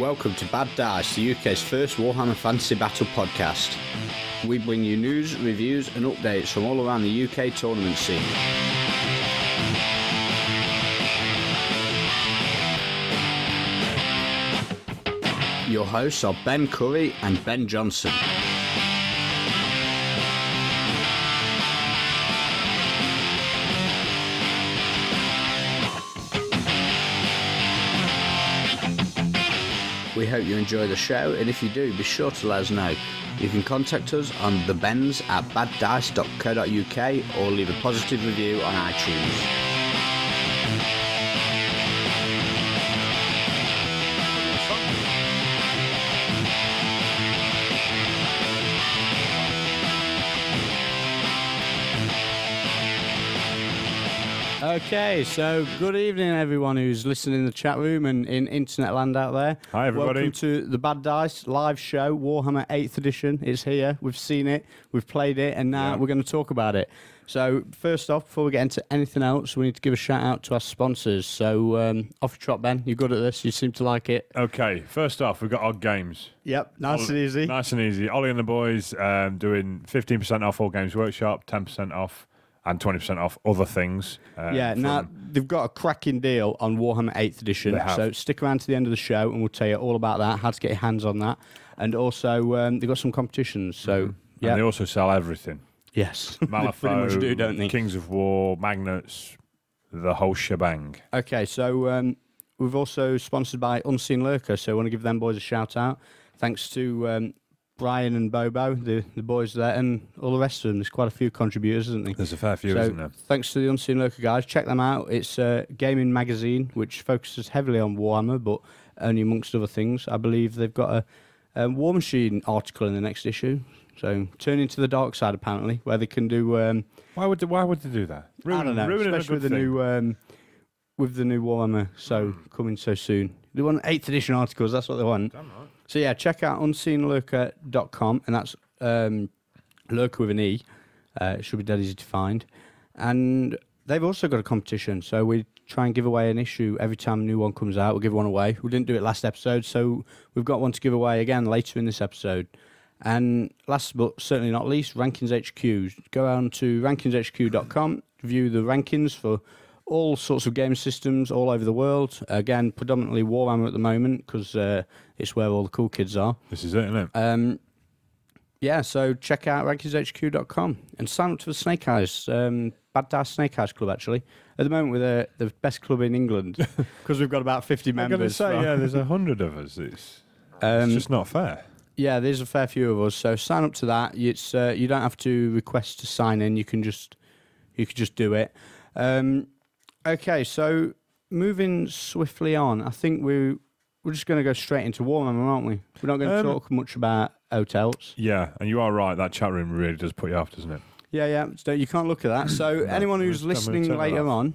Welcome to Bad Dice, the UK's first Warhammer Fantasy Battle podcast. We bring you news, reviews and updates from all around the UK tournament scene. Your hosts are Ben Curry and Ben Johnson. We hope you enjoy the show, and if you do, be sure to let us know. You can contact us on thebens@baddice.co.uk or leave a positive review on iTunes. Okay, so good evening everyone who's listening in the chat room and in internet land out there. Hi everybody. Welcome to the Bad Dice live show, Warhammer 8th edition. It's here, we've seen it, we've played it, and now we're going to talk about it. So first off, before we get into anything else, we need to give a shout out to our sponsors. So off your trot, Ben, you're good at this, you seem to like it. Okay, first off, we've got Odd Games. Yep, nice and easy. Nice and easy. Ollie and the boys doing 15% off All Games Workshop, 10% off and 20% off other things. Now they've got a cracking deal on Warhammer 8th edition. So stick around to the end of the show and we'll tell you all about that, how to get your hands on that. And also they've got some competitions. So and they also sell everything. Yes, Malifaux, they pretty much do, don't they? Kings of War, Magnets, the whole shebang. Okay, so we've also sponsored by Unseen Lurker, so I want to give them boys a shout out. Thanks to Brian and Bobo, the boys there, and all the rest of them. There's quite a few contributors, isn't there? There's a fair few, isn't there? Thanks to the Unseen Lurker guys. Check them out. It's a gaming magazine which focuses heavily on Warhammer, but only amongst other things. I believe they've got a War Machine article in the next issue. So turning to the dark side, apparently, where they can do. Why would they do that? I don't know, especially with the new Warhammer coming so soon. They want 8th edition articles. That's what they want. Damn right. So yeah, check out unseenlurker.com, and that's lurker with an E. It should be dead easy to find. And they've also got a competition, so we try and give away an issue every time a new one comes out. We'll give one away. We didn't do it last episode, so we've got one to give away again later in this episode. And last but certainly not least, Rankings HQ. Go on to rankinshq.com, view the rankings for all sorts of game systems all over the world. Again, predominantly Warhammer at the moment, because it's where all the cool kids are. This is it, isn't it? So check out rankinshq.com and sign up to the Snake Eyes, Bad Dice Snake Eyes Club, actually. At the moment, we're the best club in England, because we've got about 50 members. I'm going to say, there's 100 of us. It's just not fair. Yeah, there's a fair few of us, so sign up to that. It's you don't have to request to sign in. You can just do it. Okay, so moving swiftly on, I think we're just going to go straight into Warhammer, aren't we? We're not going to talk much about hotels. Yeah, and you are right. That chat room really does put you off, doesn't it? Yeah. So you can't look at that. So anyone who's listening later on,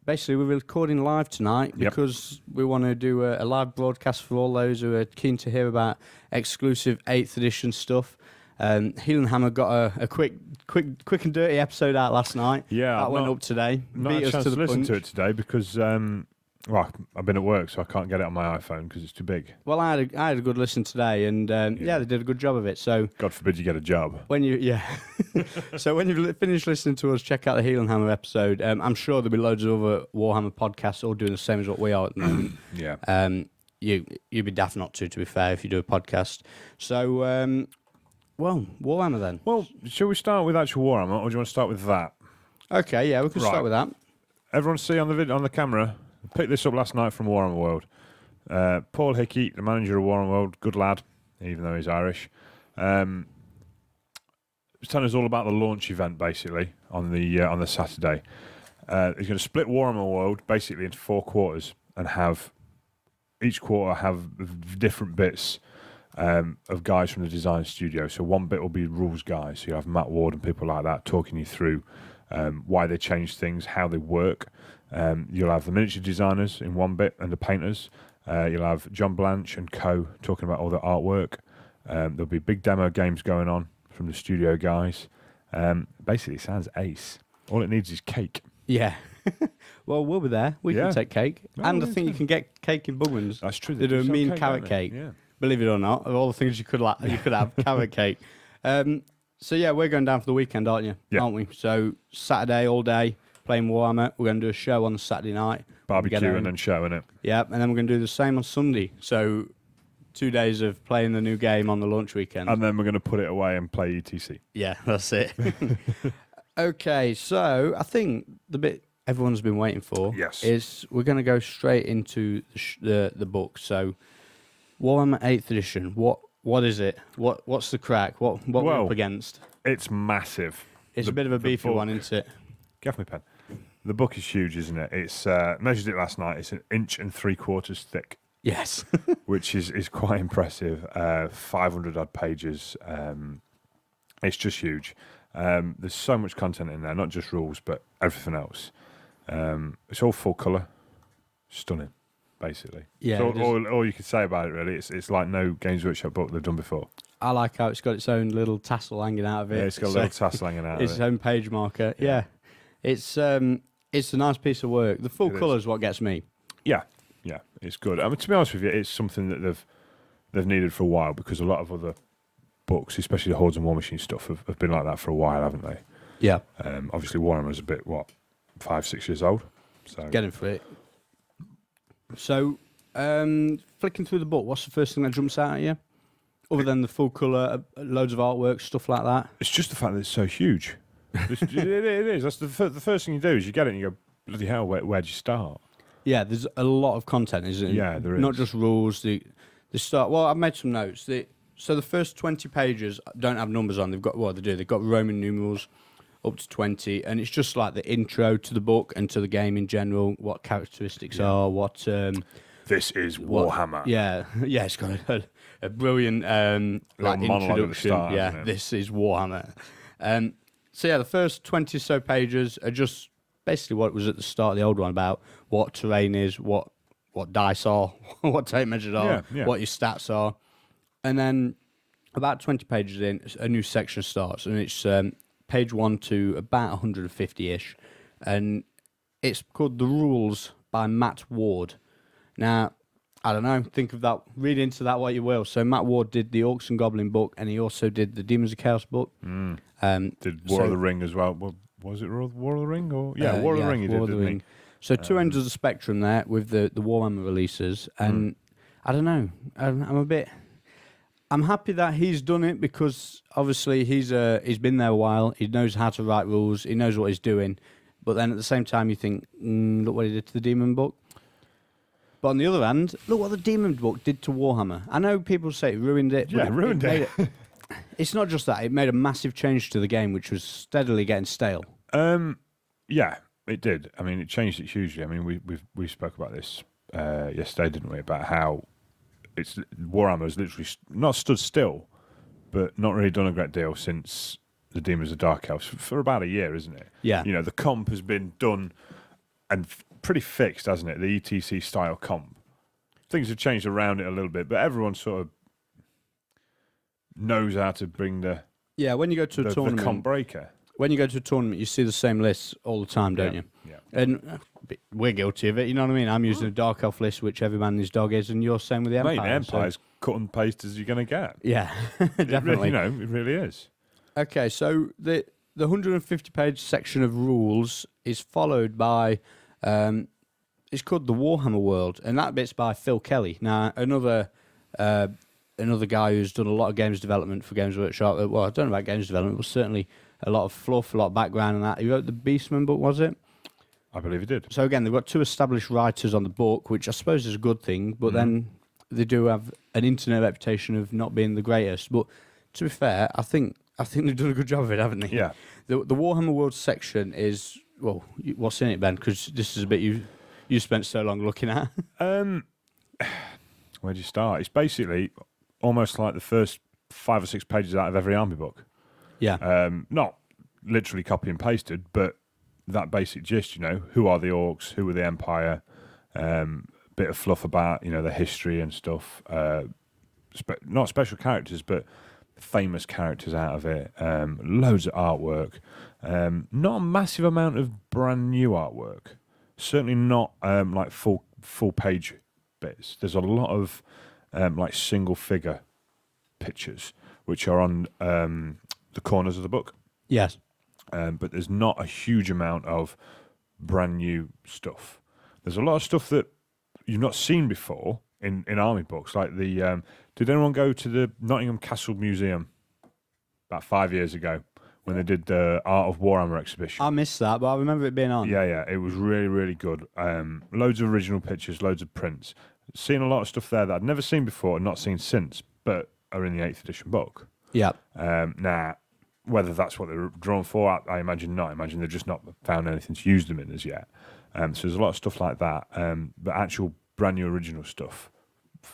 basically we're recording live tonight because we want to do a live broadcast for all those who are keen to hear about exclusive 8th edition stuff. Heel and Hammer got a quick and dirty episode out last night. Yeah, that went up today. Not Beat a us chance to to the listen punch. to it today because I've been at work, so I can't get it on my iPhone because it's too big. Well, I had a good listen today, and they did a good job of it. So God forbid you get a job. So when you've finished listening to us, check out the Heel and Hammer episode. I'm sure there'll be loads of other Warhammer podcasts all doing the same as what we are at the moment. Yeah. You'd be daft not to be fair, if you do a podcast. So. Well, Warhammer then. Well, shall we start with actual Warhammer, or do you want to start with that? Okay, yeah, we can start with that. Everyone see on the camera. Picked this up last night from Warhammer World. Paul Hickey, the manager of Warhammer World, good lad, even though he's Irish. Was telling us all about the launch event basically on the Saturday. He's going to split Warhammer World basically into 4 quarters and have each quarter have different bits. Of guys from the design studio. So one bit will be rules guys. So you have Matt Ward and people like that talking you through why they change things, how they work. You'll have the miniature designers in one bit and the painters. You'll have John Blanche and co talking about all the artwork. There'll be big demo games going on from the studio guys. Basically, it sounds ace. All it needs is cake. Yeah. Well, we'll be there. We Yeah. can take cake. Oh, And I yeah, think you too. can get cake in Bugman's. That's true. They do a sell mean cake, carrot don't they? cake. Yeah. Believe it or not, of all the things you could have, carrot cake. So yeah, we're going down for the weekend, aren't you? Yeah. Aren't we? So Saturday all day playing Warhammer. We're going to do a show on Saturday night. Barbecue Get home. and then showing it. Yeah, and then we're going to do the same on Sunday. So 2 days of playing the new game on the launch weekend. And then we're going to put it away and play ETC. Yeah, that's it. Okay, so I think the bit everyone's been waiting for Yes. is we're going to go straight into the book. So Warhammer 8th edition. What is it? What's the crack? What we're Well, up against? It's massive. It's the- a bit of a the beefy book- one, isn't it? Give me a pen. The book is huge, isn't it? It's measured it last night. It's 1.75 inches thick, Yes. which is quite impressive. 500 odd pages. It's just huge. There's so much content in there, not just rules, but everything else. It's all full colour, stunning, basically. Yeah, So it is. all you could say about it really. It's like no Games Workshop book they've done before. I like how it's got its own little tassel hanging out of it. Yeah, it's got a little tassel hanging out of its it. own page marker. Yeah. It's a nice piece of work. The full It is. colour is what gets me. Yeah, it's good. I mean, to be honest with you, it's something that they've needed for a while because a lot of other books, especially the Hordes and War Machine stuff, have been like that for a while, haven't they? Yeah. Obviously, Warhammer's a bit 5-6 years old. So Getting for it. So, flicking through the book, what's the first thing that jumps out at you? Other than the full colour, loads of artwork, stuff like that. it's just the fact that it's so huge. it is. That's the first thing you do is you get it and you go, bloody hell, where'd you start? Yeah, there's a lot of content, isn't it? Yeah, there Not is. just rules. The start. Well, I've made some notes. So the first 20 pages don't have numbers on. They've got they do. They've got Roman numerals up to 20, and it's just like the intro to the book and to the game in general. What characteristics are? What? This is What- Warhammer. Yeah, yeah. It's got a brilliant like monologue at the introduction. start, Yeah, hasn't it? this is Warhammer. So yeah, the first 20 or so pages are just basically what was at the start of the old one about what terrain is, what dice are, what tape measures are, Yeah, yeah. what your stats are, and then about 20 pages in, a new section starts, and it's page 1 to about 150-ish, and it's called The Rules by Matt Ward. Now, I don't know, think of that, read into that what you will. So Matt Ward did the Orcs and Goblin book, and he also did the Demons of Chaos book. Did War So- of the Ring as well. Was it War of the Ring? Or War of the Ring he War did, of the didn't Ring. So two ends of the spectrum there with the Warhammer releases, and I don't know, I'm happy that he's done it because obviously he's been there a while. He knows how to write rules. He knows what he's doing. But then at the same time, you think, look what he did to the Demon book. But on the other hand, look what the Demon book did to Warhammer. I know people say it ruined it. but Yeah, ruined made it. It's not just that; it made a massive change to the game, which was steadily getting stale. Yeah, it did. I mean, it changed it hugely. I mean, we spoke about this yesterday, didn't we? About how it's Warhammer has literally not stood still, but not really done a great deal since the Demons of Dark Elves for about a year, isn't it? Yeah. You know, the comp has been done and pretty fixed, hasn't it? The ETC style comp. Things have changed around it a little bit, but everyone sort of knows how to bring the When you go to a the tournament, comp breaker. when you go to a tournament, you see the same lists all the time, don't you? Yeah. And we're guilty of it. You know what I mean? I'm using a Dark Elf list, which every man and his dog is, and you're same with the Empire. Mate, the so- Empire's cut and paste as you're going to get. Yeah, It definitely. really, it really is. Okay, so the 150-page section of rules is followed by, it's called the Warhammer World, and that bit's by Phil Kelly. Now, another guy who's done a lot of games development for Games Workshop. Well, I don't know about games development, but certainly a lot of fluff, a lot of background and that. He wrote the Beastman book, was it? I believe he did. So again, they've got two established writers on the book, which I suppose is a good thing, but then they do have an internet reputation of not being the greatest. But to be fair, I think they've done a good job of it, haven't they? Yeah. The Warhammer World section is, well, what's in it, Ben? Because this is a bit you spent so long looking at. Where'd you start? It's basically almost like the first 5 or 6 pages out of every army book. Yeah. Not literally copy and pasted, but that basic gist, you know, who are the orcs, who are the Empire, bit of fluff about, you know, the history and stuff. Not special characters, but famous characters out of it. Loads of artwork. Not a massive amount of brand new artwork. Certainly not like full page bits. There's a lot of like single figure pictures which are on the corners of the book. Yes. But there's not a huge amount of brand new stuff. There's a lot of stuff that you've not seen before in army books. Like the did anyone go to the Nottingham Castle Museum about 5 years ago when they did the Art of Warhammer exhibition? I missed that, but I remember it being on. Yeah, it was really, really good. Loads of original pictures, loads of prints. Seen a lot of stuff there that I'd never seen before and not seen since, but are in the 8th edition book. Yeah. Now, whether that's what they're drawn for, I imagine not. I imagine they've just not found anything to use them in as yet. So there's a lot of stuff like that. But actual brand new original stuff,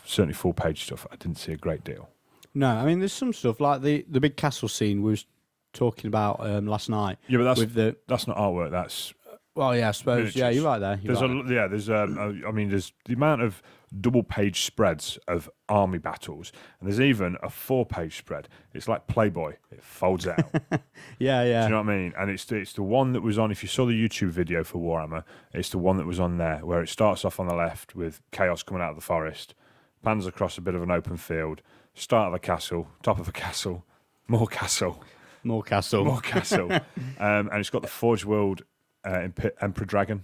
certainly full page stuff, I didn't see a great deal. No, I mean, there's some stuff like the big castle scene we was talking about last night. Yeah, but with that's not artwork. That's well, yeah, I suppose. miniatures. Yeah, you're right there. There's the amount of double page spreads of army battles, and there's even a 4-page spread. It's like Playboy. It folds out. Yeah. Do you know what I mean? And it's the one that was on. If you saw the YouTube video for Warhammer, it's the one that was on there where it starts off on the left with chaos coming out of the forest, pans across a bit of an open field, start of a castle, top of a castle, more castle. More castle. More castle. And it's got the Forge World Emperor Dragon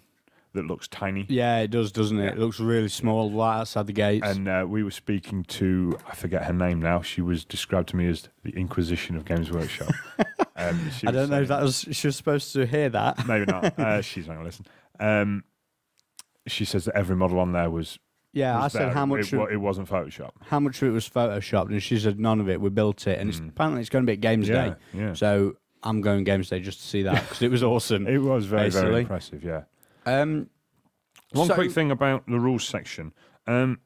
that looks tiny. Yeah, it does, doesn't it? It looks really small right outside the gates. And we were speaking to, I forget her name now, she was described to me as the Inquisition of Games Workshop. I don't know if she was supposed to hear that. Maybe not. She's not going to listen. She says that every model on there was... Yeah, I said there. how much it wasn't Photoshop. How much of it was photoshopped, and she said none of it. We built it, and apparently it's going to be at Games Day. Yeah. So I'm going Games Day just to see that because it was awesome. It was very, basically. very impressive. Yeah. One quick thing about the rules section. I don't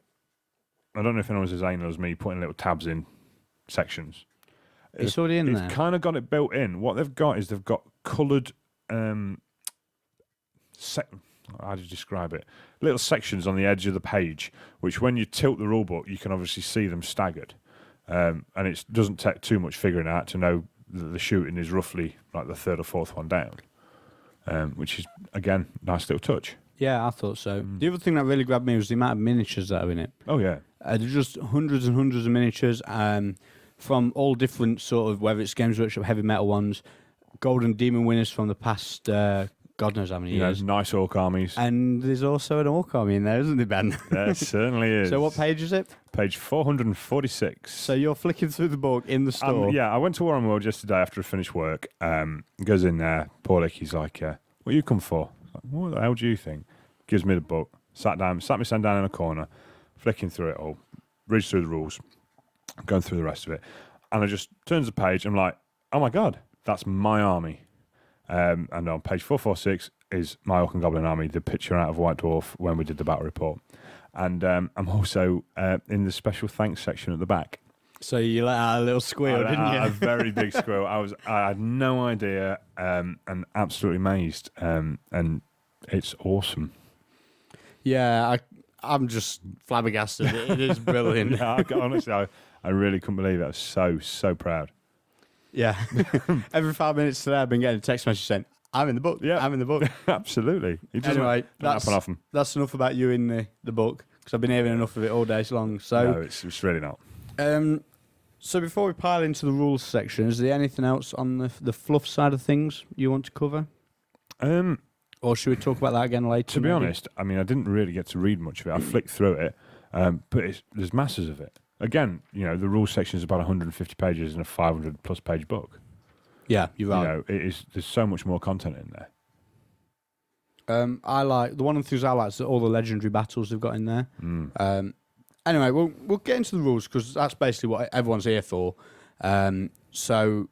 know if anyone's as anal as me putting little tabs in sections. It's already in there. It's kind of got it built in. What they've got is they've got coloured. How do you describe it? Little sections on the edge of the page, which when you tilt the rulebook, you can obviously see them staggered. And it doesn't take too much figuring out to know that the shooting is roughly like the third or fourth one down, which is, again, nice little touch. Yeah, I thought so. The other thing that really grabbed me was the amount of miniatures that are in it. Oh, yeah. There's just hundreds and hundreds of miniatures from all different sort of, whether it's Games Workshop heavy metal ones, Golden Demon winners from the past... God knows how many years. Nice orc armies. And there's also an orc army in there, isn't there, Ben? There certainly is. So what page is it? Page 446. So you're flicking through the book in the store? Yeah, I went to Warhammer World yesterday after I finished work. Goes in there. Paul Hickey's like, what you come for? Like, what the hell do you think? Gives me the book. Sat me down in a corner, flicking through it all. Reads through the rules. Going through the rest of it. And I just turns the page. I'm like, oh my God, that's my army. And on page 446 is my Orc and Goblin army, the picture out of White Dwarf when we did the battle report. And I'm also in the special thanks section at the back. So you let out a little squeal, didn't you? A very big squeal. I had no idea and absolutely amazed. And it's awesome. Yeah, I'm just flabbergasted. It is brilliant. Yeah, honestly, I really couldn't believe it. I was so proud. Yeah. Every 5 minutes today, I've been getting a text message saying, I'm in the book. Yeah. I'm in the book. Absolutely. Anyway, happen often. That's enough about you in the book, because I've been hearing enough of it all day long. So, no, it's really not. So before we pile into the rules section, is there anything else on the fluff side of things you want to cover? Or should we talk about that again later? To be honest, I mean, I didn't really get to read much of it. I flicked through it, but there's masses of it. Again, the rules section is about 150 pages in a 500-plus page book. Yeah, you're right. There's so much more content in there. I like the one of the things I like is all the legendary battles they've got in there. Anyway, we'll get into the rules because that's basically what everyone's here for. So,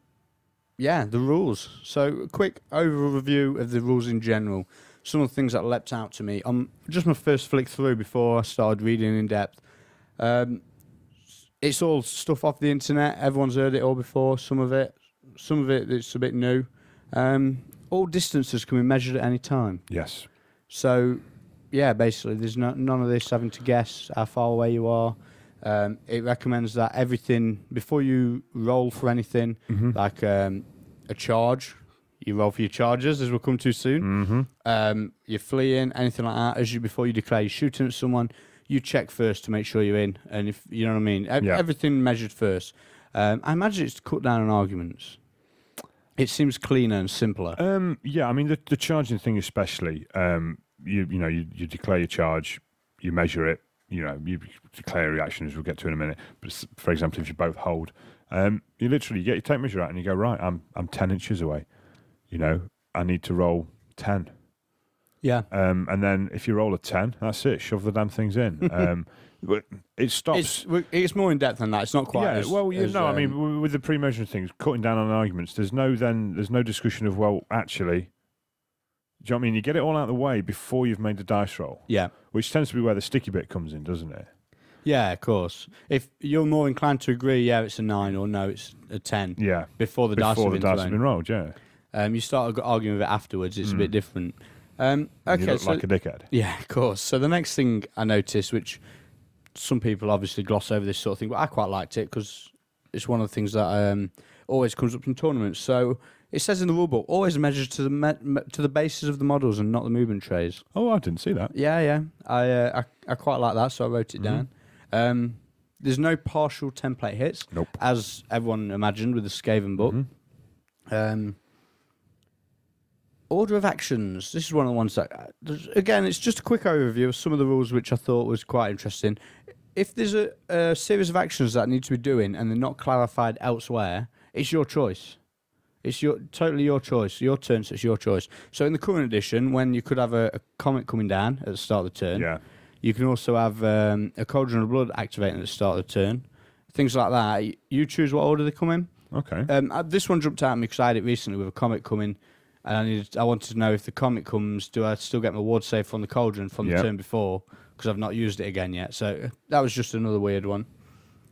yeah, the rules. So, a quick overview of the rules in general. Some of the things that leapt out to me. Just my first flick through before I started reading in depth. It's all stuff off the internet. Everyone's heard it all before. Some of it it's a bit new. All distances can be measured at any time. Yes. So, yeah, basically, there's none of this having to guess how far away you are. It recommends that everything, before you roll for anything, like a charge, you roll for your charges, as we'll come to soon. Mm-hmm. You're fleeing, anything like that. Before you declare you're shooting at someone, you check first to make sure you're in. And if you know what I mean, everything measured first. I imagine it's to cut down on arguments. It seems cleaner and simpler. Yeah, I mean the charging thing especially. You declare your charge, you measure it. You declare a reaction, as we'll get to in a minute. But for example, if you both hold, you literally get your tape measure out and you go, right, I'm 10 inches away. I need to roll 10. Yeah. And then if you roll a 10, that's it. Shove the damn things in. But it stops. It's more in depth than that. It's not quite. Yeah. As, Well, as, I mean, with the pre-measuring things, cutting down on arguments. There's no discussion of, well, actually. Do you know what I mean? You get it all out of the way before you've made the dice roll. Yeah. Which tends to be where the sticky bit comes in, doesn't it? Yeah, of course. If you're more inclined to agree, yeah, it's a 9, or no, it's a 10. Yeah. Before the dice have been rolled, yeah. You start arguing with it afterwards. It's a bit different. Okay, you look like a dickhead. Yeah, of course. So the next thing I noticed, which some people obviously gloss over this sort of thing, but I quite liked it because it's one of the things that always comes up in tournaments. So it says in the rulebook, always measure to the bases of the models and not the movement trays. Oh, I didn't see that. Yeah. I quite like that, so I wrote it down. There's no partial template hits, Nope. as everyone imagined with the Skaven book. Order of actions. This is one of the ones that, again, it's just a quick overview of some of the rules which I thought was quite interesting. If there's a series of actions that need to be doing and they're not clarified elsewhere, it's your choice. It's totally your choice. Your turn, so it's your choice. So in the current edition, when you could have a comet coming down at the start of the turn, you can also have a Cauldron of Blood activating at the start of the turn. Things like that. You choose what order they come in. Okay. This one jumped out at me because I had it recently with a comet coming. And I wanted to know if the comet comes, do I still get my ward save from the Cauldron from the turn before? Because I've not used it again yet. So that was just another weird one.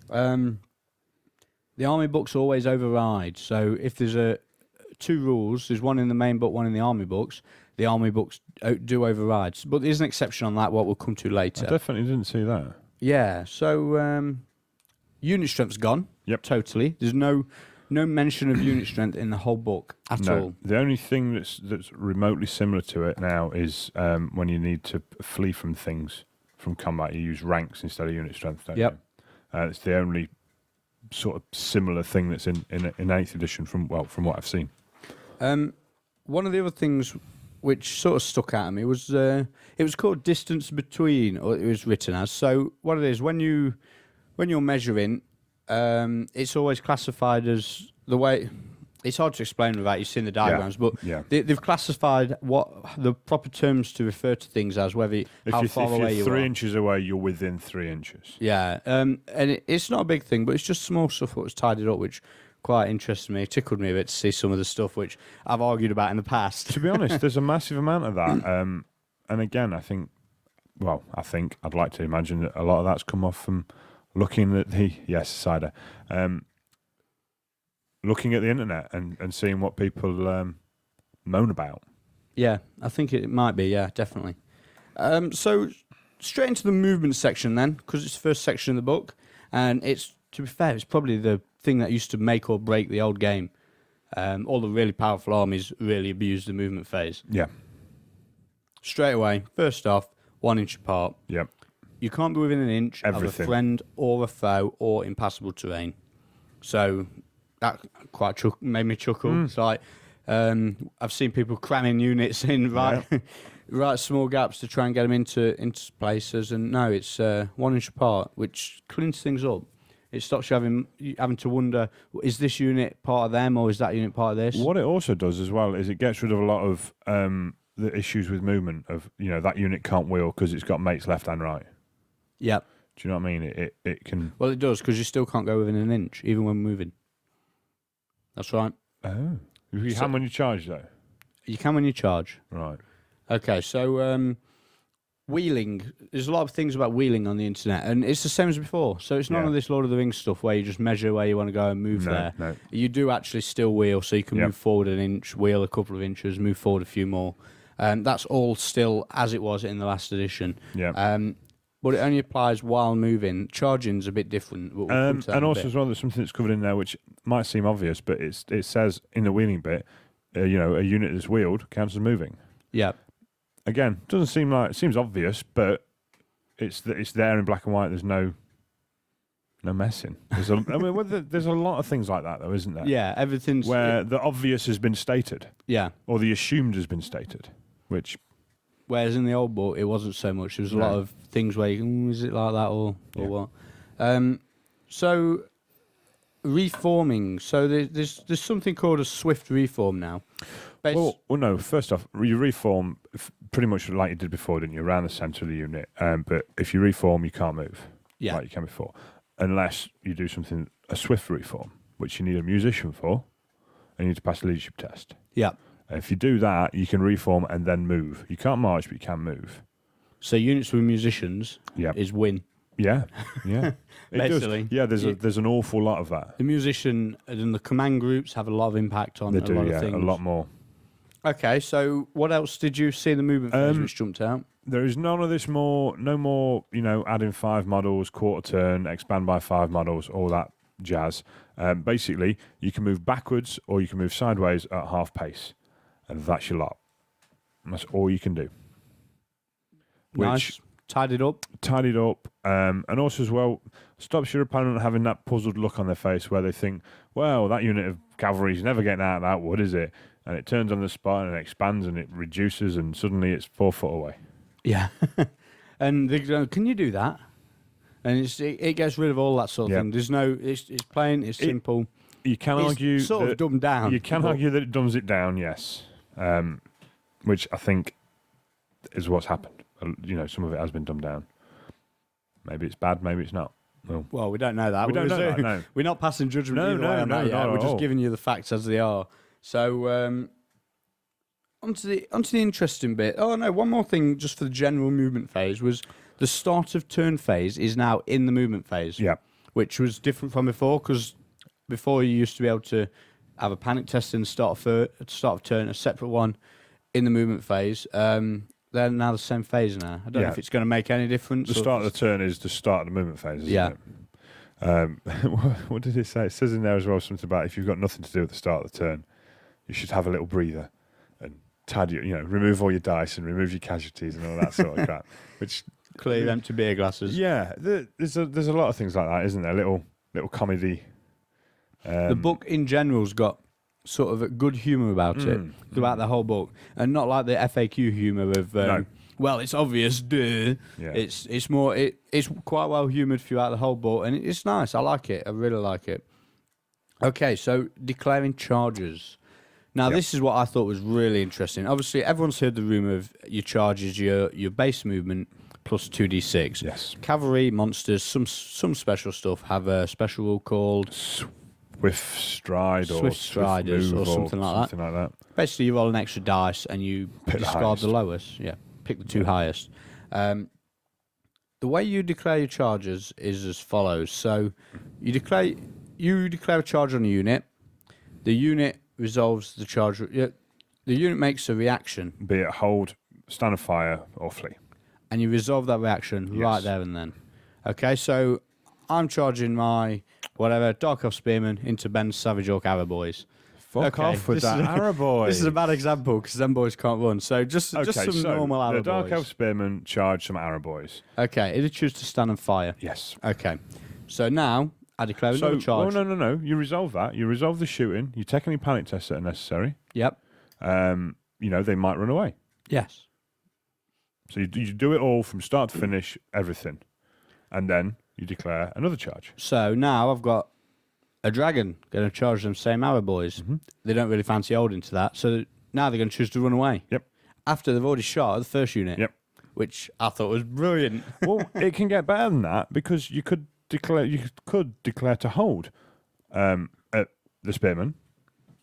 The army books always override. So if there's two rules, there's one in the main book, one in the army books. The army books do override. But there's an exception on that, what we'll come to later. I definitely didn't see that. Yeah. So unit strength's gone. Yep. Totally. There's no mention of unit strength in the whole book at all. The only thing that's remotely similar to it now is when you need to flee from things from combat, you use ranks instead of unit strength. Don't you? It's the only sort of similar thing that's in 8th edition from what I've seen. One of the other things which sort of stuck out at me was it was called distance between, or it was written as. So what it is, when you're measuring, it's always classified as the way. It's hard to explain without you seeing the diagrams, but they've classified what the proper terms to refer to things as, whether how far away you are. If you're 3 inches away, you're within 3 inches. Yeah, and it's not a big thing, but it's just small stuff that was tidied up, which quite interested me. It tickled me a bit to see some of the stuff which I've argued about in the past. To be honest, there's a massive amount of that. And again, I'd like to imagine that a lot of that's come off from looking at cider. Looking at the internet and seeing what people moan about. Yeah, I think it might be, yeah, definitely. So, straight into the movement section then, because it's the first section of the book, and to be fair, it's probably the thing that used to make or break the old game. All the really powerful armies really abused the movement phase. Yeah. Straight away, first off, 1 inch apart. Yep. You can't be within an inch of a friend or a foe or impassable terrain. So that quite made me chuckle. It's like I've seen people cramming units in right small gaps to try and get them into places, and no, it's 1 inch apart, which cleans things up. It stops you having to wonder, is this unit part of them or is that unit part of this? What it also does as well is it gets rid of a lot of the issues with movement of, that unit can't wheel because it's got mates left and right. Yeah. Do you know what I mean? It can... Well, it does, because you still can't go within an inch, even when moving. That's right. Oh. You can when you charge, though? You can when you charge. Right. Okay, so wheeling. There's a lot of things about wheeling on the internet, and it's the same as before. So it's none of this Lord of the Rings stuff where you just measure where you want to go and move there. No. You do actually still wheel, so you can move forward an inch, wheel a couple of inches, move forward a few more. That's all still as it was in the last edition. Yeah. But it only applies while moving. Charging's a bit different. But and also as well, there's something that's covered in there which might seem obvious, but it says in the wheeling bit, a unit that's wheeled counts as moving. Yeah. Again, doesn't seem like, it seems obvious, but it's there in black and white. There's no messing. There's there's a lot of things like that, though, isn't there? Yeah, everything's... Where the obvious has been stated, yeah. or the assumed has been stated, which... Whereas in the old book, it wasn't so much. There was a lot of things where you is it like that or what? So, reforming. So there's something called a swift reform now. Well, no. First off, you reform pretty much like you did before, didn't you? Around the centre of the unit. But if you reform, you can't move like you can before, unless you do something a swift reform, which you need a musician for, and you need to pass a leadership test. Yeah. If you do that, you can reform and then move. You can't march, but you can move. So units with musicians is win. Yeah. It Basically. does. Yeah, there's an awful lot of that. The musician and the command groups have a lot of impact on They a do, lot of things. a lot more. Okay, so what else did you see in the movement phase which jumped out? There is none of this no more, adding 5 models, quarter turn, expand by 5 models, all that jazz. Basically, you can move backwards or you can move sideways at half pace. And that's your lot. And that's all you can do. Nice. Tidied up. And also as well, stops your opponent having that puzzled look on their face where they think, well, that unit of cavalry is never getting out of that wood, is it? And it turns on the spot and it expands and it reduces and suddenly it's 4 foot away. Yeah. And they go, can you do that? And it gets rid of all that sort of thing. There's no, it's plain, it's simple. You can argue it's sort of dumbed down. You can argue that it dumbs it down, yes. Which I think is what's happened. Some of it has been dumbed down. Maybe it's bad, maybe it's not. Well, we don't know that. We don't know that, no. We're not passing judgment either way on that yet. We're just giving you the facts as they are. So, onto the interesting bit. Oh, no, one more thing just for the general movement phase was the start of turn phase is now in the movement phase. Yeah. Which was different from before, because before you used to be able to have a panic test in the start of turn, a separate one in the movement phase. They're now the same phase now. I don't know if it's going to make any difference. The start of the turn is the start of the movement phase, isn't it? What did it say? It says in there as well something about if you've got nothing to do at the start of the turn, you should have a little breather and remove all your dice and remove your casualties and all that sort of crap. Which clear empty beer glasses. Yeah, there's a lot of things like that, isn't there? Little comedy. The book in general's got sort of a good humour about it throughout the whole book, and not like the FAQ humour of well, it's obvious, duh. Yeah. It's more it's quite well humoured throughout the whole book, and it's nice. I like it. I really like it. Okay, so declaring charges. Now this is what I thought was really interesting. Obviously, everyone's heard the rumour of your charges, your base movement plus 2d6. Yes. Cavalry, monsters, some special stuff have a special rule called Swift stride or Swift Striders or something like that. Basically, you roll an extra dice and you discard the lowest. Yeah, pick the 2 highest. The way you declare your charges is as follows. So you declare a charge on a unit. The unit resolves the charge. The unit makes a reaction. Be it hold, stand of fire, or flee. And you resolve that reaction right there and then. Okay, so I'm charging my Dark Elf Spearman into Ben's Savage Orc Arrow Boys. Fuck off with that Arrow Boys. This is a bad example because them boys can't run. So just some normal Arrow Boys. The Dark Elf Spearman charge some Arrow Boys. Okay, it'll choose to stand and fire. Yes. Okay, so now I declare another charge. No. You resolve that. You resolve the shooting. You take any panic tests that are necessary. Yep. They might run away. Yes. So you do it all from start to finish, everything, and then you declare another charge. So now I've got a dragon going to charge them same Arrow Boys. Mm-hmm. They don't really fancy holding to that, so now they're going to choose to run away. Yep. After they've already shot at the first unit. Yep. Which I thought was brilliant. Well, it can get better than that because you could declare to hold at the Spearman,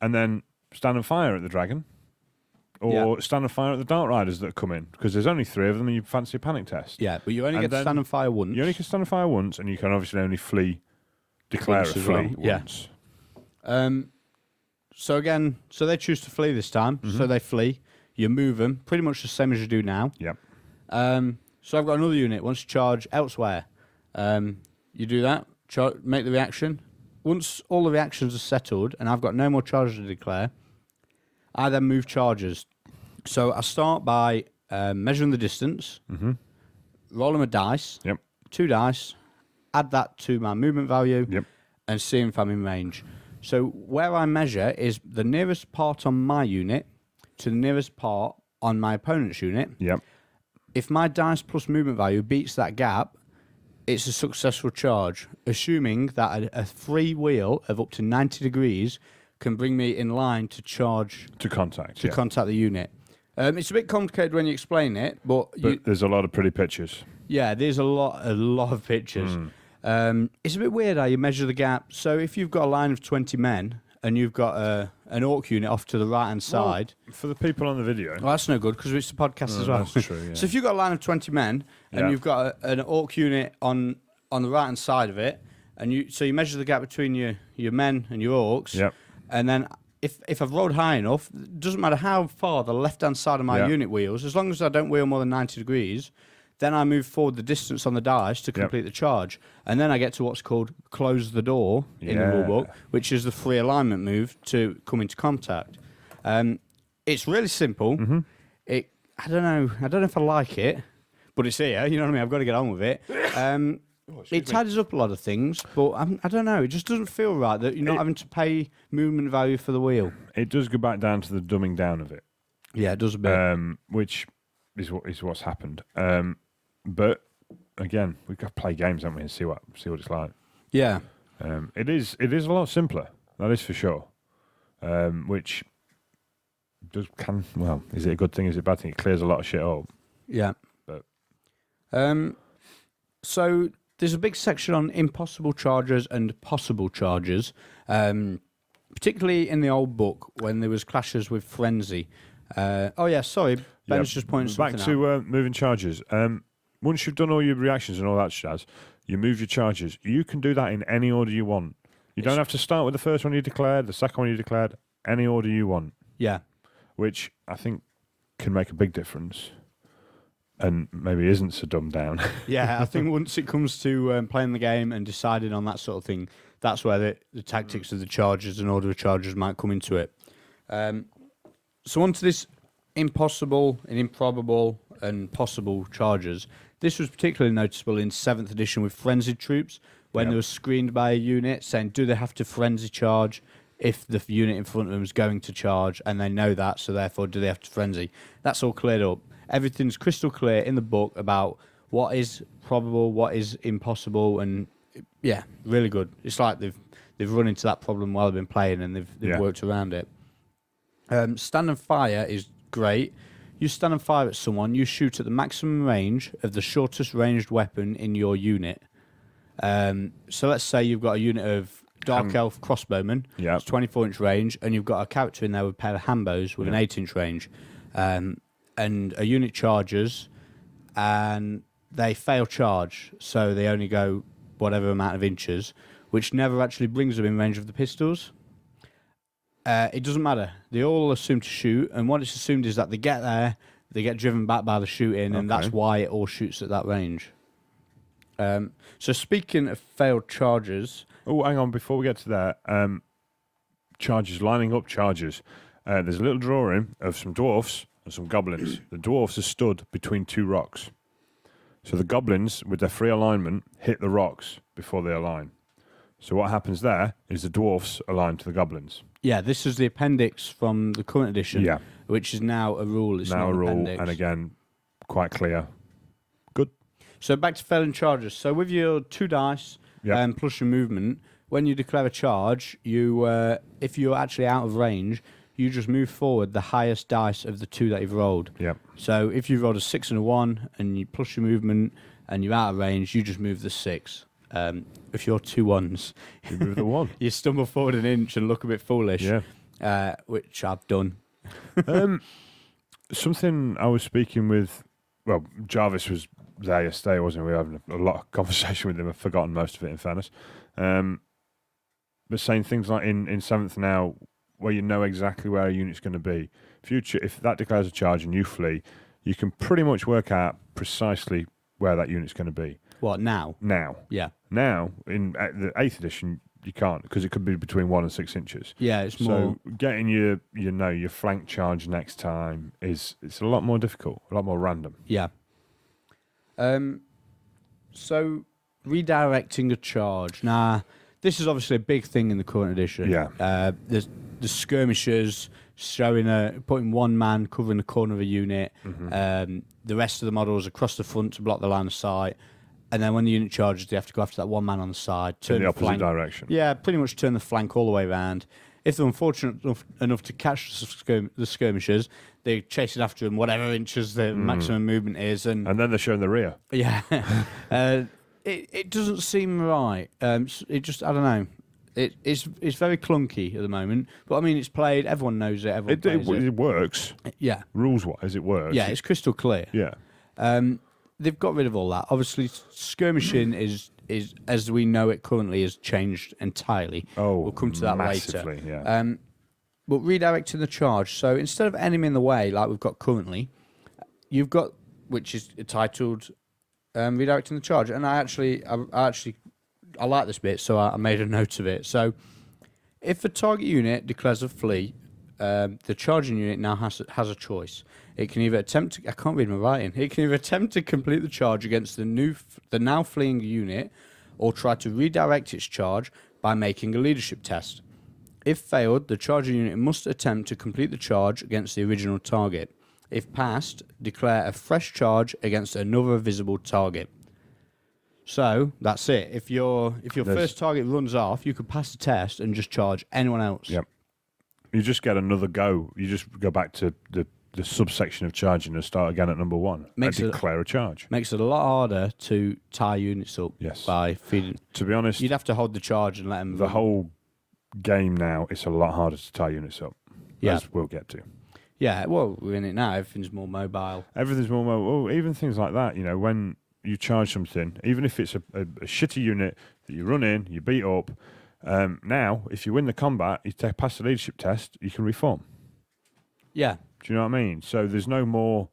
and then stand and fire at the dragon. Or stand and fire at the Dark Riders that come in, because there's only 3 of them and you fancy a panic test. Yeah, but you only get to stand and fire once. You only can stand and fire once, and you can obviously only declare a flee once. So they choose to flee this time, so they flee. You move them, pretty much the same as you do now. Yep. So I've got another unit, wants to charge elsewhere. You do that, make the reaction. Once all the reactions are settled, and I've got no more charges to declare, I then move charges. So I start by measuring the distance, rolling a dice, Yep. 2 dice, add that to my movement value, Yep. and see if I'm in range. So where I measure is the nearest part on my unit to the nearest part on my opponent's unit. Yep. If my dice plus movement value beats that gap, it's a successful charge, assuming that a free wheel of up to 90 degrees can bring me in line to charge To contact. to contact the unit. It's a bit complicated when you explain it, but There's a lot of pretty pictures. yeah, there's a lot of pictures. It's a bit weird how you measure the gap. So if you've got a line of 20 men and you've got an orc unit off to the right hand side, For the people on the video. well, that's no good because it's a podcast as well. That's true, yeah. So if you've got a line of 20 men and Yeah. you've got an orc unit on the right hand side of it, and you measure the gap between your men and your orcs, Yep. and then if I've rolled high enough, it doesn't matter how far the left hand side of my Yeah. unit wheels, as long as I don't wheel more than 90 degrees, then I move forward the distance on the dice to complete the charge, and then I get to what's called close the door in the Yeah. rulebook, which is the free alignment move to come into contact. It's really simple. I don't know if I like it, but it's here. You know what I mean? I've got to get on with it. It tidies up a lot of things, but I don't know. It just doesn't feel right that you're not having to pay movement value for the wheel. It does go back down to the dumbing down of it. Yeah, it does a bit. Which is what's happened. But again, we've got to play games, haven't we, and see what it's like. Yeah. It is a lot simpler. That is for sure. Which is it a good thing? Is it a bad thing? It clears a lot of shit up. Yeah. But So there's a big section on impossible charges and possible charges, particularly in the old book when there was clashes with frenzy. Ben's just pointing back something to out. moving charges. Once you've done all your reactions and all that jazz, you move your charges. You can do that in any order you want. You don't have to start with the first one you declared, the second one you declared, any order you want. Yeah. Which I think can make a big difference, and maybe isn't so dumbed down. Yeah, I think once it comes to playing the game and deciding on that sort of thing, that's where the tactics of the charges and order of charges might come into it. So on to this impossible and improbable and possible charges. This was particularly noticeable in 7th edition with frenzied troops, when they were screened by a unit saying, do they have to frenzy charge if the unit in front of them is going to charge, and they know that, so therefore do they have to frenzy? That's all cleared up. Everything's crystal clear in the book about what is probable, what is impossible, and yeah, really good. It's like they've run into that problem while they've been playing, and they've worked around it. Stand and fire is great. You stand and fire at someone, you shoot at the maximum range of the shortest ranged weapon in your unit. So let's say you've got a unit of Dark Elf crossbowmen, Yeah. it's 24-inch range, and you've got a character in there with a pair of hambos with an 8-inch range. And a unit charges, and they fail charge, so they only go whatever amount of inches, which never actually brings them in range of the pistols. It doesn't matter. They all assume to shoot, and what it's assumed is that they get there, they get driven back by the shooting, and that's why it all shoots at that range. So speaking of failed charges... Oh, hang on, before we get to that, charges, lining up charges. There's a little drawing of some dwarfs and some goblins. The dwarfs are stood between two rocks. So the goblins, with their free alignment, hit the rocks before they align. So what happens there is the dwarfs align to the goblins. Yeah, this is the appendix from the current edition, Yeah. which is now a rule. It's Now not a an rule, appendix. and again, quite clear. Good. So back to failing charges. So with your 2 dice Yep. plus your movement, when you declare a charge, you if you're actually out of range, you just move forward the highest dice of the 2 that you've rolled. Yep. So if you rolled a 6 and a 1, and you plus your movement, and you're out of range, you just move the 6. If you're 2 1s, You move the one. you stumble forward an inch and look a bit foolish. Yeah. Which I've done. Something I was speaking with, well, Jarvis was there yesterday, wasn't he? We were having a lot of conversation with him. I've forgotten most of it, in fairness. But saying things like in 7th now, where you know exactly where a unit's going to be. If that declares a charge and you flee, you can pretty much work out precisely where that unit's going to be. What, now? Now, Yeah. in the 8th edition, you can't, because it could be between 1 and 6 inches. Yeah, it's more. So getting your flank charge next time it's a lot more difficult, a lot more random. Yeah. So redirecting a charge. Now, this is obviously a big thing in the current edition. Yeah. There's the skirmishers putting one man covering the corner of a unit. The rest of the models across the front to block the line of sight. And then when the unit charges, they have to go after that one man on the side, turn In the opposite flank. direction. Yeah, pretty much turn the flank all the way around. If they're unfortunate enough to catch the skirmishers, they chase it after them, whatever inches the maximum movement is, and then they're showing the rear. yeah, it doesn't seem right. It just, I don't know. It's very clunky at the moment, but I mean, it's played. Everyone knows it. Everyone plays it. It works. Yeah, Rules wise, it works. yeah, it's crystal clear. Yeah. They've got rid of all that. Obviously, skirmishing is as we know it currently has changed entirely. Oh, we'll come to that massively, later. Yeah. But redirecting the charge. So instead of enemy in the way like we've got currently, you've got, which is titled redirecting the charge. And I like this bit, so I made a note of it. So if the target unit declares a flee, the charging unit now has a choice. It can either attempt to, I can't read my writing. It can either attempt to complete the charge against the now fleeing unit, or try to redirect its charge by making a leadership test. If failed, the charging unit must attempt to complete the charge against the original target. If passed, declare a fresh charge against another visible target. So that's it. If your first target runs off, you could pass the test and just charge anyone else. Yep. You just get another go. You just go back to the subsection of charging and start again at number 1. Declare a charge. Makes it a lot harder to tie units up. Yes. By feeding. To be honest, you'd have to hold the charge and let them. The whole game now, it's a lot harder to tie units up. Yeah. As we'll get to. Yeah. Well, we're in it now. Everything's more mobile. Everything's more mobile. Even things like that. When you charge something, even if it's a shitty unit that you run in, you beat up. Now, if you win the combat, you pass the leadership test, you can reform. Yeah. Do you know what I mean? So there's no more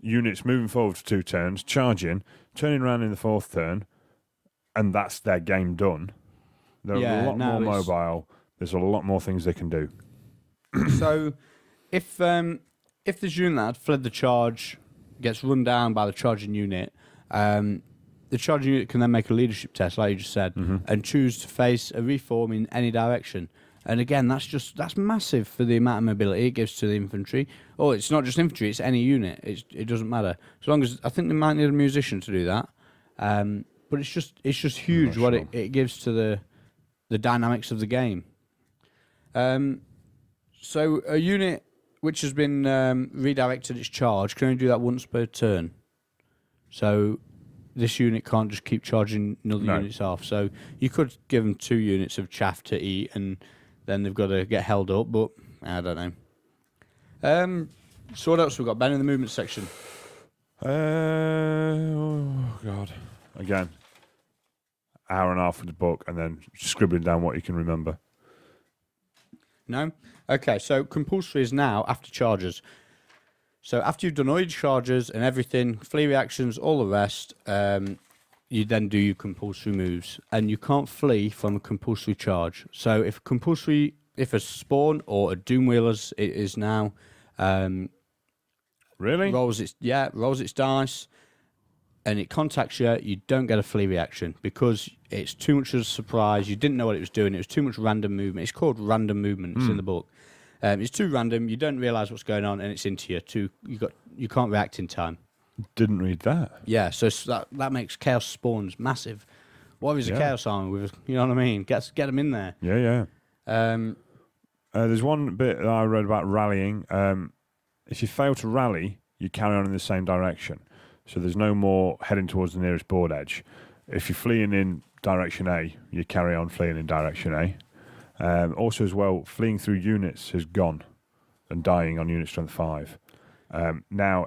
units moving forward for 2 turns, charging, turning around in the 4th turn, and that's their game done. They're a lot more mobile. There's a lot more things they can do. So if this unit that had fled the charge gets run down by the charging unit, the charging unit can then make a leadership test, like you just said, and choose to face a reform in any direction. And again, that's massive for the amount of mobility it gives to the infantry. Oh, it's not just infantry; it's any unit. It doesn't matter as long as I think they might need a musician to do that. But it's just huge what it gives to the dynamics of the game. So a unit which has been redirected its charge can only do that once per turn. So this unit can't just keep charging another units off. So you could give them 2 units of chaff to eat, and then they've got to get held up. But I don't know. So what else we got, Ben, in the movement section? Oh God! Again, hour and a half with the book, and then scribbling down what you can remember. No? Okay, so compulsory is now after charges. So after you've done all your charges and everything, flee reactions, all the rest, you then do your compulsory moves. And you can't flee from a compulsory charge. So if a spawn or a Doom Wheelers, it is now... Really? Rolls its dice, and it contacts you, you don't get a flee reaction because it's too much of a surprise. You didn't know what it was doing. It was too much random movement. It's called random movement. It's in the book. It's too random. You don't realise what's going on, and it's into you. You can't react in time. Didn't read that. Yeah, so that makes chaos spawns massive. What is a chaos army with? You know what I mean? Get them in there. Yeah. There's one bit that I read about rallying. If you fail to rally, you carry on in the same direction. So there's no more heading towards the nearest board edge. If you're fleeing in direction A, you carry on fleeing in direction A. Also as well, fleeing through units has gone and dying on unit strength 5. Now,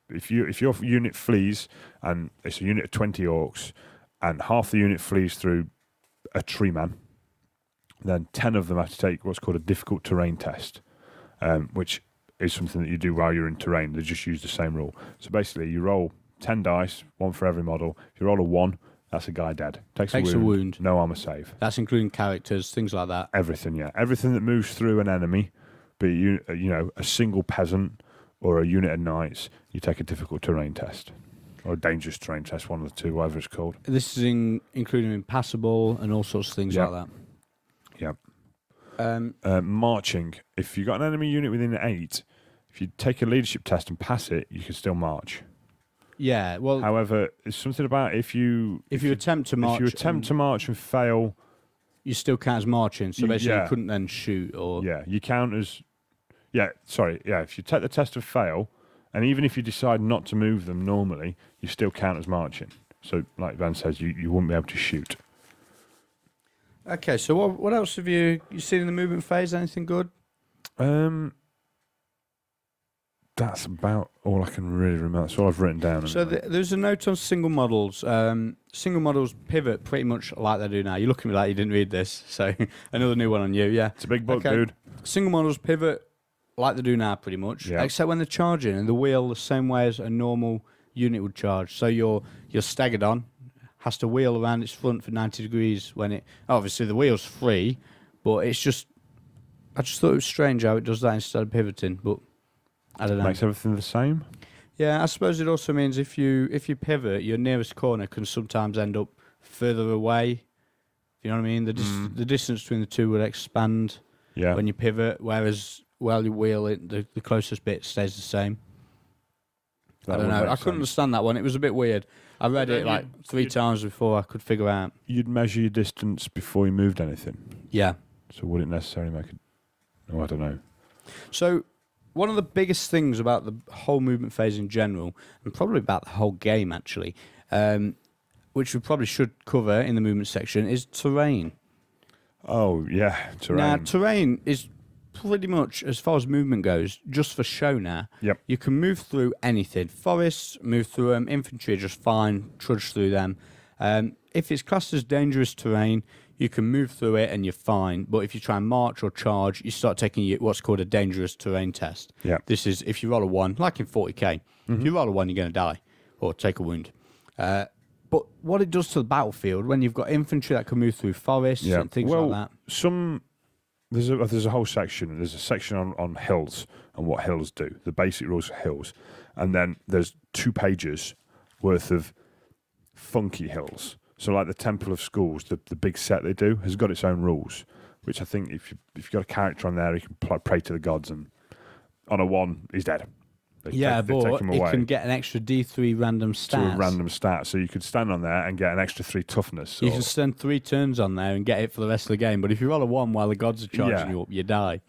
if your unit flees and it's a unit of 20 orcs and half the unit flees through a tree man, then 10 of them have to take what's called a difficult terrain test, which is something that you do while you're in terrain. They just use the same rule. So basically, you roll 10 dice, 1 for every model. If you roll a 1, That's a guy dead. Takes a wound. No armor save. That's including characters, things like that. Everything, yeah. Everything that moves through an enemy, be it a single peasant or a unit of knights, you take a difficult terrain test. Or a dangerous terrain test, one of the two, whatever it's called. This is including impassable and all sorts of things like that. Yeah. Marching. If you've got an enemy unit within 8, if you take a leadership test and pass it, you can still march. Yeah, well... However, it's something about if you attempt to march... If you attempt to march and fail... You still count as marching, so basically you couldn't then shoot or... Yeah, you count as... if you take the test and fail, and even if you decide not to move them normally, you still count as marching. So, like Van says, you wouldn't be able to shoot. Okay, so what else have you seen in the movement phase? Anything good? That's about all I can really remember. That's all I've written down. So there's a note on single models. Single models pivot pretty much like they do now. You look at me like you didn't read this. So another new one on you, yeah. It's a big book, dude. Single models pivot like they do now pretty much, except when they're charging and the wheel the same way as a normal unit would charge. So you're staggered on, has to wheel around its front for 90 degrees when it... Obviously the wheel's free, but it's just... I just thought it was strange how it does that instead of pivoting, but... I don't know. Makes everything the same? Yeah, I suppose it also means if you pivot, your nearest corner can sometimes end up further away. You know what I mean? The distance between the two will expand when you pivot, whereas while you wheel it, the closest bit stays the same. I don't know. I couldn't understand that one. It was a bit weird. I read it like 3 times before I could figure out. You'd measure your distance before you moved anything. Yeah. So would it necessarily make it... Oh, I don't know. So... One of the biggest things about the whole movement phase in general, and probably about the whole game actually, which we probably should cover in the movement section, is terrain. Oh, yeah, terrain. Now, terrain is pretty much, as far as movement goes, just for show now. Yep. You can move through anything. Forests, move through them. Infantry are just fine, trudge through them. If it's classed as dangerous terrain, you can move through it and you're fine. But if you try and march or charge, you start taking what's called a dangerous terrain test. Yeah. This is if you roll a 1, like in 40k. If you roll a 1, you're going to die or take a wound. But what it does to the battlefield when you've got infantry that can move through forests and things like that. There's a whole section. There's a section on hills and what hills do. The basic rules for hills, and then there's 2 pages worth of funky hills. So like the Temple of Schools, the big set they do, has got its own rules, which I think if you've got a character on there, he can pray to the gods, and on a 1, he's dead. But it can get an extra D3 random stat. To a random stat, so you could stand on there and get an extra 3 toughness. You can spend 3 turns on there and get it for the rest of the game, but if you roll a 1 while the gods are charging you up, you die.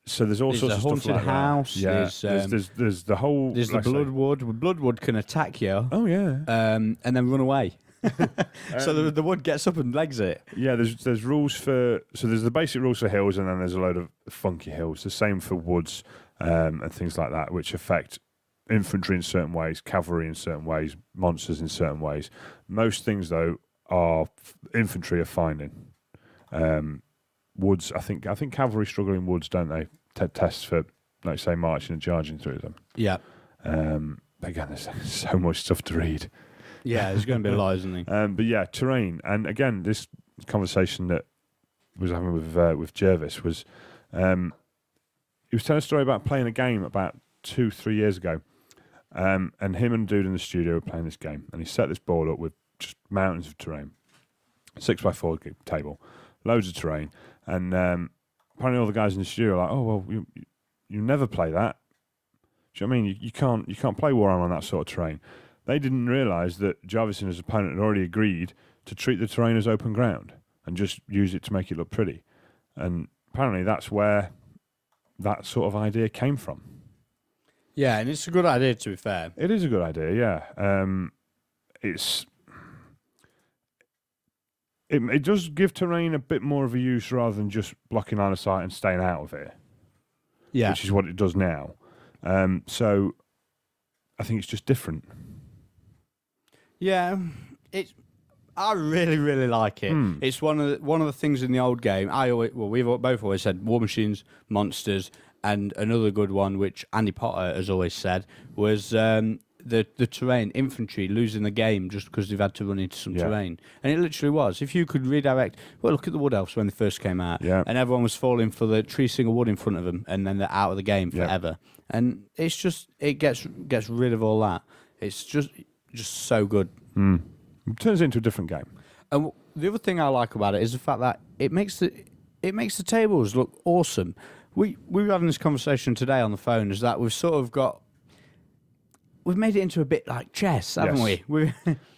So there's all sorts of stuff like house, that. Yeah, there's the whole... There's the Bloodwood. Bloodwood can attack you. Oh, yeah. And then run away. So the wood gets up and legs it. Yeah, there's rules for... So there's the basic rules for hills, and then there's a load of funky hills. The same for woods and things like that, which affect infantry in certain ways, cavalry in certain ways, monsters in certain ways. Most things, though, are infantry are fine in. Woods, I think cavalry struggle in woods, don't they? Tests for, like, say, marching and charging through them. Yeah. Again, there's so much stuff to read. Yeah, there's going to be a lot, isn't there? But yeah, terrain. And again, this conversation that I was having with Jervis was, he was telling a story about playing a game about 2-3 years ago. And him and a dude in the studio were playing this game. And he set this board up with just mountains of terrain. 6x4 table. Loads of terrain. And apparently all the guys in the studio are like, oh, well, you never play that. Do you know what I mean? You can't play Warhammer on that sort of terrain. They didn't realise that Jarvis and his opponent had already agreed to treat the terrain as open ground and just use it to make it look pretty. And apparently that's where that sort of idea came from. Yeah, and it's a good idea, to be fair. It is a good idea, yeah. It does give terrain a bit more of a use rather than just blocking line of sight and staying out of it. Yeah. Which is what it does now. So I think it's just different. Yeah, I really, really like it. It's one of the things in the old game. We've both always said war machines, monsters, and another good one, which Andy Potter has always said, was the terrain, infantry losing the game just because they've had to run into some terrain. And it literally was. If you could redirect, well, look at the Wood Elves when they first came out, and everyone was falling for the tree single wood in front of them, and then they're out of the game forever. And it's just, it gets rid of all that. It's just so good. It turns into a different game. And the other thing I like about it is the fact that it makes the tables look awesome. We were having this conversation today on the phone, is that we've made it into a bit like chess, haven't we?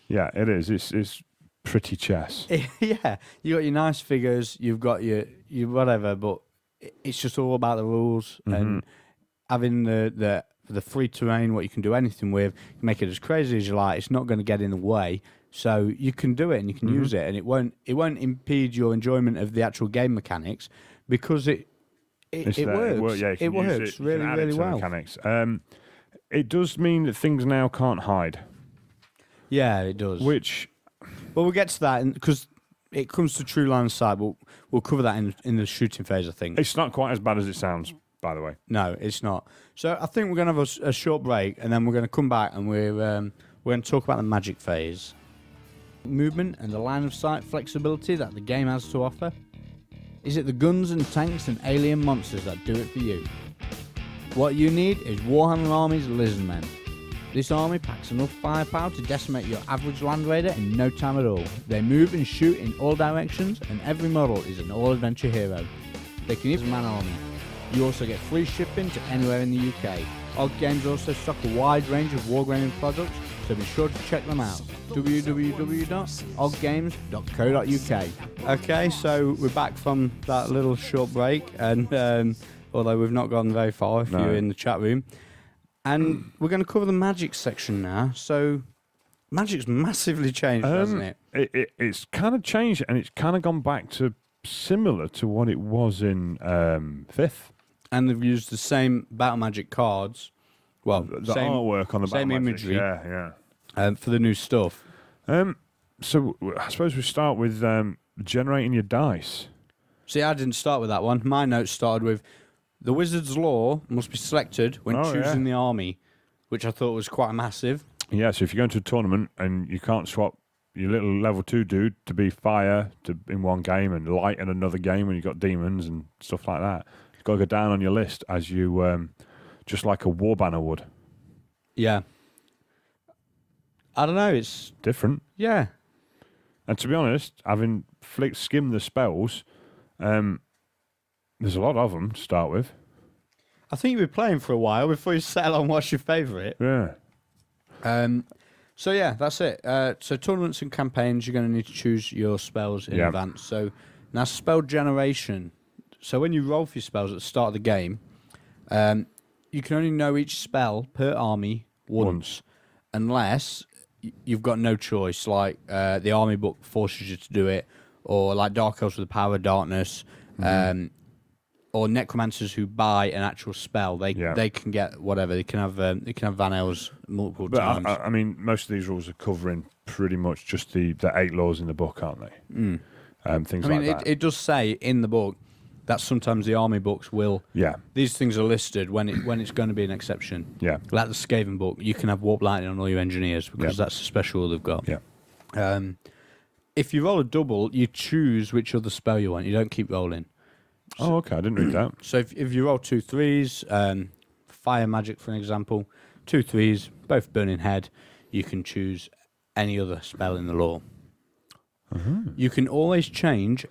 Yeah, it is. It's pretty chess. Yeah, you got your nice figures, you've got your whatever, but it's just all about the rules and having the free terrain, what you can do anything with, you make it as crazy as you like. It's not going to get in the way, so you can do it and you can use it, and it won't impede your enjoyment of the actual game mechanics because it works. It works really, really well. Mechanics. It does mean that things now can't hide. Yeah, it does. Which, well, we'll get to that because it comes to true line of sight. We'll cover that in the shooting phase, I think. It's not quite as bad as it sounds, by the way. No, it's not. So I think we're going to have a short break, and then we're going to come back and we're going to talk about the magic phase, movement, and the line of sight flexibility that the game has to offer. Is it the guns and tanks and alien monsters that do it for you? What you need is Warhammer Army's Lizardmen. This army packs enough firepower to decimate your average Land Raider in no time at all. They move and shoot in all directions, and every model is an all-adventure hero. They can even man army. You also get free shipping to anywhere in the UK. Odd Games also stock a wide range of wargaming products, so be sure to check them out. www.oddgames.co.uk. Okay, so we're back from that little short break, and although we've not gone very far if you're in the chat room. And we're going to cover the Magic section now. So Magic's massively changed, hasn't it? It's kind of changed, and it's kind of gone back to similar to what it was in 5th. And they've used the same Battle Magic cards. Well, the same artwork on the same Battle imagery. Magic. Yeah. For the new stuff. So I suppose we start with generating your dice. See, I didn't start with that one. My notes started with the Wizard's Law must be selected when choosing the army, which I thought was quite massive. Yeah, so if you go into a tournament and you can't swap your little level 2 dude to be fire in one game and light in another game when you've got demons and stuff like that, you've got to go down on your list as you, just like a war banner would. Yeah. I don't know, it's different. Yeah. And to be honest, having skimmed the spells, there's a lot of them to start with. I think you've been playing for a while before you settle on what's your favourite. Yeah. So yeah, that's it. So tournaments and campaigns, you're going to need to choose your spells in advance. So now spell generation. So when you roll for your spells at the start of the game, you can only know each spell per army once. Unless you've got no choice, like the army book forces you to do it, or like Dark Elves with the Power of Darkness, or necromancers who buy an actual spell. They can get whatever. They can have Van Elves multiple times. I mean, most of these rules are covering pretty much just the 8 laws in the book, aren't they? Things like that. It does say in the book that sometimes the army books will. Yeah. These things are listed when it's going to be an exception. Yeah. Like the Skaven book, you can have Warp Lightning on all your engineers because that's a special rule they've got. Yeah. If you roll a double, you choose which other spell you want. You don't keep rolling. Oh, okay. I didn't read that. So if you roll 2 3s, fire magic, for an example, 2 3s, both burning head, you can choose any other spell in the lore. You can always change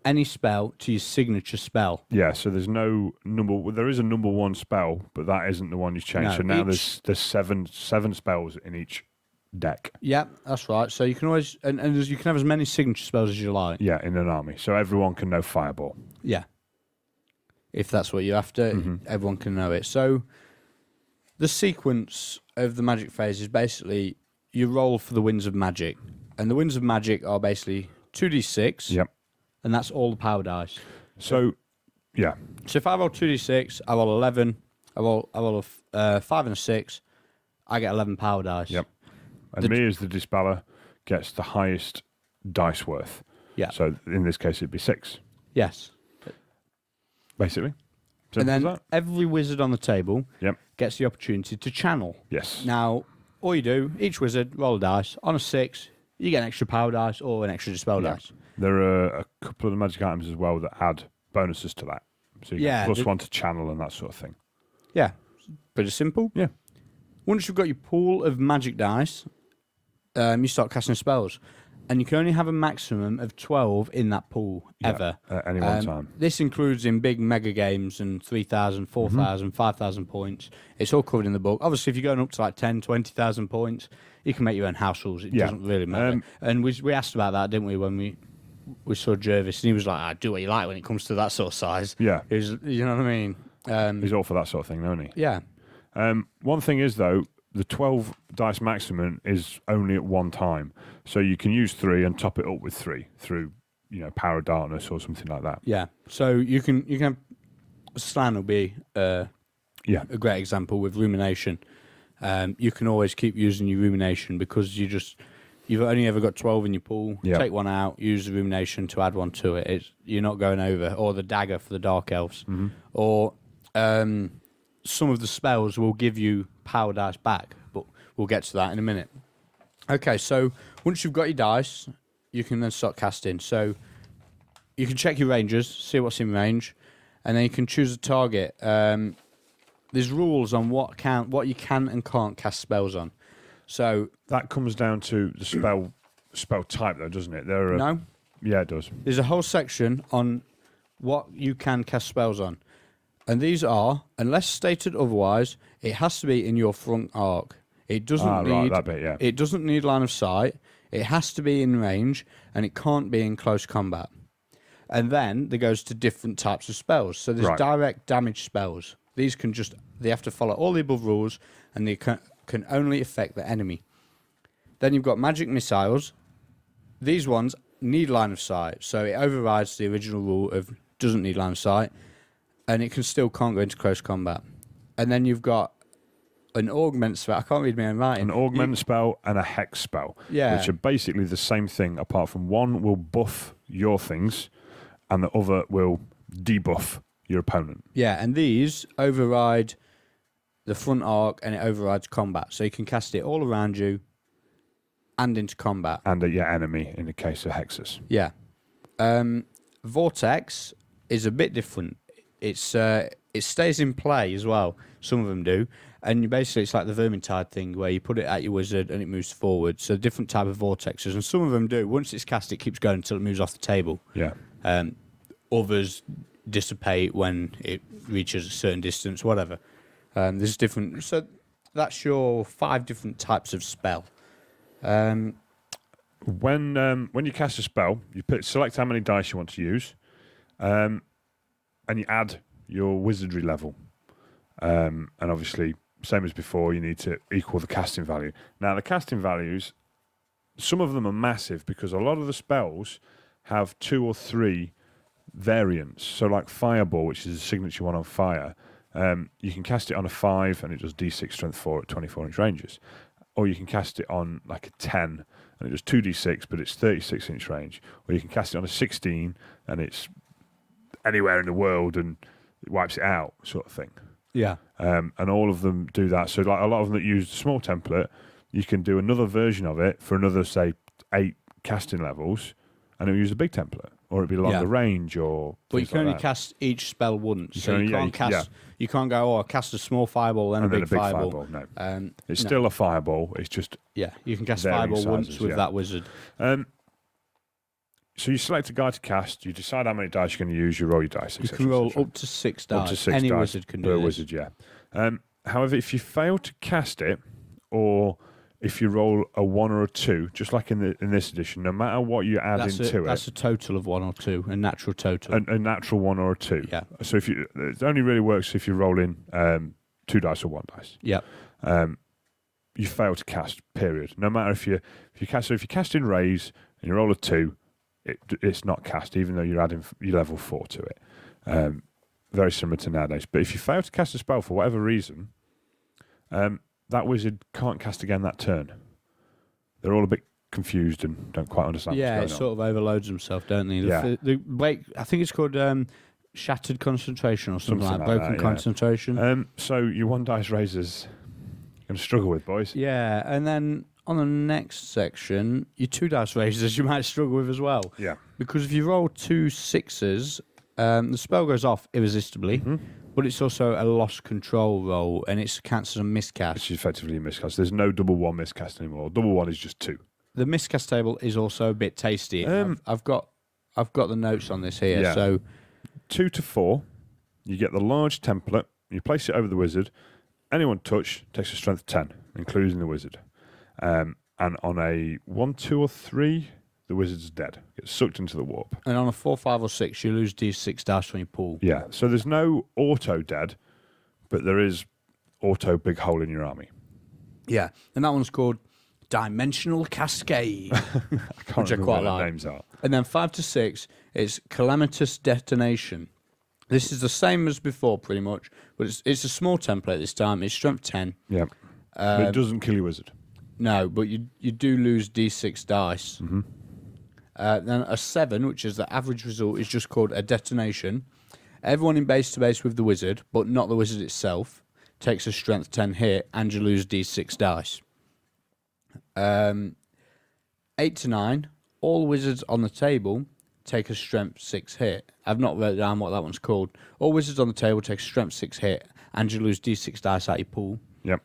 any spell to your signature spell. Yeah, so there's no number. Well, there is a number 1 spell, but that isn't the one you change. No, so now there's seven spells in each deck. Yeah, that's right. So you can always and you can have as many signature spells as you like. Yeah, in an army, so everyone can know Fireball. Yeah, if that's what you're after, everyone can know it. So the sequence of the magic phase is basically you roll for the Winds of Magic, and the Winds of Magic are basically 2d6. Yep. And that's all the power dice. So, yeah. So if I roll 2d6, I roll 11. I roll a 5 and a 6. I get 11 power dice. Yep. And me as the Dispeller gets the highest dice worth. Yeah. So in this case, it'd be 6. Yes. Basically. And then every wizard on the table gets the opportunity to channel. Yes. Now, all you do, each wizard, roll a dice. On a 6, you get an extra power dice or an extra dispel dice. There are a couple of the magic items as well that add bonuses to that. So you get +1 to channel and that sort of thing. Yeah, pretty simple. Yeah. Once you've got your pool of magic dice, you start casting spells. And you can only have a maximum of 12 in that pool, ever. At any one time. This includes in big mega games and 3,000, 4,000, 5,000 points. It's all covered in the book. Obviously, if you're going up to like 10, 20,000 points, you can make your own house rules. It doesn't really matter. And we asked about that, didn't we, when we saw Jervis, and he was like, I do what you like when it comes to that sort of size. Yeah. You know what I mean? He's all for that sort of thing, don't he? Yeah. One thing is, though, the 12 dice maximum is only at one time. So you can use 3 and top it up with 3 through, Power of Darkness or something like that. Yeah. So you can Slan will be a great example with Rumination. You can always keep using your Rumination because you've only ever got 12 in your pool. Yep. Take one out, use the Rumination to add one to it. You're not going over. Or the Dagger for the Dark Elves. Mm-hmm. Or some of the spells will give you power dice back, but we'll get to that in a minute. Okay, so once you've got your dice, you can then start casting. So you can check your ranges, see what's in range, and then you can choose a target. There's rules on what you can and can't cast spells on. So that comes down to the spell type, though, doesn't it? No. Yeah, it does. There's a whole section on what you can cast spells on. And these are, unless stated otherwise, it has to be in your front arc. It doesn't need that bit, yeah. It doesn't need line of sight. It has to be in range, and it can't be in close combat. And then there goes to different types of spells. So there's direct damage spells. These they have to follow all the above rules, and they can only affect the enemy. Then you've got magic missiles. These ones need line of sight, so it overrides the original rule of doesn't need line of sight. And it can't go into close combat. And then you've got an augment spell. I can't read my own writing. An augment spell and a hex spell. Yeah. Which are basically the same thing, apart from one will buff your things and the other will debuff your opponent. Yeah, and these override the front arc and it overrides combat. So you can cast it all around you and into combat. And your enemy in the case of hexes. Yeah. Vortex is a bit different. It stays in play as well. Some of them do, and basically it's like the Vermintide thing where you put it at your wizard and it moves forward. So different type of vortexes, and some of them do. Once it's cast, it keeps going until it moves off the table. Yeah. Others dissipate when it reaches a certain distance. Whatever. There's different. So that's your 5 different types of spell. When you cast a spell, you select how many dice you want to use. And you add your wizardry level. And obviously, same as before, you need to equal the casting value. Now, the casting values, some of them are massive because a lot of the spells have 2 or 3 variants. So like Fireball, which is a signature one on fire, you can cast it on a 5 and it does D6 strength 4 at 24-inch ranges. Or you can cast it on like a 10 and it does 2d6, but it's 36-inch range. Or you can cast it on a 16 and it's anywhere in the world and it wipes it out, sort of thing. Yeah. And all of them do that. So like a lot of them that use the small template, you can do another version of it for another, say, 8 casting levels, and it'll use a big template. Or it'd be longer range or... But you can only cast each spell once. So you can't cast... You can't go, I cast a small fireball, then a big fireball. No. It's still a fireball. It's just... Yeah, you can cast fireball once with that wizard. So you select a guy to cast, you decide how many dice you're going to use, you roll your dice, You can roll up to 6 dice. Up to 6 Any dice wizard can do per this. wizard, yeah. However, if you fail to cast it, or if you roll a 1 or a 2, just like in this edition, no matter what you add into it... That's a total of 1 or 2, a natural total. A natural 1 or a 2. Yeah. So it only really works if you roll in 2 dice or 1 dice. Yeah. You fail to cast, period. No matter if you cast... So if you cast in raise and you roll a 2... It's not cast, even though you're adding your level 4 to it. Very similar to nowadays. But if you fail to cast a spell for whatever reason, that wizard can't cast again that turn. They're all a bit confused and don't quite understand what's going on. Yeah, it sort of overloads themselves, don't they? I think it's called shattered concentration or something like broken that, concentration. So your 1 dice raisers Going to struggle with, boys. Yeah, and then on the next section, your 2 dice raisers you might struggle with as well. Yeah. Because if you roll 2 6s, the spell goes off irresistibly, but it's also a lost control roll, and it's counts as a miscast. Which is effectively a miscast. There's no double 1 miscast anymore. Double 1 is just 2. The miscast table is also a bit tasty. I've got the notes on this here. Yeah. So 2 to 4, you get the large template. You place it over the wizard. Anyone touched takes a strength 10, including the wizard. And on a 1, 2, or 3, the wizard's dead. Gets sucked into the warp. and on a 4, 5, or 6, you lose D6 dice when you pull. Yeah. So there's no auto dead, but there is auto big hole in your army. Yeah, and that one's called Dimensional Cascade, I which can't I remember quite what the like. names are. And then 5 to 6 is Calamitous Detonation. This is the same as before, pretty much, but it's a small template this time. It's strength 10. Yeah. But it doesn't kill your wizard. No, but you do lose D6 dice. Then a 7, which is the average result, is just called a Detonation. Everyone in base to base with the wizard, but not the wizard itself, takes a strength 10 hit, and you lose D6 dice. 8 to 9, all wizards on the table take a strength 6 hit. I've not wrote down what that one's called. All wizards on the table take a strength 6 hit, and you lose D6 dice out your pool. Yep.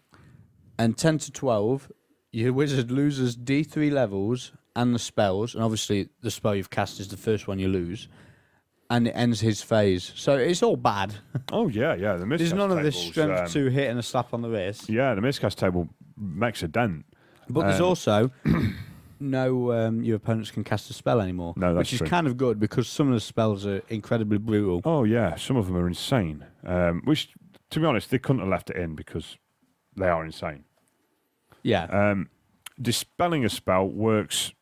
And 10 to 12, your wizard loses D3 levels and the spells, and obviously the spell you've cast is the first one you lose, and it ends his phase. So it's all bad. Oh, yeah. The miscast There's none of this tables, strength 2 hit and a slap on the wrist. Yeah, the miscast table makes a dent. But there's also no your opponents can cast a spell anymore. No, that's which is true. kind of good because some of the spells are incredibly brutal. Oh, yeah. Some of them are insane. Which, to be honest, they couldn't have left it in because they are insane. Yeah. Dispelling a spell works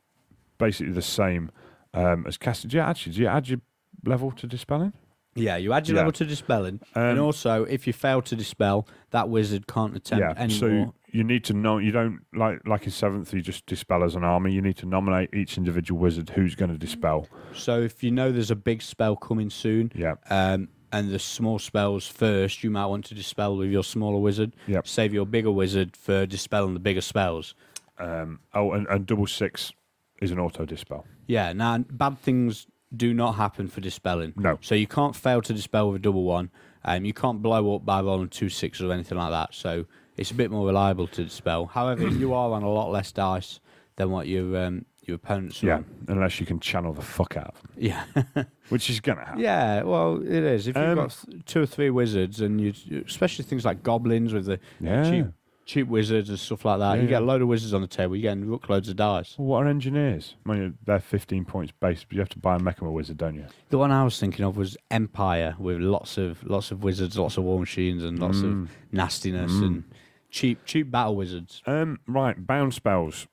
basically the same as casting. Do you add your level to dispelling? Yeah, you add your Yeah. level to dispelling, and also if you fail to dispel, that wizard can't attempt anymore. So you need to know. You don't like in 7th. You just dispel as an army. You need to nominate each individual wizard who's going to dispel. So if you know there's a big spell coming soon, Yeah. and the small spells first, you might want to dispel with your smaller wizard. Yep. Save your bigger wizard for dispelling the bigger spells. And double 6 is an auto dispel. Yeah. Now bad things do not happen for dispelling. No. So you can't fail to dispel with a double 1. You can't blow up by rolling 2 6s or anything like that. So it's a bit more reliable to dispel. However, you are on a lot less dice than what your opponents are. Yeah, on. unless you can channel the fuck out of them, Yeah. which is gonna happen. Yeah, well, it is. If you've got 2 or 3 wizards, and especially things like goblins with the Yeah. cheap wizards and stuff like that, Yeah, you get a yeah. load of wizards on the table, you're getting rook loads of dice. Well, what are engineers? I mean, they're 15 points base, but you have to buy a Mechama wizard, don't you? The one I was thinking of was Empire, with lots of wizards, lots of war machines, and lots of nastiness and cheap battle wizards. Right, bound spells.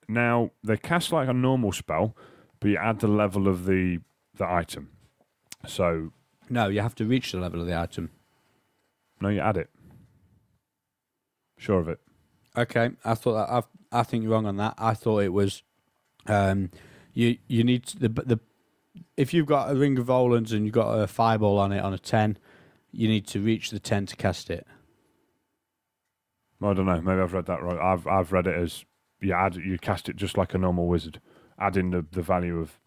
Now they cast like a normal spell, but you add the level of the item. So No, you have to reach the level of the item. no, you add it. Sure of it. Okay, I think you're wrong on that. I thought it was, you need the if you've got a Ring of Volans and you've got a fireball on it on a 10, you need to reach the 10 to cast it. Well, I don't know. Maybe I've read that wrong. I've read it as you cast it just like a normal wizard, add in the value of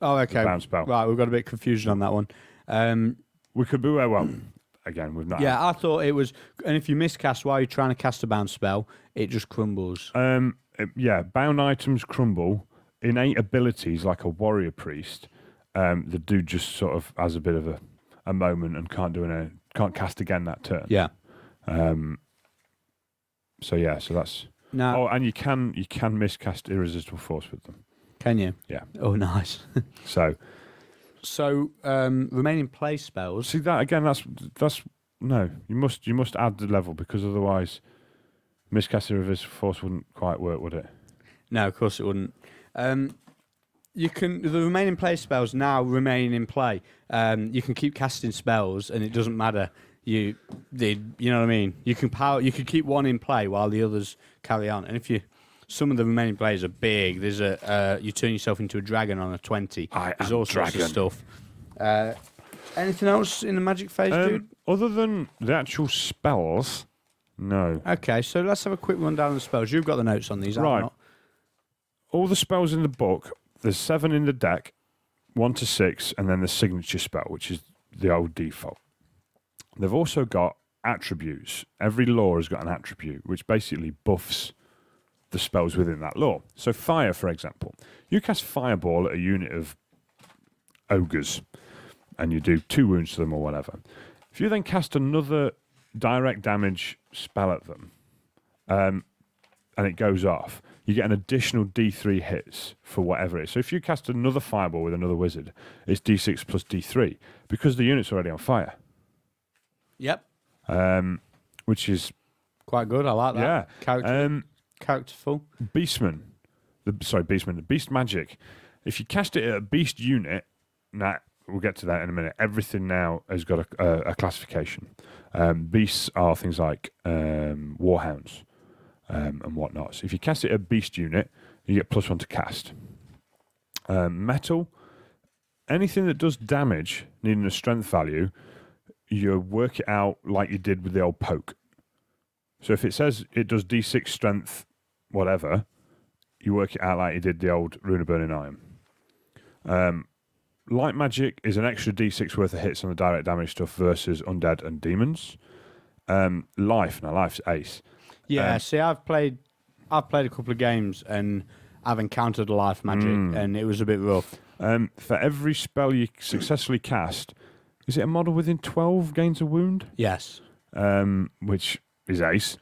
Oh, okay. the bound spell. Right, we've got a bit of confusion on that one. We could be well. Again, we've not. Yeah, I thought it was, and if you miscast while you're trying to cast a bound spell, it just crumbles. Bound items crumble. Innate abilities like a warrior priest, the dude just sort of has a bit of a moment and can't cast again that turn. Yeah. So that's Now, and you can miscast irresistible force with them. can you? Yeah. Oh, nice. So Remaining play spells. see that again. That's no. You must add the level because otherwise, miscast irresistible force wouldn't quite work, would it? No, of course it wouldn't. The remaining play spells now remain in play. You can keep casting spells, and it doesn't matter. You know what I mean? You can keep one in play while the others carry on. And if some of the remaining plays are big. There's you turn yourself into a dragon on a 20. There's all sorts of stuff. Anything else in the magic phase, dude? Other than the actual spells, No. Okay, so let's have a quick rundown of the spells. You've got the notes on these, have you Right. not? All the spells in the book, there's 7 in the deck, 1 to 6, and then the signature spell, which is the old default. They've also got attributes. Every law has got an attribute, which basically buffs the spells within that law. So fire, for example. You cast Fireball at a unit of ogres, and you do 2 wounds to them or whatever. If you then cast another direct damage spell at them, and it goes off, you get an additional D3 hits for whatever it is. So if you cast another Fireball with another wizard, it's D6 plus D3, because the unit's already on fire. Yep. Which is Quite good. I like that. yeah. Characterful. Beastman, the beast magic. If you cast it at a beast unit, we'll get to that in a minute. Everything now has got a classification. Beasts are things like warhounds and whatnot. So if you cast it at a beast unit, you get +1 to cast. Metal, anything that does damage needing a strength value, you work it out like you did with the old poke. So if it says it does D6 strength, whatever, you work it out like you did the old Rune of Burning Iron. Light magic is an extra D6 worth of hits on the direct damage stuff versus undead and demons. Life's ace. Yeah, see, I've played a couple of games and I've encountered life magic and it was a bit rough. For every spell you successfully cast, is it a model within 12 gains a wound? Yes. Which is ace.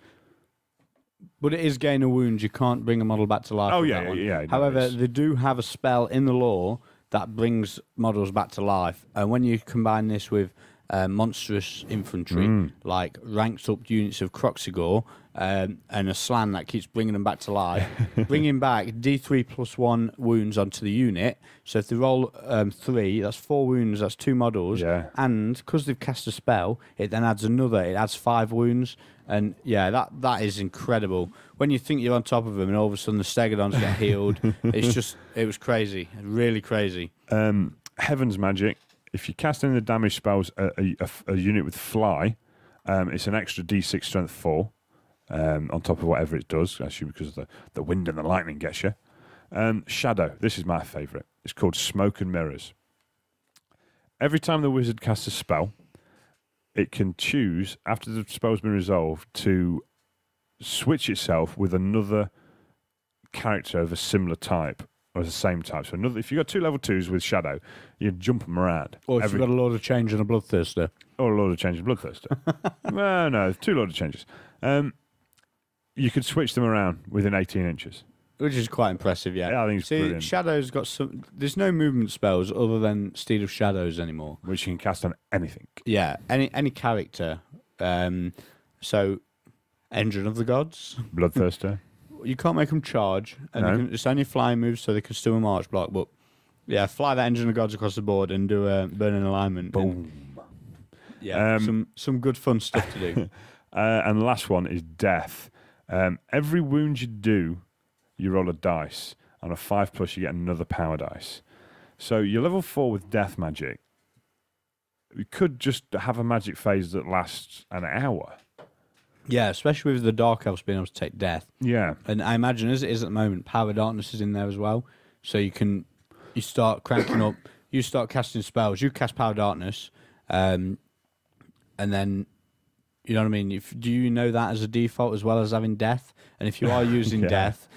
But it is gain a wound. You can't bring a model back to life. Oh, with yeah, that one. yeah. However, they do have a spell in the lore that brings models back to life. And when you combine this with monstrous infantry, like ranked up units of Croxigor, and a slan that keeps bringing them back to life, bringing back D3 plus 1 wounds onto the unit. So if they roll 3, that's 4 wounds, that's 2 models. Yeah. And because they've cast a spell, it then adds another, it adds 5 wounds. And yeah, that is incredible. When you think you're on top of them and all of a sudden the Stegodons get healed, it was crazy, really crazy. Heaven's magic. If you cast any of the damage spells a unit with fly, it's an extra D6 strength 4 on top of whatever it does, actually, because the wind and the lightning gets you. Shadow. This is my favourite. It's called Smoke and Mirrors. Every time the wizard casts a spell, it can choose, after the spell's been resolved, to switch itself with another character of a similar type or the same type. So if you've got 2 level 2s with Shadow, you jump them around. Or if you've got a load of change and a Bloodthirster. Or a load of change and Bloodthirster. Well, no, 2 load of changes. You could switch them around within 18 inches. Which is quite impressive, yeah. Yeah, I think it's brilliant. Shadow's got some... There's no movement spells other than Steed of Shadows anymore. Which you can cast on anything. Yeah, any character. So, Engine of the Gods. Bloodthirster. You can't make them charge. And it's only flying moves, so they can still march block. But, yeah, fly that Engine of the Gods across the board and do a burning alignment. Boom. Yeah, some good fun stuff to do. And the last one is Death. Every wound you do, you roll a dice. On a 5+, you get another power dice. So you're level 4 with Death magic. You could just have a magic phase that lasts an hour. Yeah, especially with the Dark Elves being able to take death. Yeah. And I imagine as it is at the moment, Power of Darkness is in there as well. So you start cranking up, you start casting spells, you cast Power of Darkness, and then, you know what I mean? Do you know that as a default as well as having death? And if you are using Yeah. death,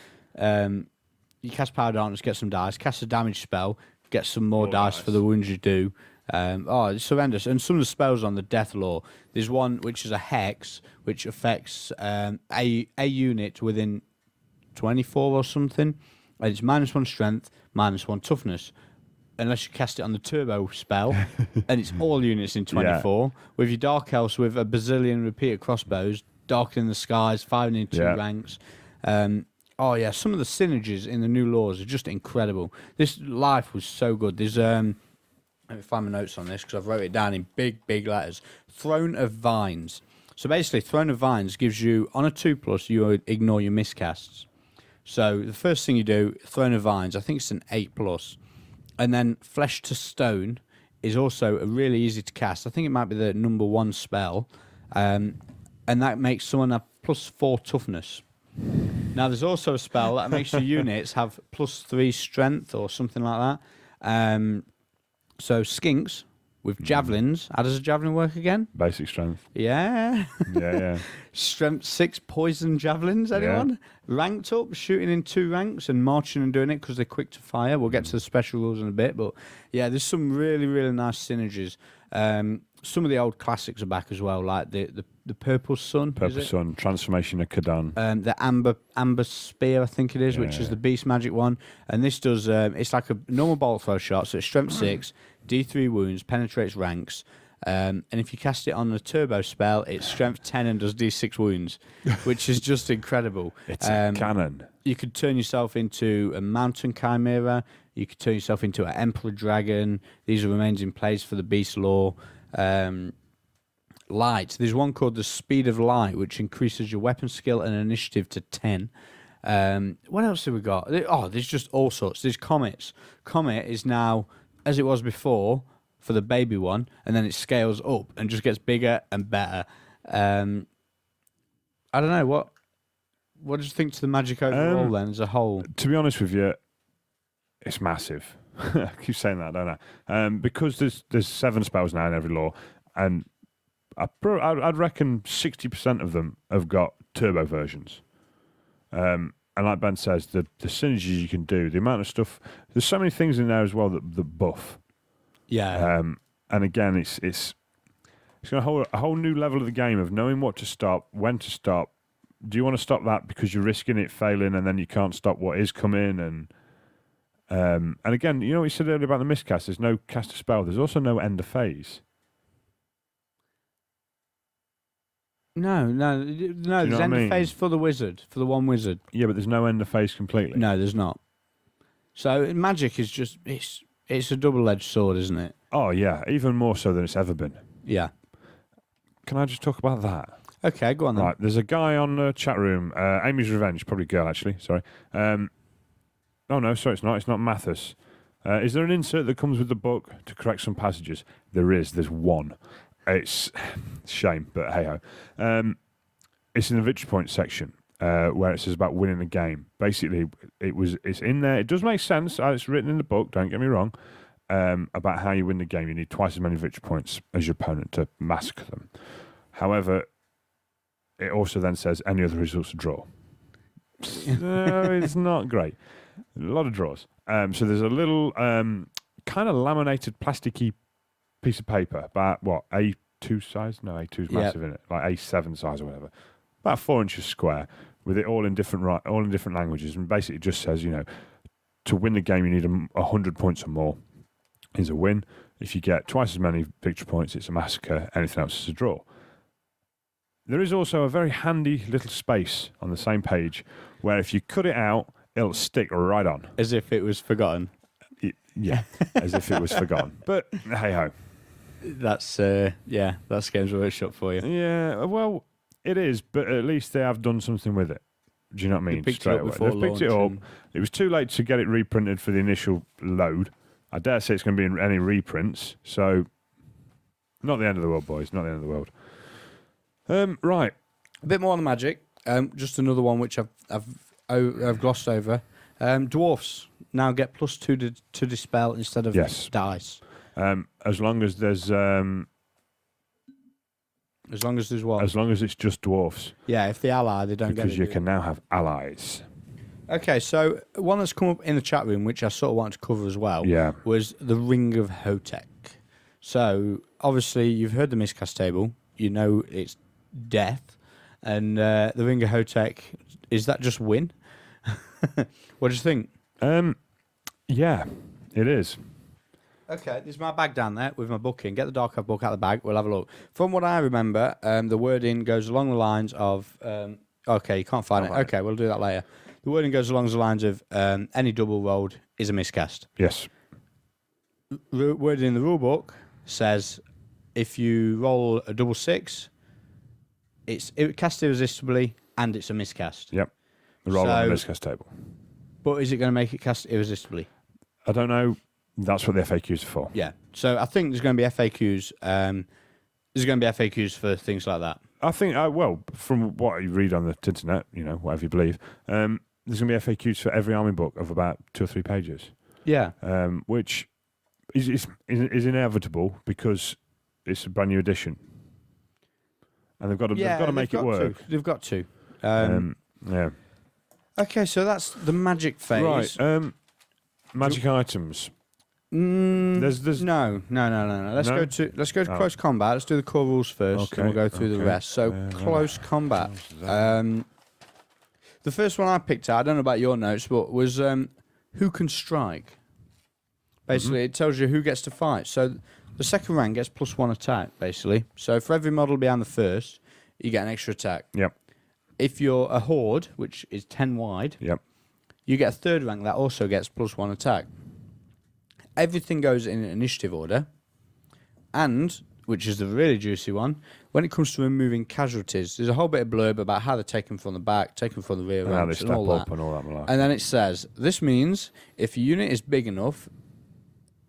you cast Power of Darkness, get some dice, cast a damage spell, get some more dice for the wounds you do. It's horrendous. And some of the spells on the death law, there's one which is a hex, which affects a unit within 24 or something, and it's -1 strength, -1 toughness. Unless you cast it on the turbo spell, and it's all units in 24. Yeah. With your Dark Elves with a bazillion repeated crossbows, darkening the skies, firing in 2 ranks. Some of the synergies in the new laws are just incredible. This life was so good. There's let me find my notes on this because I've wrote it down in big letters. Throne of Vines. So basically, Throne of Vines gives you, on a 2+, you ignore your miscasts. So the first thing you do, Throne of Vines, I think it's an 8+. And then Flesh to Stone is also really easy to cast. I think it might be the number 1 spell. and that makes someone have +4 toughness. Now, there's also a spell that makes your units have +3 strength or something like that. So skinks with javelins. How does a javelin work again? Basic strength. Yeah. Yeah. Strength 6 poison javelins, anyone? Ranked up, shooting in 2 ranks and marching and doing it because they're quick to fire. We'll get to the special rules in a bit. But yeah, there's some really, really nice synergies. Some of the old classics are back as well, like the Purple Sun. Purple Sun, Transformation of Kadan. The Amber Spear, I think it is, which is the Beast Magic one. And this does, it's like a normal bolt throw shot, so it's strength 6, D3 wounds, penetrates ranks. And if you cast it on a turbo spell, it's strength 10 and does D6 wounds, which is just incredible. It's a cannon. You could turn yourself into a Mountain Chimera. You could turn yourself into an Emperor Dragon. These are remains in place for the Beast Law. Light. There's one called the Speed of Light, which increases your weapon skill and initiative to 10. What else have we got? Oh, there's just all sorts. There's Comets. Comet is now, as it was before, for the baby one, and then it scales up and just gets bigger and better. I don't know, what do you think to the Magic overall then, as a whole? To be honest with you, it's massive. I keep saying that, don't I? Because there's 7 spells now in every law, and I'd reckon 60% of them have got turbo versions. And like Ben says, the synergies you can do, the amount of stuff, there's so many things in there as well that buff. Yeah. And again, it's going to hold a whole new level of the game of knowing what to stop, when to stop. Do you want to stop that because you're risking it failing, and then you can't stop what is coming? And again, you know what you said earlier about the miscast? There's no cast a spell. There's also no end of phase. No. There's end of phase for the wizard, for the one wizard. Yeah, but there's no end of phase completely. No, there's not. So Magic is just it's a double-edged sword, isn't it? Oh yeah, even more so than it's ever been. Yeah. Can I just talk about that? Okay, go on then. Right, there's a guy on the chat room, Amy's Revenge, probably girl actually. Sorry. Oh no, sorry, it's not. It's not Mathis. Is there an insert that comes with the book to correct some passages? There is. There's one. It's a shame, but hey ho. It's in the victory point section where it says about winning the game. Basically, it's in there. It does make sense. It's written in the book. Don't get me wrong. About how you win the game, you need twice as many victory points as your opponent to massacre them. However, it also then says any other results a draw. No, it's not great. A lot of draws. So there's a little kind of laminated plasticky piece of paper, about what, A2 size? No, A2's massive, isn't it? Like A7 size or whatever. About 4 inches square, with it all in different languages, and basically it just says, to win the game you need 100 points or more is a win. If you get twice as many victory points, it's a massacre. Anything else is a draw. There is also a very handy little space on the same page where if you cut it out, it'll stick right on. As if it was forgotten. Yeah, as if it was forgotten. But hey ho. That's Games Workshop for you. Yeah, well, it is, but at least they have done something with it. Do you know what I mean? They picked it up before They've picked it up. It was too late to get it reprinted for the initial load. I dare say it's going to be in any reprints. So, not the end of the world, boys. Not the end of the world. Right. A bit more on the Magic. Just another one which I've glossed over. Dwarfs now get +2 to dispel instead of dice. As long as there's as long as there's what? As long as it's just dwarfs. Yeah, if they ally, they don't get it. Because you can now have allies. Okay, so one that's come up in the chat room, which I sort of wanted to cover as well, was the Ring of Hotek. So, obviously, you've heard the miscast table. You know it's death. And the Ring of Hotek, is that just win? What do you think? Yeah, it is. Okay, there's my bag down there with my book in. Get the Dark Elf book out of the bag. We'll have a look. From what I remember, the wording goes along the lines of... okay, you can't find it. Okay, we'll do that later. The wording goes along the lines of any double rolled is a miscast. Yes. Wording in the rule book says if you roll a double 6, it's cast irresistibly and it's a miscast. Yep. Roll on the miscast table. But is it going to make it cast irresistibly? I don't know. That's what the FAQs are for. Yeah. So I think there's going to be FAQs. There's going to be FAQs for things like that. I think, well, from what you read on the internet, whatever you believe, there's going to be FAQs for every army book of about 2 or 3 pages. Yeah. Which is inevitable because it's a brand new edition, and they've got to make it work. They've got to. Yeah. Okay, so that's the magic phase. Right. Magic items. There's no. Let's go to close combat. Let's do the core rules first, Okay, and we'll go through the rest. So close combat. The first one I picked out, I don't know about your notes, but was who can strike. Basically, it tells you who gets to fight. So the second rank gets +1 attack, basically. So for every model behind the first, you get an extra attack. Yep. If you're a horde, which is 10 wide, Yep. you get a third rank that also gets +1 attack. Everything goes in initiative order, and, which is the really juicy one, when it comes to removing casualties, there's a whole bit of blurb about how they're taken from the back, taken from the rear And how they ranks, step and all up that. and all that. Malarkey. And then it says, this means if a unit is big enough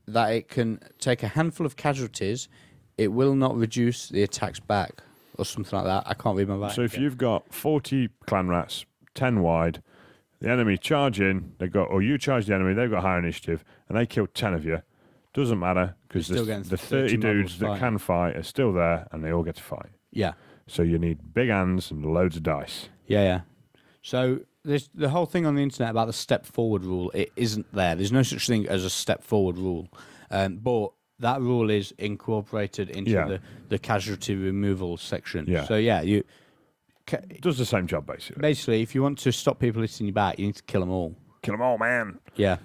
that it can take a handful of casualties, it will not reduce the attacks back, or something like that. I can't read my writing. So if you've got 40 clan rats, 10 wide, the enemy charge in, or you charge the enemy, they've got higher initiative, and they kill 10 of you, doesn't matter, because You're still getting the 30 models dudes that fighting. can fight are still there, and they all get to fight. Yeah. So you need big hands and loads of dice. Yeah. So there's the whole thing on the internet about the step forward rule. It isn't there. There's no such thing as a step forward rule. But that rule is incorporated into the casualty removal section. Yeah. So It does the same job, basically. basically, if you want to stop people hitting you back, you need to kill them all. Kill them all, man. Yeah.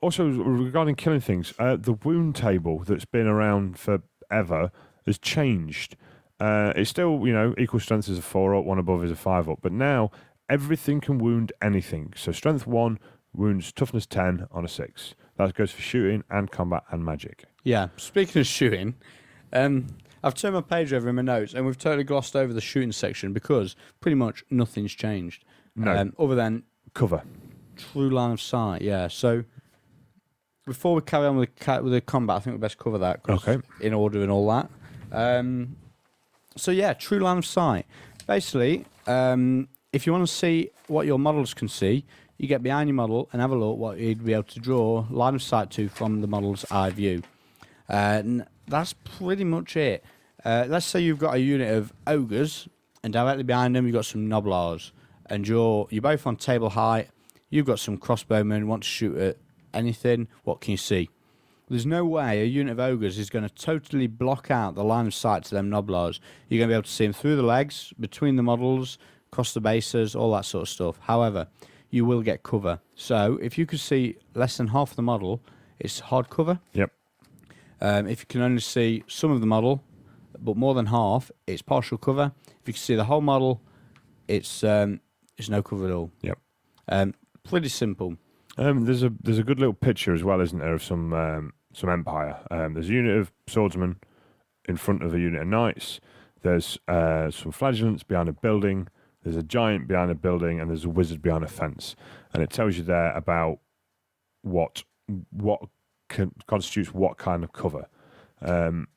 Also, regarding killing things, the wound table that's been around forever has changed. It's still, equal strength is a 4 up, one above is a 5 up, but now everything can wound anything. So strength 1 wounds toughness 10 on a 6. That goes for shooting and combat and magic. Yeah. Speaking of shooting, I've turned my page over in my notes, and we've totally glossed over the shooting section because pretty much nothing's changed. No. Other than Cover. true line of sight, yeah. So before we carry on with the combat, I think we best cover that 'cause Okay. in order and all that. So yeah, true line of sight. Basically, if you want to see what your models can see, you get behind your model and have a look what you'd be able to draw line of sight to from the model's eye view. And that's pretty much it. Let's say you've got a unit of ogres, and directly behind them you've got some noblars, and you're both on table height. You've got some crossbowmen, want to shoot at anything. What can you see? There's no way a unit of ogres is going to totally block out the line of sight to them noblars. You're going to be able to see them through the legs, between the models, across the bases, all that sort of stuff. However, you will get cover. So if you could see less than half of the model, it's hard cover. Yep. If you can only see some of the model, but more than half, it's partial cover. If you can see the whole model, it's no cover at all. Yep. Pretty simple. There's a good little picture as well, isn't there, of some Empire. There's a unit of swordsmen in front of a unit of knights. There's some flagellants behind a building. There's a giant behind a building, and there's a wizard behind a fence. And it tells you there about what constitutes what kind of cover. And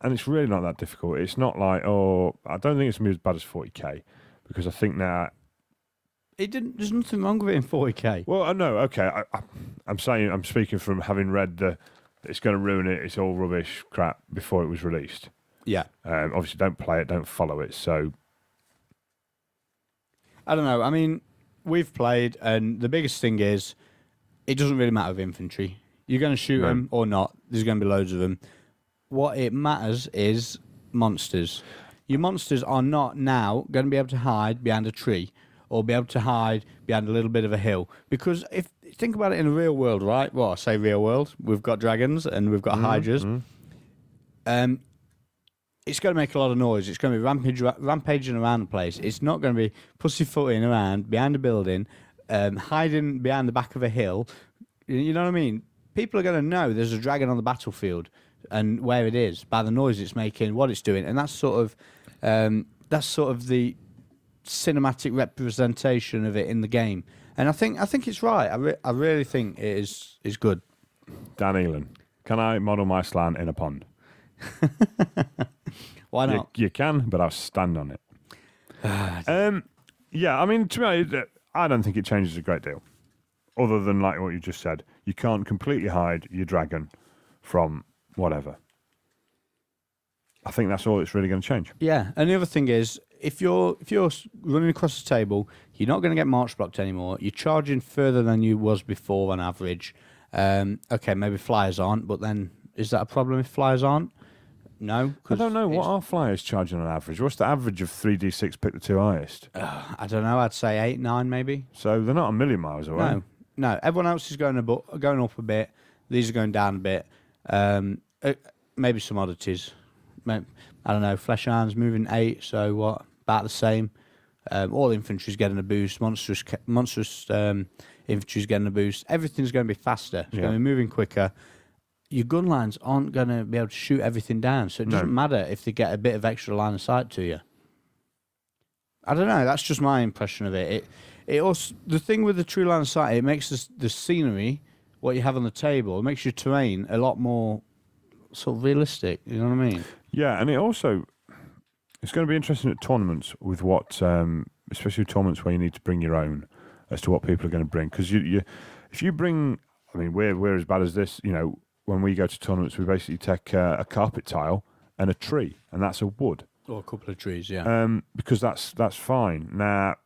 it's really not that difficult. It's not like, I don't think it's going to be as bad as 40k, because I think now... There's nothing wrong with it in 40k. Well, I know, okay. I'm speaking from having read it's going to ruin it, it's all rubbish crap before it was released. Yeah. Obviously, don't play it, don't follow it, so... I don't know. I mean, we've played, and the biggest thing is, it doesn't really matter with infantry. You're going to shoot them or not. There's going to be loads of them. What it matters is monsters. Your monsters are not now going to be able to hide behind a tree or be able to hide behind a little bit of a hill. Because think about it in the real world, right? Well, I say real world. We've got dragons and we've got hydras. It's going to make a lot of noise. It's going to be rampaging around the place. It's not going to be pussyfooting around behind a building, hiding behind the back of a hill. You know what I mean? People are going to know there's a dragon on the battlefield and where it is by the noise it's making, what it's doing, and that's sort of the cinematic representation of it in the game. And I think it's right. I really think it is good. Dan Elan, can I model my slan in a pond? Why not? You can, but I'll stand on it. Yeah, I mean, to be honest, I don't think it changes a great deal. Other than like what you just said, you can't completely hide your dragon from whatever. I think that's all it's really going to change. Yeah, and the other thing is, if you're running across the table, you're not going to get march blocked anymore. You're charging further than you was before on average. Okay, maybe flyers aren't, but then is that a problem if flyers aren't? No. I don't know. What are flyers charging on average? What's the average of 3d6 pick the two highest? I don't know. I'd say 8, 9 maybe. So they're not a million miles away. No. Everyone else is going up a bit. These are going down a bit. Maybe some oddities. I don't know. Flesh Irons moving 8, so what? About the same. All infantry's getting a boost. Monstrous infantry's getting a boost. Everything's going to be faster. It's going to be moving quicker. Your gun lines aren't going to be able to shoot everything down, so it doesn't matter if they get a bit of extra line of sight to you. I don't know. That's just my impression of it. It also, the thing with the true line of sight, it makes the scenery, what you have on the table, it makes your terrain a lot more sort of realistic. You know what I mean? Yeah, and it's going to be interesting at tournaments with what, especially tournaments where you need to bring your own, as to what people are going to bring. Because if you bring, I mean, we're as bad as this. You know, when we go to tournaments, we basically take a carpet tile and a tree, and that's a wood. Or a couple of trees, yeah. Because that's fine. Now,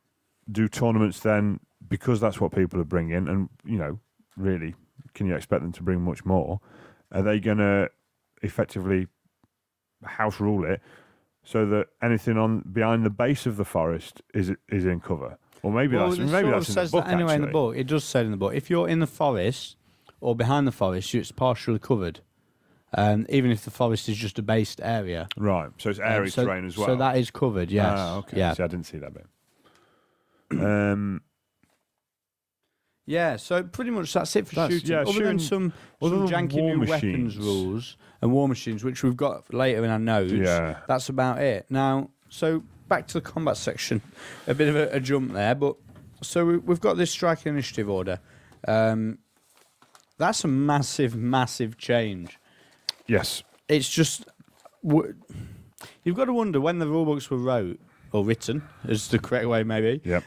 do tournaments then, because that's what people are bringing, and you know, really, can you expect them to bring much more? Are they going to effectively house rule it so that anything on behind the base of the forest is in cover? Or maybe that's in the book. Anyway, in the actually. book, it does say in the book, if you're in the forest or behind the forest, it's partially covered. Even if the forest is just a based area. Right, so it's airy terrain as well. So that is covered, yes. Ah, okay. Yeah. See, I didn't see that bit. Yeah, so pretty much that's it for shooting. Yeah, other than some janky new weapons rules and war machines, which we've got later in our notes, that's about it. Now, so back to the combat section. A bit of a jump there, but so we've got this striking initiative order. That's a massive, massive change. Yes. It's just... You've got to wonder when the rulebooks were written, is the correct way maybe. Yep.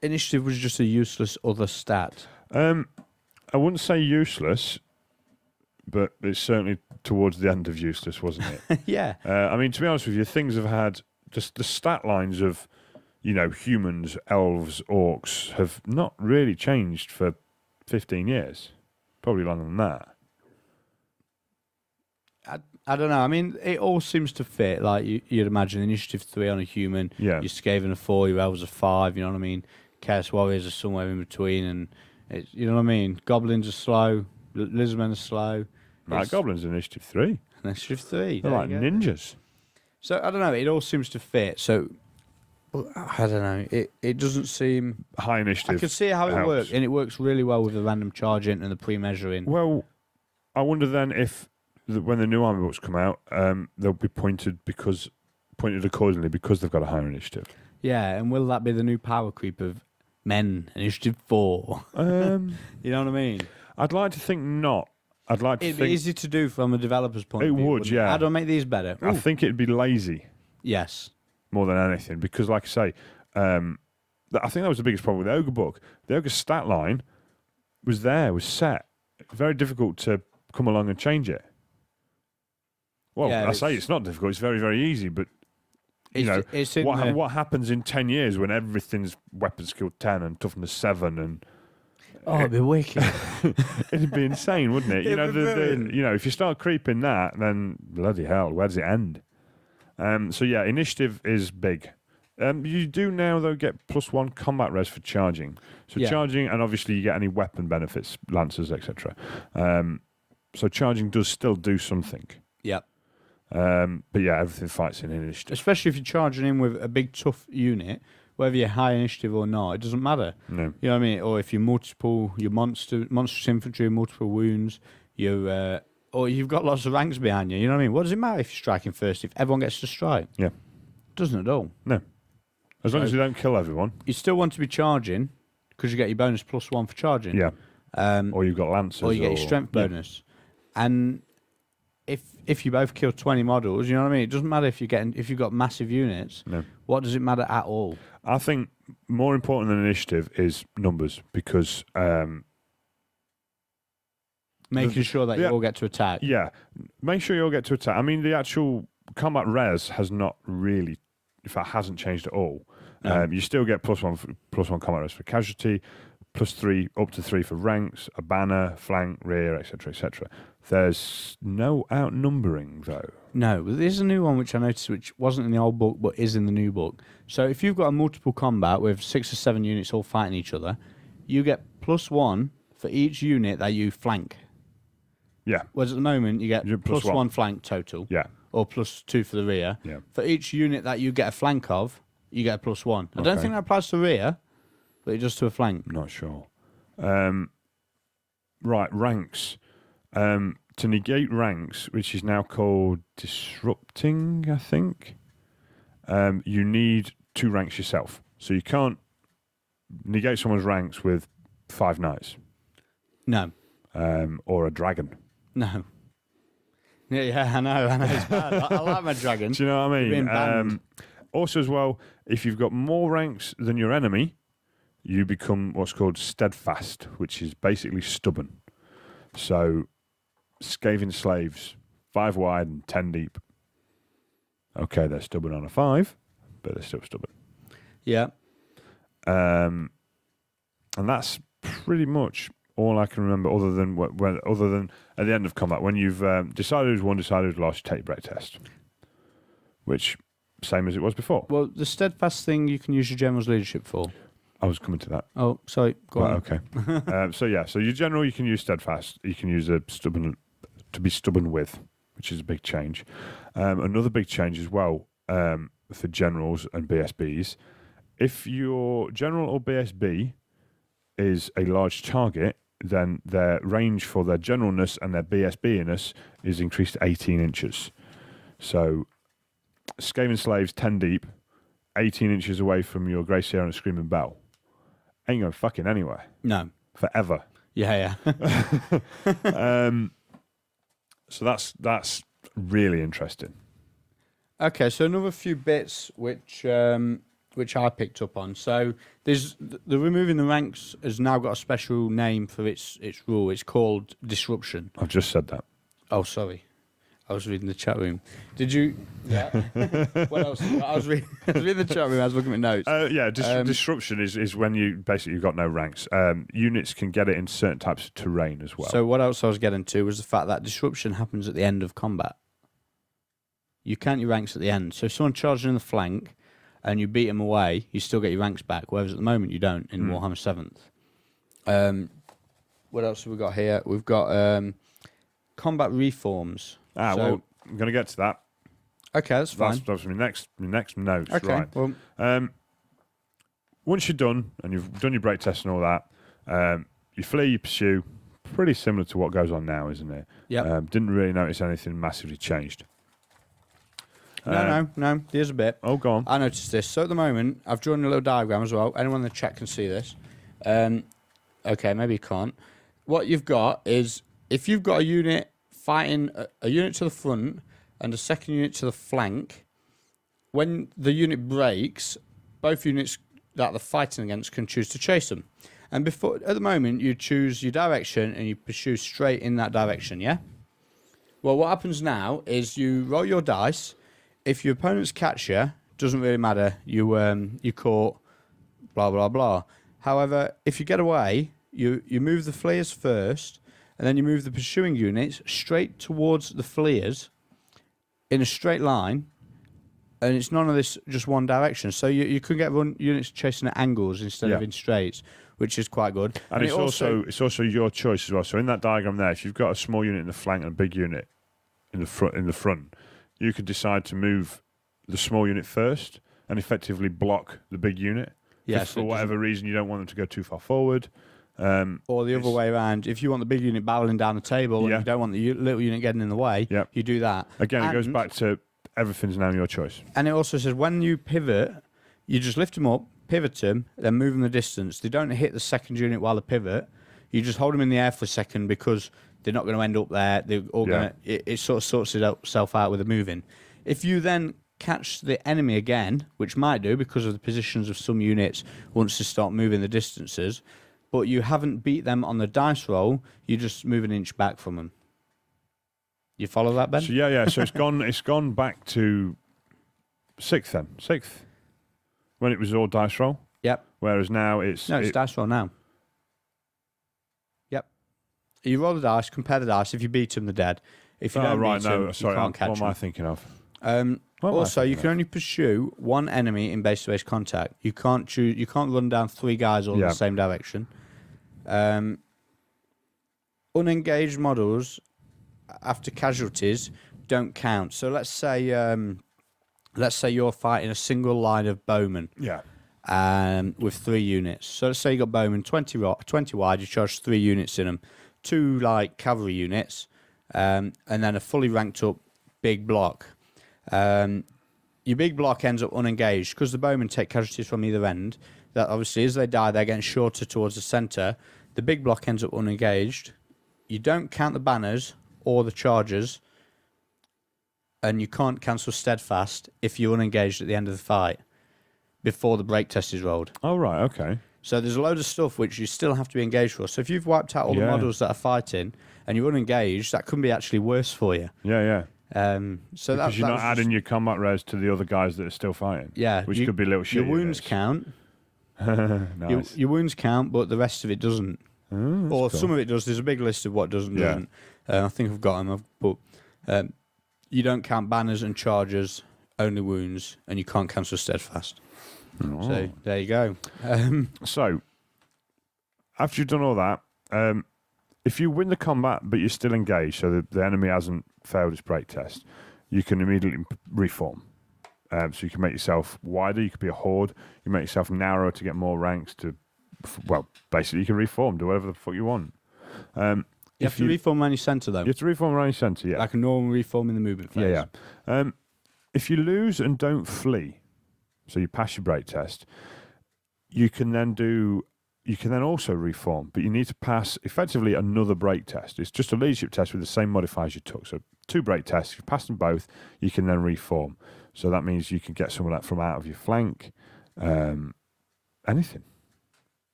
Initiative was just a useless other stat. I wouldn't say useless, but it's certainly towards the end of useless, wasn't it? Yeah. I mean, to be honest with you, things have had... Just the stat lines of, you know, humans, elves, orcs have not really changed for 15 years. Probably longer than that. I don't know. I mean, it all seems to fit. Like you'd imagine, initiative 3 on a human. Yeah. Your Skaven are 4, your elves are 5. You know what I mean? Chaos warriors are somewhere in between, and you know what I mean. Goblins are slow. Lizardmen are slow. Right, goblins are initiative 3. Initiative 3. They're like ninjas. So I don't know. It all seems to fit. So I don't know. It doesn't seem high initiative. I can see how it works, and it works really well with the random charging and the pre-measuring. Well, I wonder then if when the new army books come out, they'll be pointed accordingly because they've got a higher initiative. Yeah, and will that be the new power creep of men initiative 4? You know what I mean? I'd like to think not. I'd like to It'd think be easy to do from a developer's point of view. It would, yeah. How do I make these better? I think it'd be lazy. Yes. More than anything, because like I say, I think that was the biggest problem with the Ogre book. The Ogre stat line was set. Very difficult to come along and change it. Well, Yeah, I say it's not difficult. It's very, very easy. But you know, what happens in 10 years when everything's weapon skill 10 and toughness 7 and it'd be wicked. it'd be insane, wouldn't it? It'd be you know, if you start creeping that, then bloody hell, where does it end? So yeah, initiative is big. You do now though get +1 combat res for charging. So charging, and obviously you get any weapon benefits, lancers, etc. So charging does still do something. Yep. But yeah, everything fights in initiative. Especially if you're charging in with a big tough unit, whether you're high initiative or not, it doesn't matter. No. You know what I mean? Or if you're monstrous infantry, multiple wounds, or you've got lots of ranks behind you. You know what I mean? What does it matter if you're striking first if everyone gets to strike? Yeah. Doesn't at all. No. As long as you don't kill everyone. You still want to be charging because you get your bonus +1 for charging. Yeah. Or you've got lancers. Or you get your strength bonus. And if you both kill 20 models, you know what I mean? It doesn't matter if you've got massive units. No. What does it matter at all? I think more important than initiative is numbers because Making sure that you all get to attack. Yeah, make sure you all get to attack. I mean, the actual combat res has not really, in fact, hasn't changed at all. No. You still get +1 combat res for casualty, +3 up to 3 for ranks, a banner, flank, rear, etc., etc. There's no outnumbering though. No, but there's a new one which I noticed, which wasn't in the old book but is in the new book. So if you've got a multiple combat with 6 or 7 units all fighting each other, you get +1 for each unit that you flank. Yeah. Whereas at the moment you get You're +1 flank total. Yeah. Or +2 for the rear. Yeah. For each unit that you get a flank of, you get a +1. I don't Okay. think that applies to rear, but it does to a flank. I'm not sure. Right, ranks. To negate ranks, which is now called disrupting, I think, you need 2 ranks yourself. So you can't negate someone's ranks with 5 knights No. or a dragon. No. Yeah, I know. It's bad. I like my dragon. Do you know what I Being mean? banned. Also, as well, if you've got more ranks than your enemy, you become what's called steadfast, which is basically stubborn. So, Skaven slaves, 5 wide and 10 deep. Okay, they're stubborn on a 5, but they're still stubborn. Yeah. And that's pretty much all I can remember, other than at the end of combat, when you've decided who's won, decided who's lost, you take your break test, which same as it was before. Well, the steadfast thing you can use your general's leadership for. I was coming to that. Oh, sorry. Go on. Okay. So your general, you can use steadfast. You can use a stubborn to be stubborn with, which is a big change. Another big change as well for generals and BSBs. If your general or BSB is a large target, then their range for their generalness and their BSB-ness is increased to 18 inches. So, Skaven slaves 10 deep, 18 inches away from your Grey Sierra and Screaming Bell. Ain't going fucking anywhere. No. Forever. Yeah. So that's really interesting. Okay, so another few bits which I picked up on. So there's the removing the ranks has now got a special name for its rule. It's called disruption. I've just said that. Oh, sorry. I was reading the chat room. Did you? Yeah. What else? I was reading the chat room. I was looking at notes. Disruption is when you've got no ranks. Units can get it in certain types of terrain as well. So what else I was getting to was the fact that disruption happens at the end of combat. You count your ranks at the end. So if someone charges in the flank and you beat them away, you still get your ranks back, whereas at the moment you don't in Warhammer 7th. What else have we got here? We've got combat reforms. Well, I'm going to get to that. Okay, that's fine. That's my next notes. Okay, Right. well, Once you're done and you've done your break test and all that, you flee, you pursue. Pretty similar to what goes on now, isn't it? Yeah. Didn't really notice anything massively changed. No. There's a bit. Oh, go on. I noticed this. So at the moment, I've drawn a little diagram as well. Anyone in the chat can see this. Okay, maybe you can't. What you've got is, if you've got a unit fighting a unit to the front and a second unit to the flank, when the unit breaks, both units that they're fighting against can choose to chase them. And at the moment, you choose your direction and you pursue straight in that direction, yeah? Well, what happens now is you roll your dice. If your opponents catch you, doesn't really matter. You caught, blah, blah, blah. However, if you get away, you move the fleers first, and then you move the pursuing units straight towards the fleers in a straight line, and it's none of this just one direction. So you can get units chasing at angles instead of in straights, which is quite good. And it's also your choice as well. So in that diagram there, if you've got a small unit in the flank and a big unit in the front, you could decide to move the small unit first and effectively block the big unit. Yeah, for whatever reason you don't want them to go too far forward. Or the other way around. If you want the big unit barreling down the table and you don't want the little unit getting in the way, you do that. Again, it goes back to everything's now your choice. And it also says when you pivot, you just lift them up, pivot them, then move them the distance. They don't hit the second unit while they pivot. You just hold them in the air for a second because They're not going to end up there. They're all going to. It sort of sorts itself out with the moving. If you then catch the enemy again, which might do because of the positions of some units once they start moving the distances, but you haven't beat them on the dice roll, you just move an inch back from them. You follow that, Ben? So yeah. So it's gone. It's gone back to 6th then. 6th when it was all dice roll. Yep. Whereas now it's dice roll now. Yep. You roll the dice, compare the dice. If you beat them, they're dead. If you don't beat them, sorry, you can't catch what them. am I thinking of? Also, you can only pursue one enemy in base-to-base contact. You can't choose. You can't run down 3 guys all in the same direction. Unengaged models after casualties don't count. So let's say you're fighting a single line of bowmen. Yeah. With 3 units. So let's say you got bowmen 20 wide. You charge 3 units in them, 2 like cavalry units, and then a fully ranked up big block. Your big block ends up unengaged because the bowmen take casualties from either end. That obviously, as they die, they're getting shorter towards the centre. The big block ends up unengaged. You don't count the banners or the chargers, and you can't cancel steadfast if you're unengaged at the end of the fight before the break test is rolled. Oh, right, okay. So there's a load of stuff which you still have to be engaged for. So if you've wiped out all the models that are fighting and you're unengaged, that could be actually worse for you. Yeah. So because you're not adding your combat res to the other guys that are still fighting. Yeah. Which could be a little shit. Your wounds count. Nice. Your wounds count, but the rest of it doesn't. Or cool. Some of it does. There's a big list of what doesn't. I think I've got them. But you don't count banners and chargers, only wounds, and you can't cancel steadfast. Oh. So there you go. So after you've done all that, if you win the combat but you're still engaged, so the enemy hasn't failed its break test, you can immediately reform. So you can make yourself wider. You could be a horde. You make yourself narrower to get more ranks. Basically, you can reform. Do whatever the fuck you want. You have to reform around your centre, though. You have to reform around your centre, yeah. Like a normal reform in the movement phase. Yeah. If you lose and don't flee, so you pass your break test, you can then also reform, but you need to pass effectively another break test. It's just a leadership test with the same modifiers you took. So 2 break tests. If you pass them both, you can then reform. So that means you can get some of that from out of your flank. Anything.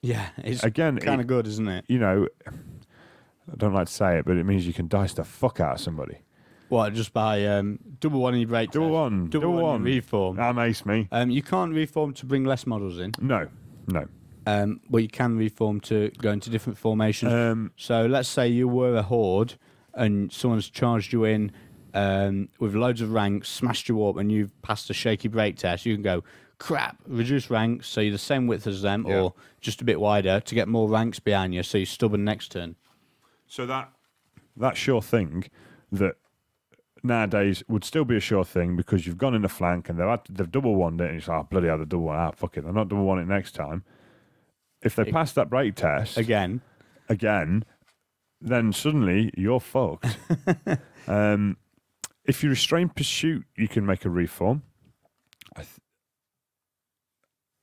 Yeah, it's kind of good, isn't it? You know, I don't like to say it, but it means you can dice the fuck out of somebody. What, just by double one in your break double test? Double one. In reform. That makes me. You can't reform to bring less models in. No. But you can reform to go into different formations. So let's say you were a horde and someone's charged you in with loads of ranks, smashed you up, and you've passed a shaky break test. You can go, crap, reduce ranks so you're the same width as them or just a bit wider to get more ranks behind you so you're stubborn next turn. So that sure thing that nowadays would still be a sure thing because you've gone in the flank and they've double won it and it's bloody hell, they've double won. Fuck it, they're not double won it next time. If they pass that break test again, then suddenly you're fucked. If you restrain pursuit, you can make a reform.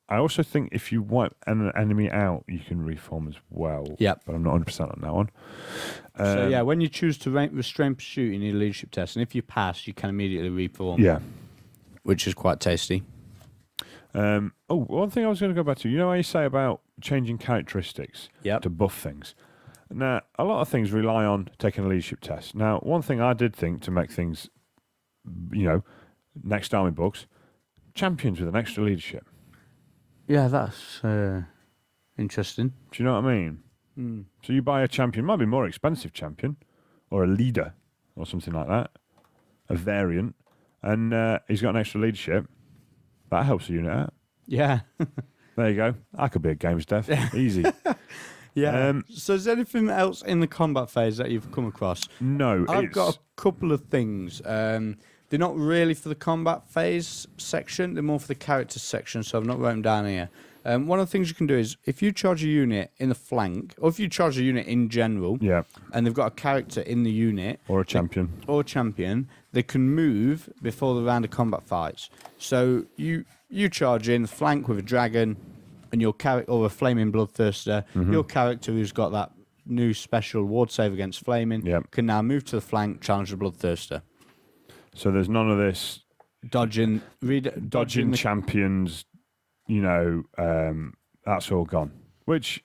I also think if you wipe an enemy out, you can reform as well. Yep. But I'm not 100% on that one. So, when you choose to restrain pursuit, you need a leadership test. And if you pass, you can immediately reform. Yeah. Which is quite tasty. One thing I was going to go back to. You know how you say about changing characteristics to buff things? Now, a lot of things rely on taking a leadership test. Now, one thing I did think to make things, next army books, champions with an extra leadership. Yeah, that's interesting. Do you know what I mean? Mm. So you buy a champion, might be a more expensive champion, or a leader, or something like that, a variant, and he's got an extra leadership. That helps the unit out. Yeah. There you go. I could be a games dev. Easy. Yeah. So is there anything else in the combat phase that you've come across? No. I've got a couple of things. They're not really for the combat phase section. They're more for the character section, so I've not written down here. One of the things you can do is if you charge a unit in the flank, or if you charge a unit in general, and they've got a character in the unit, or a champion, they can move before the round of combat fights. So you charge in the flank with a dragon, and your character, or a flaming bloodthirster, your character who's got that new special ward save against flaming, Yep. can now move to the flank, challenge the Bloodthirster. So there's none of this Dodging dodging the champions, that's all gone. Which,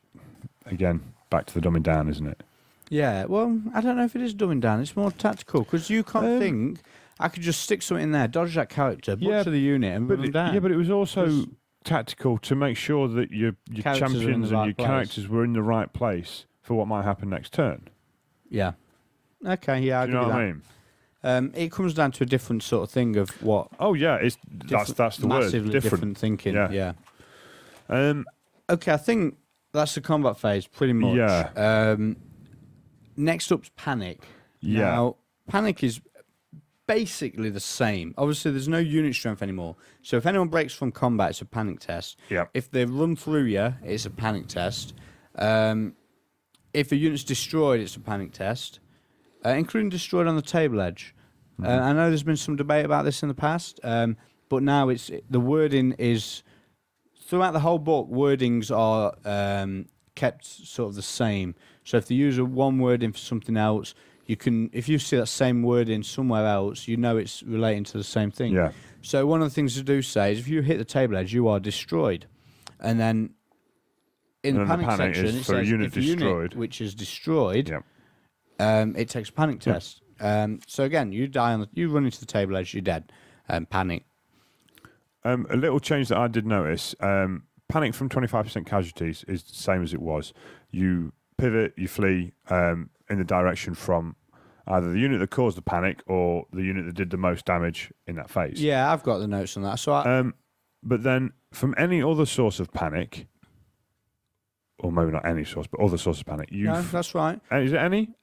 again, back to the dumbing down, isn't it? Yeah, well, I don't know if it is dumbing down. It's more tactical because you can't think. I could just stick something in there, dodge that character, butcher the unit, and run them down. Yeah, but it was also tactical to make sure that your Characters are in champions the and right your place. characters were in the right place for what might happen next turn. Yeah. Okay, yeah, I Do you know what I mean? It comes down to a different sort of thing of what. Oh yeah, that's the word. Massively different thinking. Yeah. Okay, I think that's the combat phase pretty much. Yeah. Next up's panic. Yeah. Now, panic is basically the same. Obviously, there's no unit strength anymore. So if anyone breaks from combat, it's a panic test. Yep. If they run through you, it's a panic test. If a unit's destroyed, it's a panic test, including destroyed on the table edge. I know there's been some debate about this in the past, but now the wording is throughout the whole book. Wordings are kept sort of the same. So if they use one wording for something else, you can, if you see that same wording somewhere else, you know it's relating to the same thing. Yeah. So one of the things to do say is if you hit the table edge, you are destroyed, and then in the panic section it for a says unit if a destroyed. unit which is destroyed, Yep. it takes a panic test. So again, you die you run into the table edge, you're dead. Panic. A little change that I did notice: panic from 25% casualties is the same as it was. You pivot, you flee in the direction from either the unit that caused the panic or the unit that did the most damage in that phase. Yeah, I've got the notes on that. So But then from any other source of panic, or maybe not any source, but other source of panic, no, that's right. Is it any?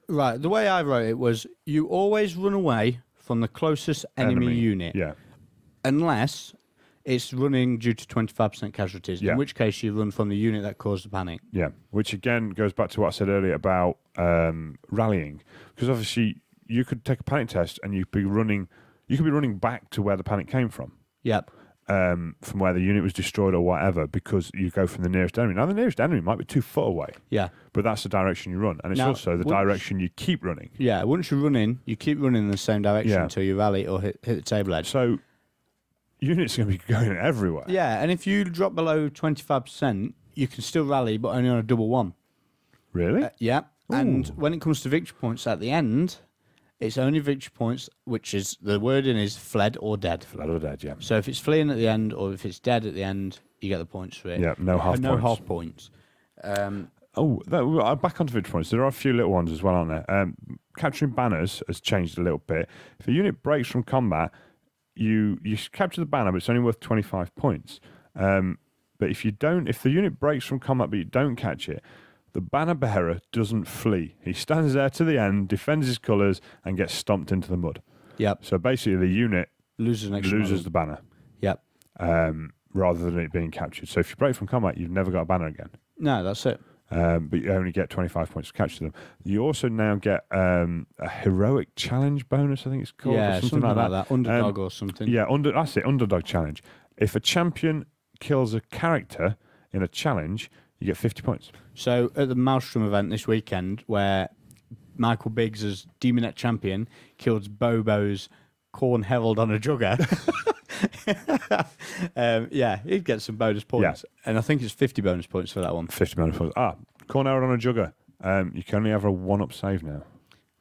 Right, the way I wrote it was you always run away from the closest enemy unit, Yeah. unless it's running due to 25% casualties, Yeah. in which case you run from the unit that caused the panic. Yeah, which again goes back to what I said earlier about rallying, because obviously you could take a panic test and you could be running back to where the panic came from, Yep. from where the unit was destroyed or whatever, because you go from the nearest enemy. Now the nearest enemy might be 2 foot away, Yeah. but that's the direction you run, and it's Now, also the direction you keep running. Yeah, once you run in, you keep running in the same direction Yeah. until you rally or hit the table edge. So units are going to be going everywhere. Yeah, and if you drop below 25%, you can still rally, but only on a double one. Really? Yeah, and Ooh. when it comes to victory points at the end, it's only victory points, which is the wording is fled or dead. Fled or dead, yeah. So if it's fleeing at the end or if it's dead at the end, you get the points for it. Yeah, no half no points. half points. Back onto victory points. There are a few little ones as well on there. Capturing banners has changed a little bit. If a unit breaks from combat, you capture the banner, but it's only worth 25 points. But if the unit breaks from combat but you don't catch it, the banner bearer doesn't flee. He stands there to the end, defends his colours, and gets stomped into the mud. Yep. So basically, the unit Loses an extra loses model. the banner Yep. rather than it being captured. So if you break from combat, you've never got a banner again. No, that's it. But you only get 25 points to capture them. You also now get a heroic challenge bonus, I think it's called, Yeah, or something like that. Underdog or something. Yeah, that's it, underdog challenge. If a champion kills a character in a challenge, you get 50 points. So at the Maelstrom event this weekend, where Michael Biggs as Demonet champion killed Bobo's Corn Herald on a jugger, he'd get some bonus points. Yeah. And I think it's 50 bonus points for that one. 50 bonus points. Corner on a jugger. You can only have a 1-up save now.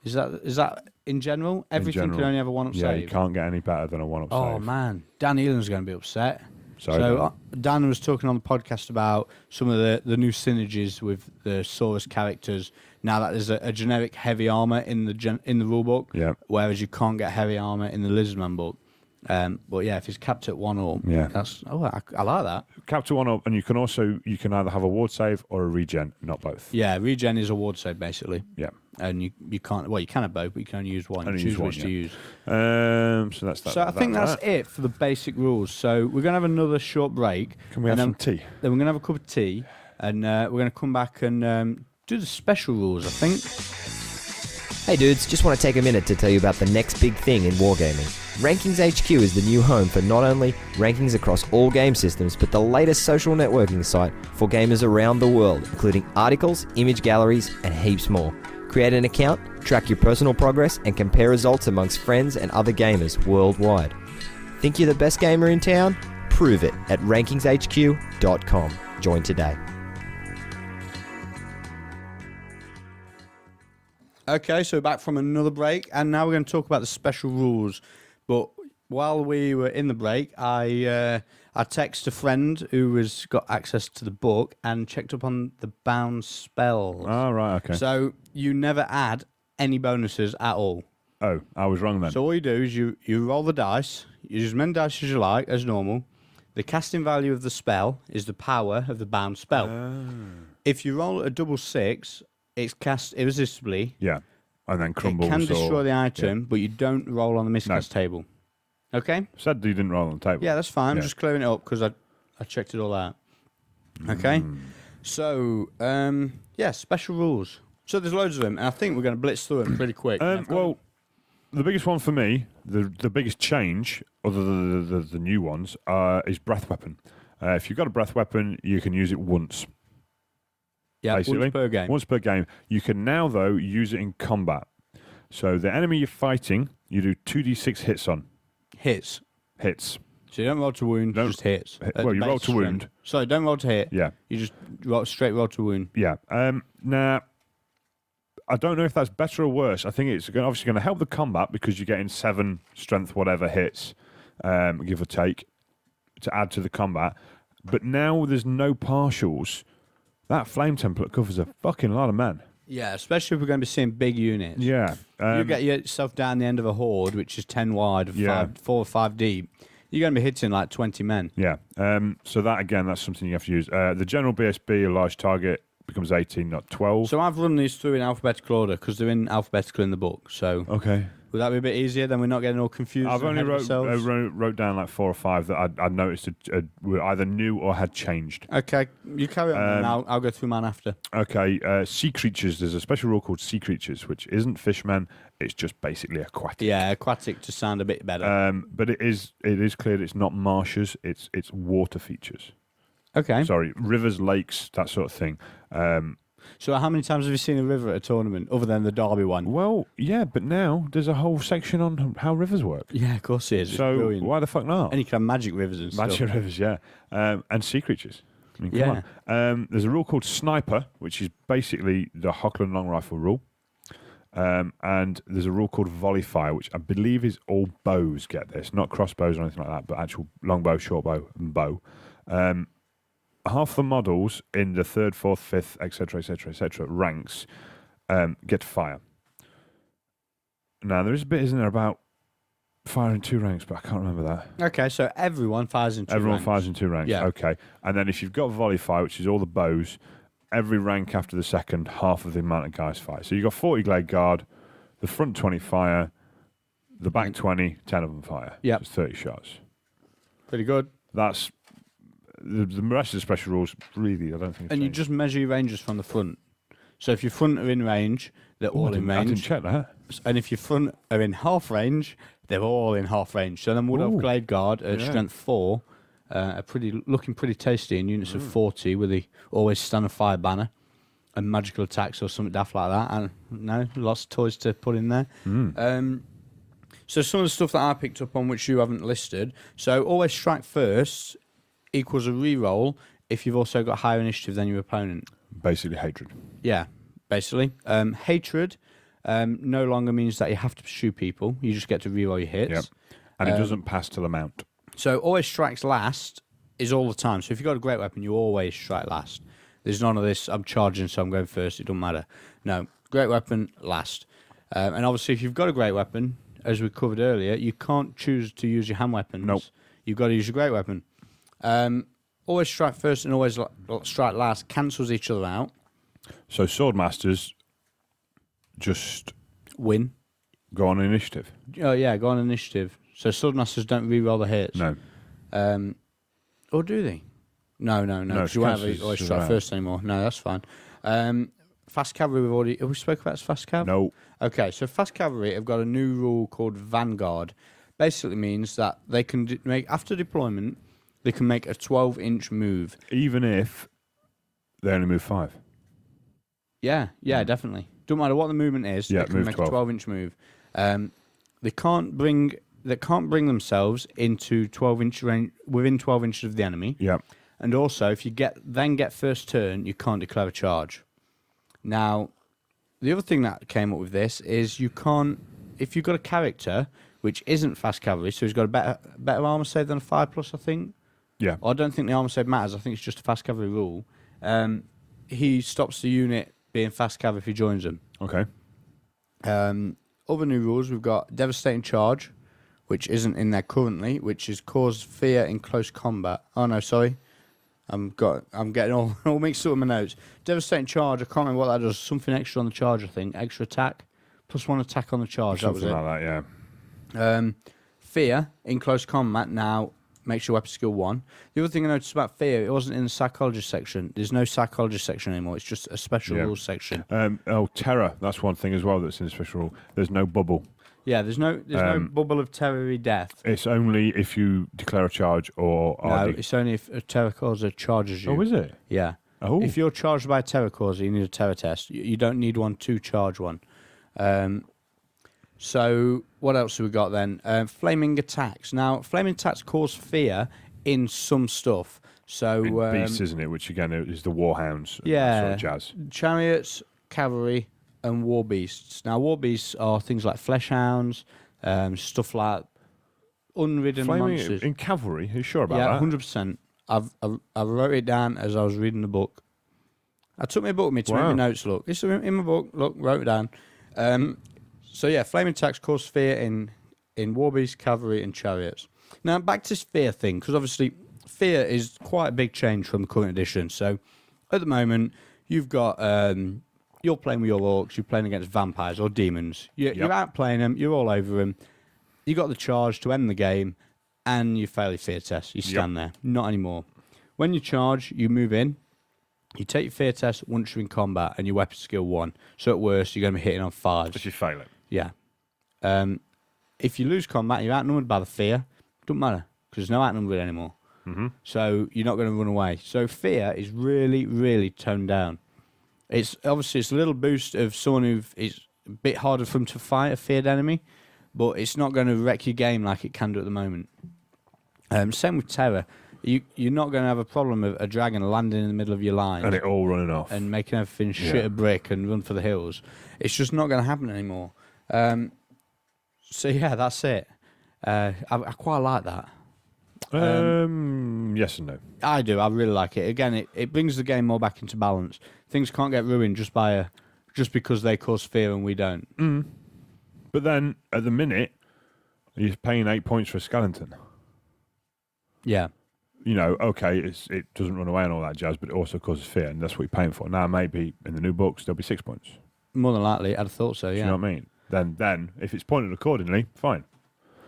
Is that in general? Everything general. can only have a 1-up Yeah, save? you can't get any better than a 1-up Oh, save. man. Dan Elan's going to be upset. Sorry, So Dan was talking on the podcast about some of the new synergies with the Saurus characters. Now that there's a generic heavy armor in the rulebook, Yeah. whereas you can't get heavy armor in the Lizardman book. But yeah, if it's capped at 1-up, Yeah. I like that. Capture 1-up, and you can either have a ward save or a regen, not both. Yeah, regen is a ward save basically, Yeah. and you can't. Well, you can have both, but you can only use one. Only Choose use one, which to yeah. use. So that's that. So I think that's that. it for the basic rules. So we're gonna have another short break. Can we have and some tea? Then we're gonna have a cup of tea, and we're gonna come back and do the special rules. I think. Hey dudes, just want to take a minute to tell you about the next big thing in wargaming. Rankings HQ is the new home for not only rankings across all game systems, but the latest social networking site for gamers around the world, including articles, image galleries, and heaps more. Create an account, track your personal progress, and compare results amongst friends and other gamers worldwide. Think you're the best gamer in town? Prove it at rankingshq.com. Join today. Okay, so we're back from another break, and now we're going to talk about the special rules. But while we were in the break, I texted a friend who has got access to the book and checked up on the bound spells. Oh, right, okay. So you never add any bonuses at all. Oh, I was wrong then. So all you do is you roll the dice, you use as many dice as you like, as normal. The casting value of the spell is the power of the bound spell. If you roll a double 6, it's cast irresistibly. Yeah, and then crumbles. It can destroy or, the item, but you don't roll on the miscast table. Okay? Said you didn't roll on the table. Yeah, that's fine. Yeah. I'm just clearing it up because I checked it all out. Okay? So, special rules. So there's loads of them, and I think we're going to blitz through them pretty quick. Well, the biggest one for me, the biggest change, other than the new ones, is breath weapon. If you've got a breath weapon, you can use it once. yeah, basically. once per game. Once per game. You can now, though, use it in combat. So the enemy you're fighting, you do 2d6 hits on. Hits. Hits. So you don't roll to wound, Don't- just hits. well, you roll Base to wound. strength. Sorry, don't roll to hit. Yeah. You just straight roll to wound. Yeah. Now, I don't know if that's better or worse. I think it's obviously going to help the combat because you're getting 7 strength whatever hits, give or take, to add to the combat. But now there's no partials. That flame template covers a fucking lot of men. Yeah, especially if we're going to be seeing big units. Yeah. You get yourself down the end of a horde, which is 10 wide, Yeah. 4 or 5 deep. You're going to be hitting like 20 men. Yeah. So that, again, that's something you have to use. The general BSB, a large target, becomes 18, not 12. So I've run these through in alphabetical order because they're in alphabetical in the book. So Okay. would that be a bit easier? Then we're not getting all confused. I've and only ahead of ourselves? wrote down like 4 or 5 that I'd noticed were either new or had changed. Okay, you carry on. And I'll go through mine after. Okay, sea creatures. There's a special rule called sea creatures, which isn't fishmen. It's just basically aquatic. Yeah, aquatic to sound a bit better. But it is clear that it's not marshes. It's water features. Okay. Sorry, rivers, lakes, that sort of thing. So how many times have you seen a river at a tournament other than the Derby one? Well, yeah, but now there's a whole section on how rivers work. Yeah, of course it is. It's So brilliant. why the fuck not? And you can have magic rivers and stuff. Magic rivers, yeah. And sea creatures. I mean, come Yeah. on. There's a rule called Sniper, which is basically the Hockland long rifle rule. And there's a rule called Volley Fire, which I believe is all bows get this, not crossbows or anything like that, but actual longbow, shortbow, and bow. Half the models in the 3rd, 4th, 5th, etc., ranks get fire. Now, there is a bit, isn't there, about fire in 2 ranks, but I can't remember that. Okay, so everyone fires into Everyone ranks. fires in 2 ranks. Yeah. Okay. And then if you've got volley fire, which is all the bows, every rank after the second, half of the amount of guys fire. So you've got 40 Glade Guard, the front 20 fire, the back 20, 10 of them fire. Yep. So it's 30 shots. Pretty good. That's the rest of the special rules, really, I don't think. And you just measure your ranges from the front. So if your front are in range, they're all in I didn't range. check that. And if your front are in half range, they're all in half range. So then Wood Elf Ooh. Glade Guard at Yeah. strength 4 are looking pretty tasty in units of 40 with the always stand of fire banner and magical attacks or something daft like that. And no, lots of toys to put in there. So some of the stuff that I picked up on which you haven't listed. So always strike first equals a reroll if you've also got higher initiative than your opponent. Basically, hatred. Yeah, basically. Hatred no longer means that you have to pursue people. You just get to reroll your hits. Yep. And it doesn't pass to the mount. So always strikes last is all the time. So if you've got a great weapon, you always strike last. There's none of this, I'm charging, so I'm going first. It doesn't matter. No, great weapon, last. And obviously, if you've got a great weapon, as we covered earlier, you can't choose to use your hand weapons. Nope. You've got to use your great weapon. Always strike first and always strike last cancels each other out. So Swordmasters just Win. go on initiative. Oh, yeah, go on initiative. So Swordmasters don't re-roll the hits. No. Or do they? No. No, Because you won't cancels have always each strike other out. first anymore. No, that's fine. Fast cavalry, have we spoke about fast cav? No. Okay, so fast cavalry have got a new rule called Vanguard. Basically means that they can make, after deployment, they can make a 12-inch move. Even if they only move 5. Yeah, definitely. Don't matter what the movement is, Yeah, they can move make 12. a 12-inch move. They can't bring themselves into 12-inch range within 12 inches of the enemy. Yeah. And also, if you get first turn, you can't declare a charge. Now, the other thing that came up with this is you can't, if you've got a character which isn't fast cavalry, so he's got a better armor save than a 5+, I think. Yeah. I don't think the armor save matters. I think it's just a fast cavalry rule. He stops the unit being fast cav if he joins them. Okay. Other new rules, we've got Devastating Charge, which isn't in there currently, which is cause fear in close combat. Oh no, sorry. I'm getting all mixed up with my notes. Devastating Charge, I can't remember what that does. Something extra on the charge, I think. Extra attack. +1 attack on the charge. Something that was it. like that, yeah. Fear in close combat now makes your weapon skill 1. The other thing I noticed about fear, it wasn't in the psychologist section. There's no psychologist section anymore. It's just a special Yeah. rules section. Terror. That's one thing as well that's in the special rule. There's no bubble. Yeah, there's no bubble of terror death. It's only if you declare a charge or No, RD. it's only if a terror causer charges you. Oh, is it? Yeah. Oh. If you're charged by a terror causer, you need a terror test. You don't need one to charge one. So what else have we got then? Flaming attacks. Now, flaming attacks cause fear in some stuff. So In Beasts, isn't it? Which again is the Warhounds. and yeah. that sort of jazz. Chariots, cavalry, and war beasts. Now, war beasts are things like flesh hounds, stuff like unridden Flaming monsters. in cavalry. Are you sure about Yeah, that? 100%. I wrote it down as I was reading the book. I took my book with me to make Wow. my notes look. It's in my book. Look, wrote it down. So yeah, flaming attacks cause fear in war beasts, cavalry, and chariots. Now back to this fear thing, because obviously fear is quite a big change from the current edition. So at the moment, you've got you're playing with your orcs, you're playing against vampires or demons. You're outplaying them, you're all over them. You got the charge to end the game, and you fail your fear test. You stand there. Not anymore. When you charge, you move in. You take your fear test once you're in combat, and your weapon skill 1. So at worst, you're going to be hitting on 5s. If you fail it. Yeah. If you lose combat, you're outnumbered by the fear. Don't matter, because there's no outnumbered anymore. Mm-hmm. So you're not going to run away. So fear is really, really toned down. It's obviously it's a little boost of someone who it's a bit harder for them to fight a feared enemy, but it's not going to wreck your game like it can do at the moment. Same with terror. You're not going to have a problem of a dragon landing in the middle of your line And it all running off. and making everything shit a brick and run for the hills. It's just not going to happen anymore. So yeah, that's it. I quite like that. Yes and no. I do. I really like it. Again, it brings the game more back into balance. Things can't get ruined just because they cause fear and we don't. But then at the minute, you're paying 8 points for a skeleton. Yeah. You know, okay, it doesn't run away and all that jazz, but it also causes fear, and that's what you're paying for. Now, maybe in the new books there'll be 6 points. More than likely, I'd have thought so. Do Yeah. you know what I mean? Then if it's pointed accordingly, fine.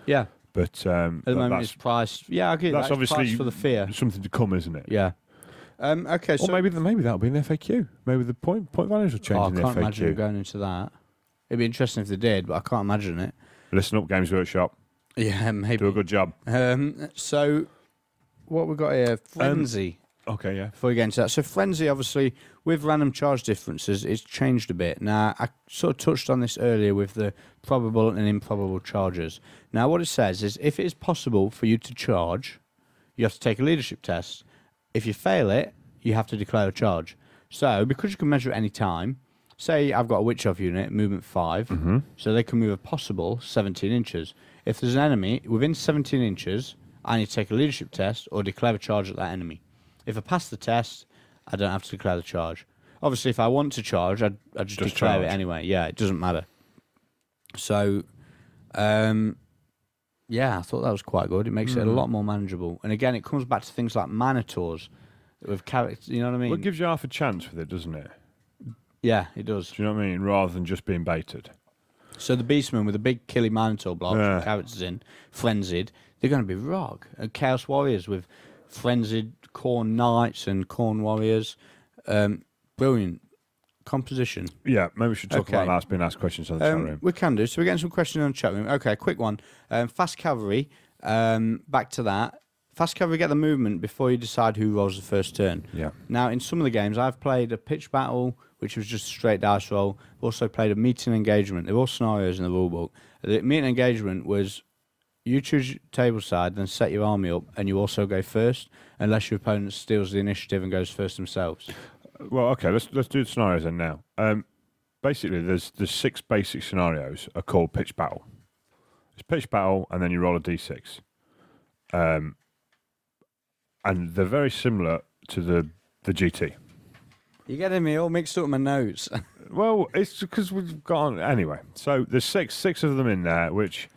Yeah. But At the moment, it's priced. Yeah, I agree. that's obviously priced for the fear. something to come, isn't it? Yeah. Okay. Or So maybe that'll be in the FAQ. Maybe the point values will change I in the can't imagine FAQ. going into that. It'd be interesting if they did, but I can't imagine it. Listen up, Games Workshop. Yeah, maybe. Do a good job. So, what we got here? Frenzy. Okay, yeah. Before we get into that, so Frenzy, obviously, with random charge differences, it's changed a bit. Now, I sort of touched on this earlier with the probable and improbable charges. Now, what it says is, if it is possible for you to charge, you have to take a leadership test. If you fail it, you have to declare a charge. So, because you can measure at any time, say I've got a Witch Elf unit, movement 5, so they can move a possible 17 inches. If there's an enemy within 17 inches, I need to take a leadership test or declare a charge at that enemy. If I pass the test, I don't have to declare the charge. Obviously, if I want to charge, I'd just declare charge. it anyway. Yeah, it doesn't matter. So, yeah, I thought that was quite good. It makes it a lot more manageable. And again, it comes back to things like Manitors with characters. You know what I mean? Well, it gives you half a chance with it, doesn't it? Yeah, it does. Do you know what I mean? Rather than just being baited. So the Beastmen with a big killy Minotaur block Yeah. with characters in, frenzied, they're going to be rog. And Chaos Warriors with frenzied Khorne Knights and Khorne Warriors. Brilliant. composition? Yeah, maybe we should talk Okay. about that. It's been asked questions on the chat room. We can do. So we're getting some questions on the chat room. Okay, quick one. Fast cavalry. Back to that. Fast cavalry get the movement before you decide who rolls the first turn. Yeah. Now, in some of the games, I've played a pitch battle, which was just a straight dice roll. I've also played a meeting engagement. They're all scenarios in the rulebook. The meeting engagement was you choose your table side, then set your army up, and you also go first, unless your opponent steals the initiative and goes first themselves. Well, okay, let's do the scenarios then now. Basically, there's 6 basic scenarios are called pitch battle. It's pitch battle, and then you roll a d6. And they're very similar to the GT. You're getting me all mixed up in my notes. Well, it's because we've got on anyway. So there's six of them in there, which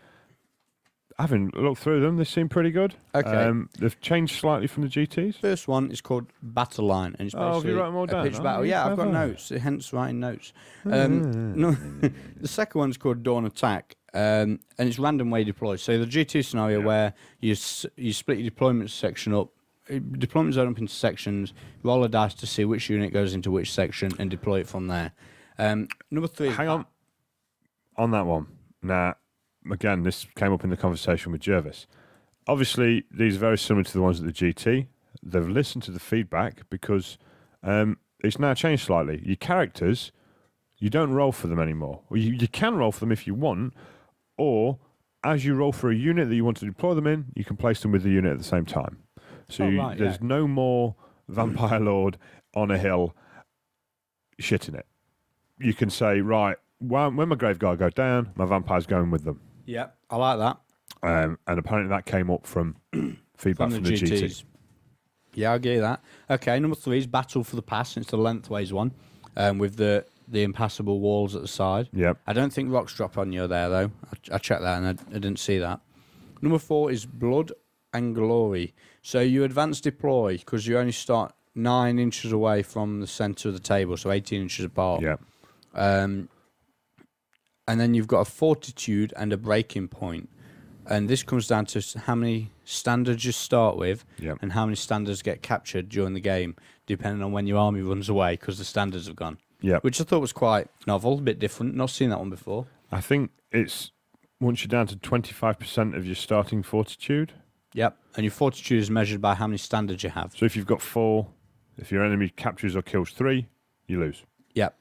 having looked through them, they seem pretty good. Okay. They've changed slightly from the GTs. First one is called Battle Line, and it's Oh, have you basically wrote them all a down? pitch Oh, battle. you Yeah, I've got clever. notes, hence writing notes. No, the second one's called Dawn Attack, and it's random way deployed. So the GT scenario where you split your deployment section up, deployment zone up into sections, roll a dice to see which unit goes into which section, and deploy it from there. Number 3. Hang on that one. Now, again, this came up in the conversation with Jervis. Obviously, these are very similar to the ones at the GT. They've listened to the feedback because it's now changed slightly. Your characters, you don't roll for them anymore. Well, you can roll for them if you want, or as you roll for a unit that you want to deploy them in, you can place them with the unit at the same time. So there's no more Vampire Lord on a hill shitting it. You can say, right, when my Grave Guard go down, my vampire's going with them. Yeah, I like that. And apparently that came up from feedback from the GT. Yeah, I get that. Okay, number 3 is Battle for the Pass. It's the lengthways one, with the impassable walls at the side. Yep. I don't think rocks drop on you there, though. I checked that and I didn't see that. Number 4 is Blood and Glory. So you advance deploy because you only start 9 inches away from the centre of the table, so 18 inches apart. Yeah. And then you've got a fortitude and a breaking point. And this comes down to how many standards you start with Yep. and how many standards get captured during the game, depending on when your army runs away because the standards have gone. Yep. Which I thought was quite novel, a bit different. Not seen that one before. I think it's once you're down to 25% of your starting fortitude. Yep. And your fortitude is measured by how many standards you have. So if you've got 4, if your enemy captures or kills 3, you lose. Yep.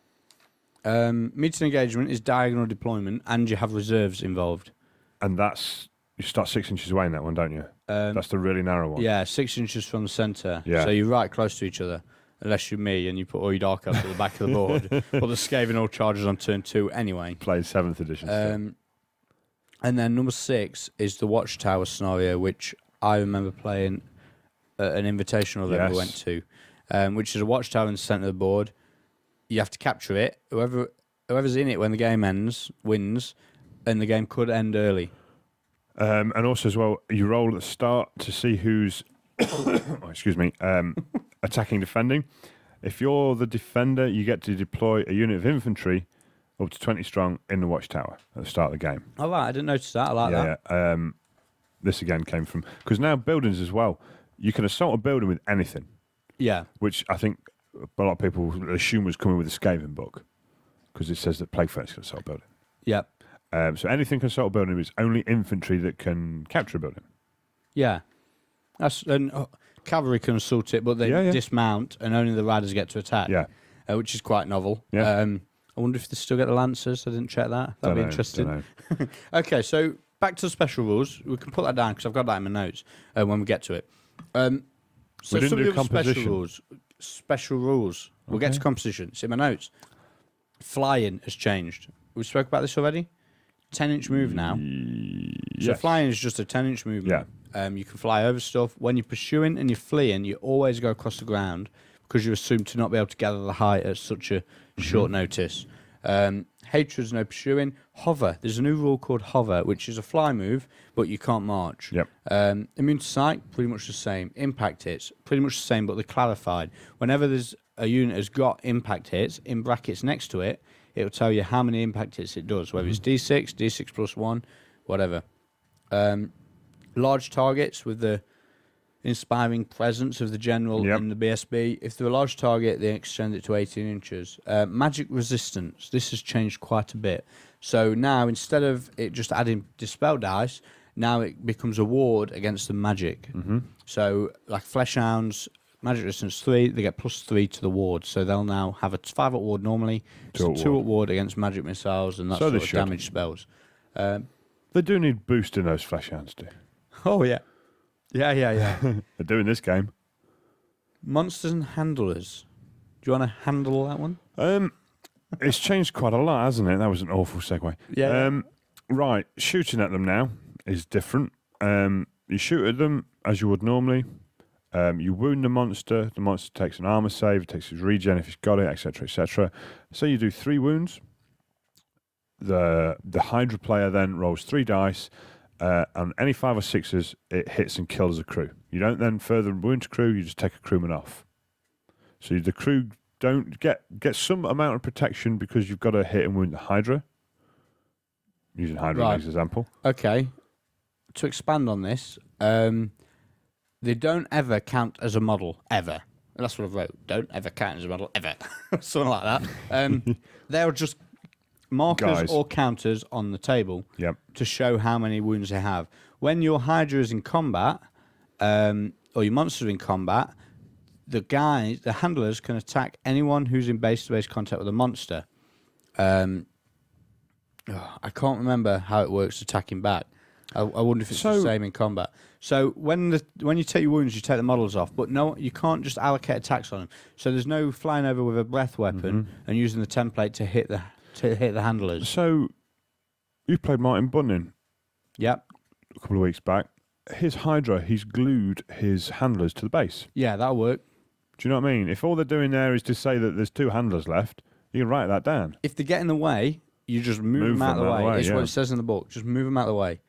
Meeting engagement is diagonal deployment and you have reserves involved. And you start 6 inches away in that one, don't you? That's the really narrow one. Yeah, 6 inches from the centre. Yeah. So you're right close to each other. Unless you're me and you put all your dark elves at the back of the board. But the Skaven all charges on turn 2 anyway. Played 7th edition. still. And then number 6 is the Watchtower scenario, which I remember playing at an invitational that we Yes. went to, which is a Watchtower in the centre of the board. You have to capture it. Whoever's in it when the game ends wins, and the game could end early. And also as well, you roll at the start to see who's attacking, defending. If you're the defender, you get to deploy a unit of infantry up to 20 strong in the Watchtower at the start of the game. All right, I didn't notice that. I like that. Yeah. This again came from because now buildings as well. You can assault a building with anything, Yeah. which I think a lot of people assume was coming with the Skaven book because it says that Plague Phoenix can assault a building. Yep. So anything can assault a building. It's only infantry that can capture a building. Yeah. Cavalry can assault it, but they Yeah. dismount, and only the riders get to attack. Yeah. Which is quite novel. Yeah. I wonder if they still get the Lancers. I didn't check that. That'd be interesting. Dunno. Okay, so back to the special rules. We can put that down because I've got that in my notes when we get to it. So We didn't some do of the other composition. special rules. We'll get to composition. It's in my notes. Flying has changed. We spoke about this already. 10-inch move now. So Yes. flying is just a 10-inch movement. You can fly over stuff. When you're pursuing and you're fleeing, you always go across the ground because you're assumed to not be able to gather the height at such a short notice. Hatred's no pursuing. Hover. There's a new rule called hover, which is a fly move, but you can't march. Yep. Immune to sight, pretty much the same. Impact hits, pretty much the same, but they're clarified. Whenever there's a unit has got impact hits, in brackets next to it, it'll tell you how many impact hits it does, whether it's D6, D6 plus 1, whatever. Large targets with the inspiring presence of the general Yep. in the BSB. If they're a large target, they extend it to 18 inches. Magic resistance. This has changed quite a bit. So now, instead of it just adding dispel dice, now it becomes a ward against the magic. Mm-hmm. So, like Flesh Hounds, magic resistance 3, they get +3 to the ward. So they'll now have a 5 at ward normally, it's a 2 at ward against magic missiles and that So sort they of should. damage spells. They do need boosting, those Flesh Hounds do. Oh, yeah. Yeah. They're doing this game. Monsters and Handlers. Do you want to handle that one? It's changed quite a lot, hasn't it? That was an awful segue. Yeah. Right, shooting at them now is different. You shoot at them as you would normally. You wound the monster takes an armor save, it takes his regen if he's got it, etc., etc. So you do 3 wounds. The Hydra player then rolls 3 dice, and any 5 or 6s, it hits and kills a crew. You don't then further wound a crew, you just take a crewman off. So the crew don't get some amount of protection because you've got to hit and wound the Hydra. Using Hydra Right. as an example. Okay. To expand on this, they don't ever count as a model, ever. That's what I wrote. Don't ever count as a model, ever. Something like that. They're just markers Guys. or counters on the table Yep. to show how many wounds they have. When your Hydra is in combat, or your monster is in combat, the handlers can attack anyone who's in base-to-base contact with a monster. I can't remember how it works attacking back. I wonder if it's the same in combat. So when you take your wounds, you take the models off, but no, you can't just allocate attacks on them. So there's no flying over with a breath weapon and using the template to hit the handlers. So you played Martin Bunning Yep. a couple of weeks back. His Hydra, he's glued his handlers to the base. Yeah, that'll work. Do you know what I mean? If all they're doing there is to say that there's 2 handlers left, you can write that down. If they get in the way, you just move them out of the way. It's yeah. what it says in the book. Just move them out of the way.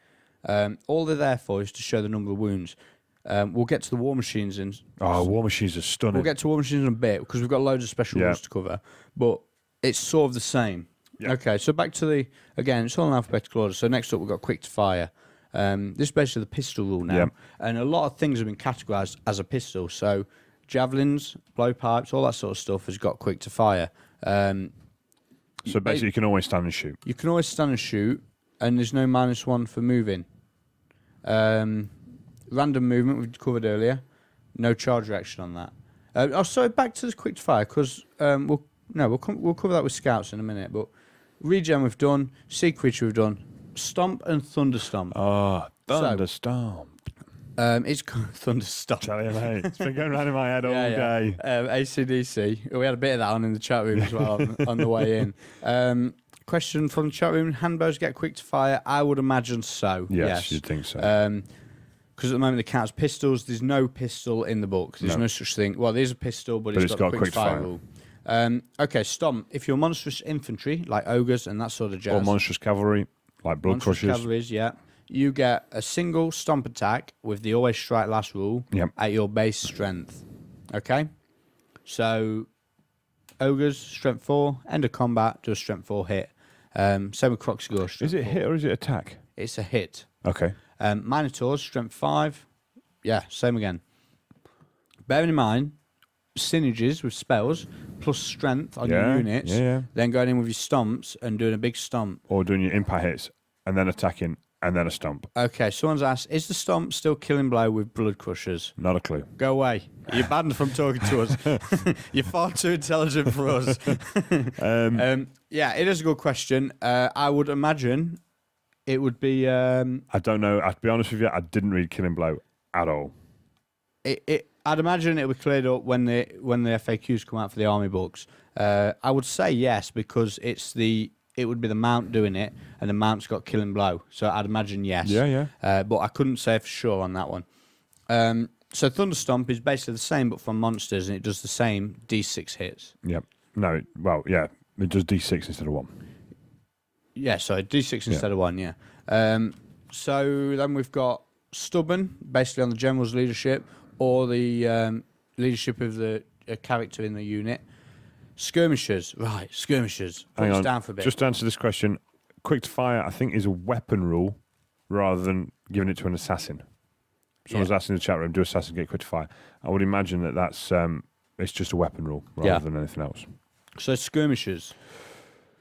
All they're there for is to show the number of wounds. We'll get to the war machines in. Oh, War Machines are stunning. We'll get to war machines in a bit because we've got loads of special rules to cover. But it's sort of the same. Yeah. Okay, so back to again, it's all in alphabetical order. So next up, we've got quick to fire. This is basically the pistol rule now. Yep. And a lot of things have been categorised as a pistol. So javelins, blowpipes, all that sort of stuff has got quick to fire. So basically, you can always stand and shoot. You can always stand and shoot, and there's no -1 for moving. Random movement we've covered earlier. No charge reaction on that. So back to the quick to fire because we'll cover that with scouts in a minute. But regen we've done, sea creature we've done, stomp and thunderstomp. Oh, Thunderstorm. It's called thunderstomp. Tell you, mate. It's been going around in my head all Yeah. day. AC/DC. We had a bit of that on in the chat room as well on the way in. Question from the chat room: handbows get quick to fire? I would imagine so. Yes, you'd think so. Because at the moment they count as pistols. There's no pistol in the book. There's no such thing. Well, there's a pistol, but it's got a quick fire rule. Okay, stomp. If you're monstrous infantry, like ogres and that sort of jazz, Or monstrous cavalry, like blood monstrous crushers. cavalries, yeah, you get a single stomp attack with the always strike last rule Yep. at your base strength. Okay? So, ogres, strength 4, end of combat, do a strength 4 hit. Same with Croxigor. Is it hit or is it attack? It's a hit. Okay. Minotaurs, strength 5. Yeah, same again. Bearing in mind, synergies with spells plus strength on your units, then going in with your stomps and doing a big stomp. Or doing your impact hits and then attacking and then a stomp. Okay, someone's asked, is the stomp still killing blow with blood crushers? Not a clue. Go away. You're banned from talking to us. You're far too intelligent for us. Yeah, it is a good question. I would imagine it would be... I don't know. I'll be honest with you, I didn't read Killing Blow at all. I'd imagine it would cleared up when the FAQs come out for the army books. I would say yes because it would be the mount doing it, and the mount's got killing blow. So I'd imagine yes. Yeah. But I couldn't say for sure on that one. So Thunderstomp is basically the same, but for monsters, and it does the same D6 hits. Yep. No. Well, yeah. It does D6 instead of 1. Yeah, so D6 instead of 1. Yeah. So then we've got Stubborn, basically on the general's leadership or the leadership of the character in the unit. Skirmishers, right? Skirmishers. Put Hang us on. down for a bit. Just to answer this question, quick to fire, I think, is a weapon rule rather than giving it to an assassin. Someone's asking in the chat room, do assassins get quick fire? I would imagine that's it's just a weapon rule rather than anything else. So skirmishers.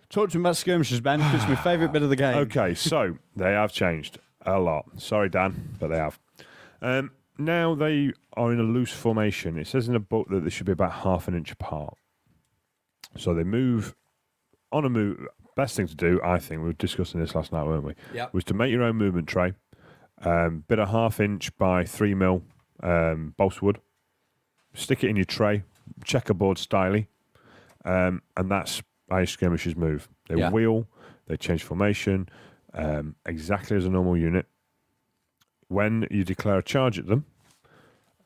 Talk to me about skirmishers, Ben, because it's my favourite bit of the game. Okay, so they have changed a lot. Sorry, Dan, but they have. Now they are in a loose formation. It says in the book that they should be about half an inch apart. So they move on a move. Best thing to do, I think, we were discussing this last night, weren't we? Yep. Was to make your own movement tray. Bit of 1/2 inch by 3mm balsa wood. Stick it in your tray, checkerboard styly, and that's how your skirmishers move. They wheel, they change formation, exactly as a normal unit. When you declare a charge at them,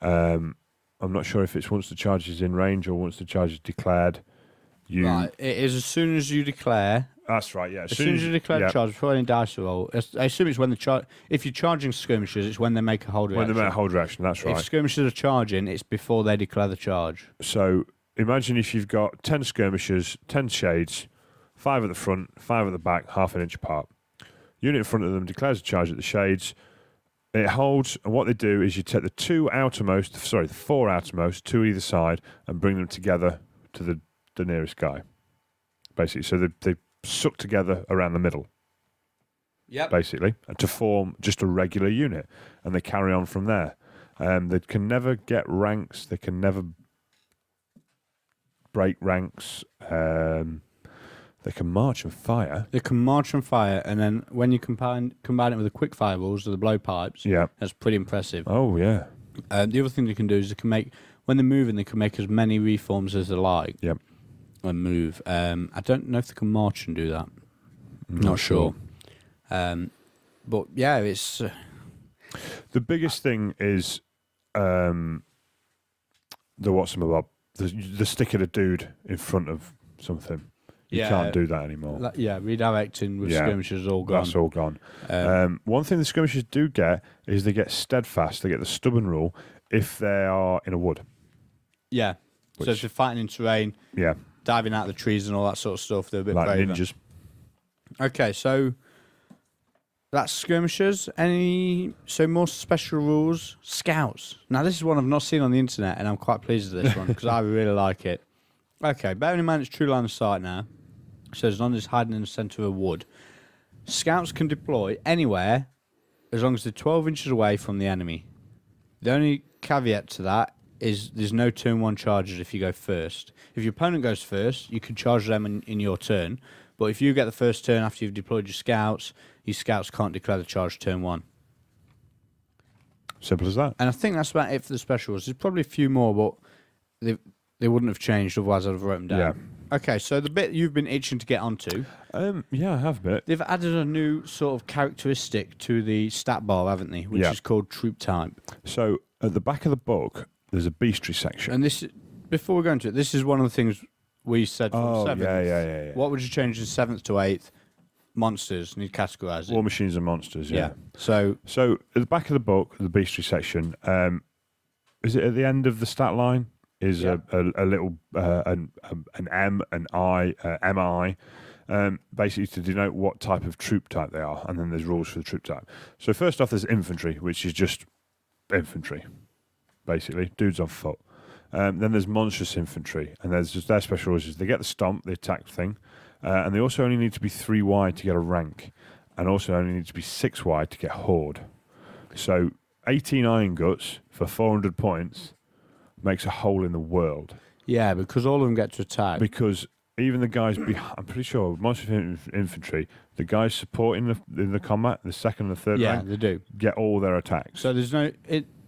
I'm not sure if it's once the charge is in range or once the charge is declared. Right, it is as soon as you declare. That's right, yeah. As soon as you declare the charge, before any dice roll, I assume it's when the charge. If you're charging skirmishers, it's when they make a hold reaction. When they make a hold reaction, that's right. If skirmishers are charging, it's before they declare the charge. So imagine if you've got 10 skirmishers, 10 shades, 5 at the front, 5 at the back, 1/2 an inch apart. Unit in front of them declares a charge at the shades. It holds, and what they do is you take the 4 outermost, 2 either side, and bring them together to the nearest guy. Basically, so they suck together around the middle. Yep. Basically, and to form just a regular unit, and they carry on from there. They can never get ranks. They can never break ranks. They can march and fire. They can march and fire, and then when you combine it with the quick fire balls or the blowpipes, that's pretty impressive. Oh yeah. The other thing they can do is they can make, when they're moving, they can make as many reforms as they like. Yep. And move. I don't know if they can march and do that. Not sure. But yeah, it's the biggest thing is the the sticking a dude in front of something. You can't do that anymore. Redirecting with skirmishers is all gone. That's all gone. One thing the skirmishers do get is they get steadfast. They get the stubborn rule if they are in a wood. Yeah. So if they're fighting in terrain, diving out of the trees and all that sort of stuff, they're a bit like braver. ninjas. Okay, so that's skirmishers. So more special rules? Scouts. Now this is one I've not seen on the internet, and I'm quite pleased with this one because I really like it. Okay, bearing in mind it's true line of sight now. So as long as it's hiding in the centre of a wood, scouts can deploy anywhere as long as they're 12 inches away from the enemy. The only caveat to that is there's no turn 1 charges if you go first. If your opponent goes first, you can charge them in your turn. But if you get the first turn after you've deployed your scouts can't declare the charge turn 1. Simple as that. And I think that's about it for the specials. There's probably a few more, but they wouldn't have changed, otherwise I'd have wrote them down. Yeah. Okay, so the bit you've been itching to get onto. Yeah, I have a bit. They've added a new sort of characteristic to the stat bar, haven't they? Which is called troop type. So at the back of the book, there's a beastry section. And this, before we go into it, this is one of the things we said from 7th. Yeah. What would you change in 7th to 8th? Monsters, need to categorise it. War machines and monsters, yeah. So at the back of the book, the beastry section, is it at the end of the stat line? Is a little an M, an I, MI, basically to denote what type of troop type they are, and then there's rules for the troop type. So first off, there's infantry, which is just infantry, basically dudes on foot. Then there's monstrous infantry, and there's just their special rules. They get the stomp, the attack thing, and they also only need to be 3 wide to get a rank, and also only need to be 6 wide to get horde. So 18 iron guts for 400 points makes a hole in the world. Yeah, because all of them get to attack. Because even the guys I'm pretty sure monstrous infantry, the guys supporting in the combat, the second and the third rank, they do get all their attacks. So there's no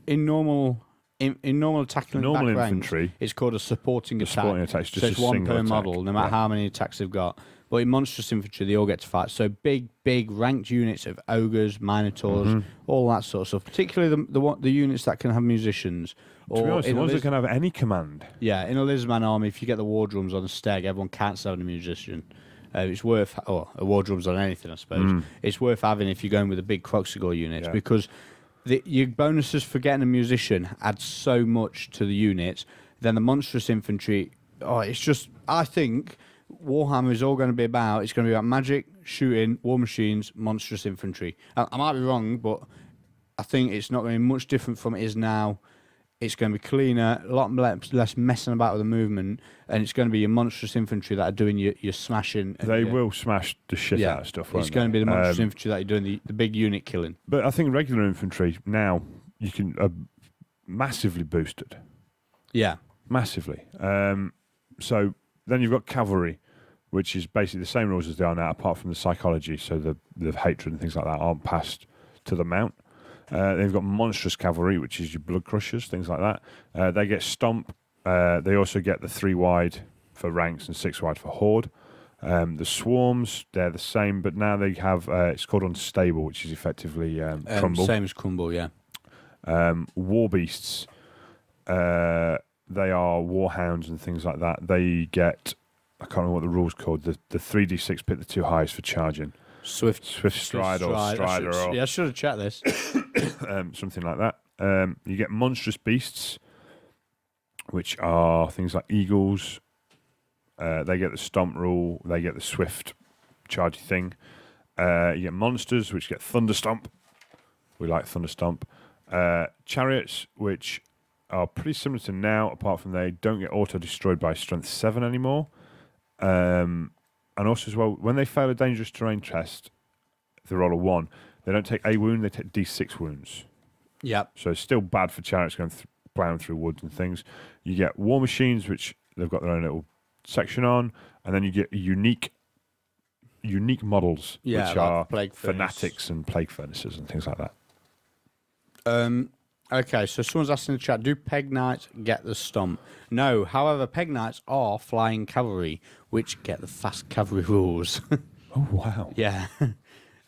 in normal attacking normal infantry, ranks, it's called a supporting attack. Supporting attack is just so it's a one single per attack. model, no matter how many attacks they've got. But in monstrous infantry, they all get to fight. So big ranked units of ogres, minotaurs, all that sort of stuff. Particularly the units that can have musicians. To be honest, the ones that can have any command. Yeah, in a Lizman army, if you get the war drums on the steg, everyone counts having a musician. It's worth, a war drums on anything, I suppose. It's worth having if you're going with the big Kroxigor units because your bonuses for getting a musician add so much to the units. Then the monstrous infantry, it's just, I think Warhammer is all going to be about, it's going to be about magic, shooting, war machines, monstrous infantry. I might be wrong, but I think it's not going to be much different from it is now. It's going to be cleaner, a lot less messing about with the movement, and it's going to be your monstrous infantry that are doing your smashing. They will smash the shit out of stuff, won't It's going to be the they? monstrous infantry that you're doing the big unit killing. But I think regular infantry now you can massively boosted. Yeah. Massively. So then you've got cavalry, which is basically the same rules as they are now, apart from the psychology. So the hatred and things like that aren't passed to the mount. They've got monstrous cavalry, which is your blood crushers, things like that. They get stomp. They also get the 3 wide for ranks and 6 wide for horde. The swarms, they're the same, but now they have it's called unstable, which is effectively crumble. Same as crumble, yeah. War beasts, they are warhounds and things like that. They get, I can't remember what the rule's called. The 3d6 pick the 2 highest for charging. Swift stride or strider or I should have checked this. something like that. You get monstrous beasts, which are things like eagles. They get the stomp rule. They get the swift charge thing. You get monsters, which get thunder stomp. We like thunder stomp. Chariots, which are pretty similar to now, apart from they don't get auto destroyed by strength 7 anymore. And also as well, when they fail a dangerous terrain test, if they roll a 1, they don't take a wound, they take d6 wounds. Yep. So it's still bad for chariots going plowing through woods and things. You get war machines, which they've got their own little section on, and then you get unique models, which like are plague fanatics and plague furnaces and things like that. Okay, so someone's asking in the chat, do Peg Knights get the stomp? No, however, Peg Knights are flying cavalry, which get the fast cavalry rules. Oh, wow. Yeah.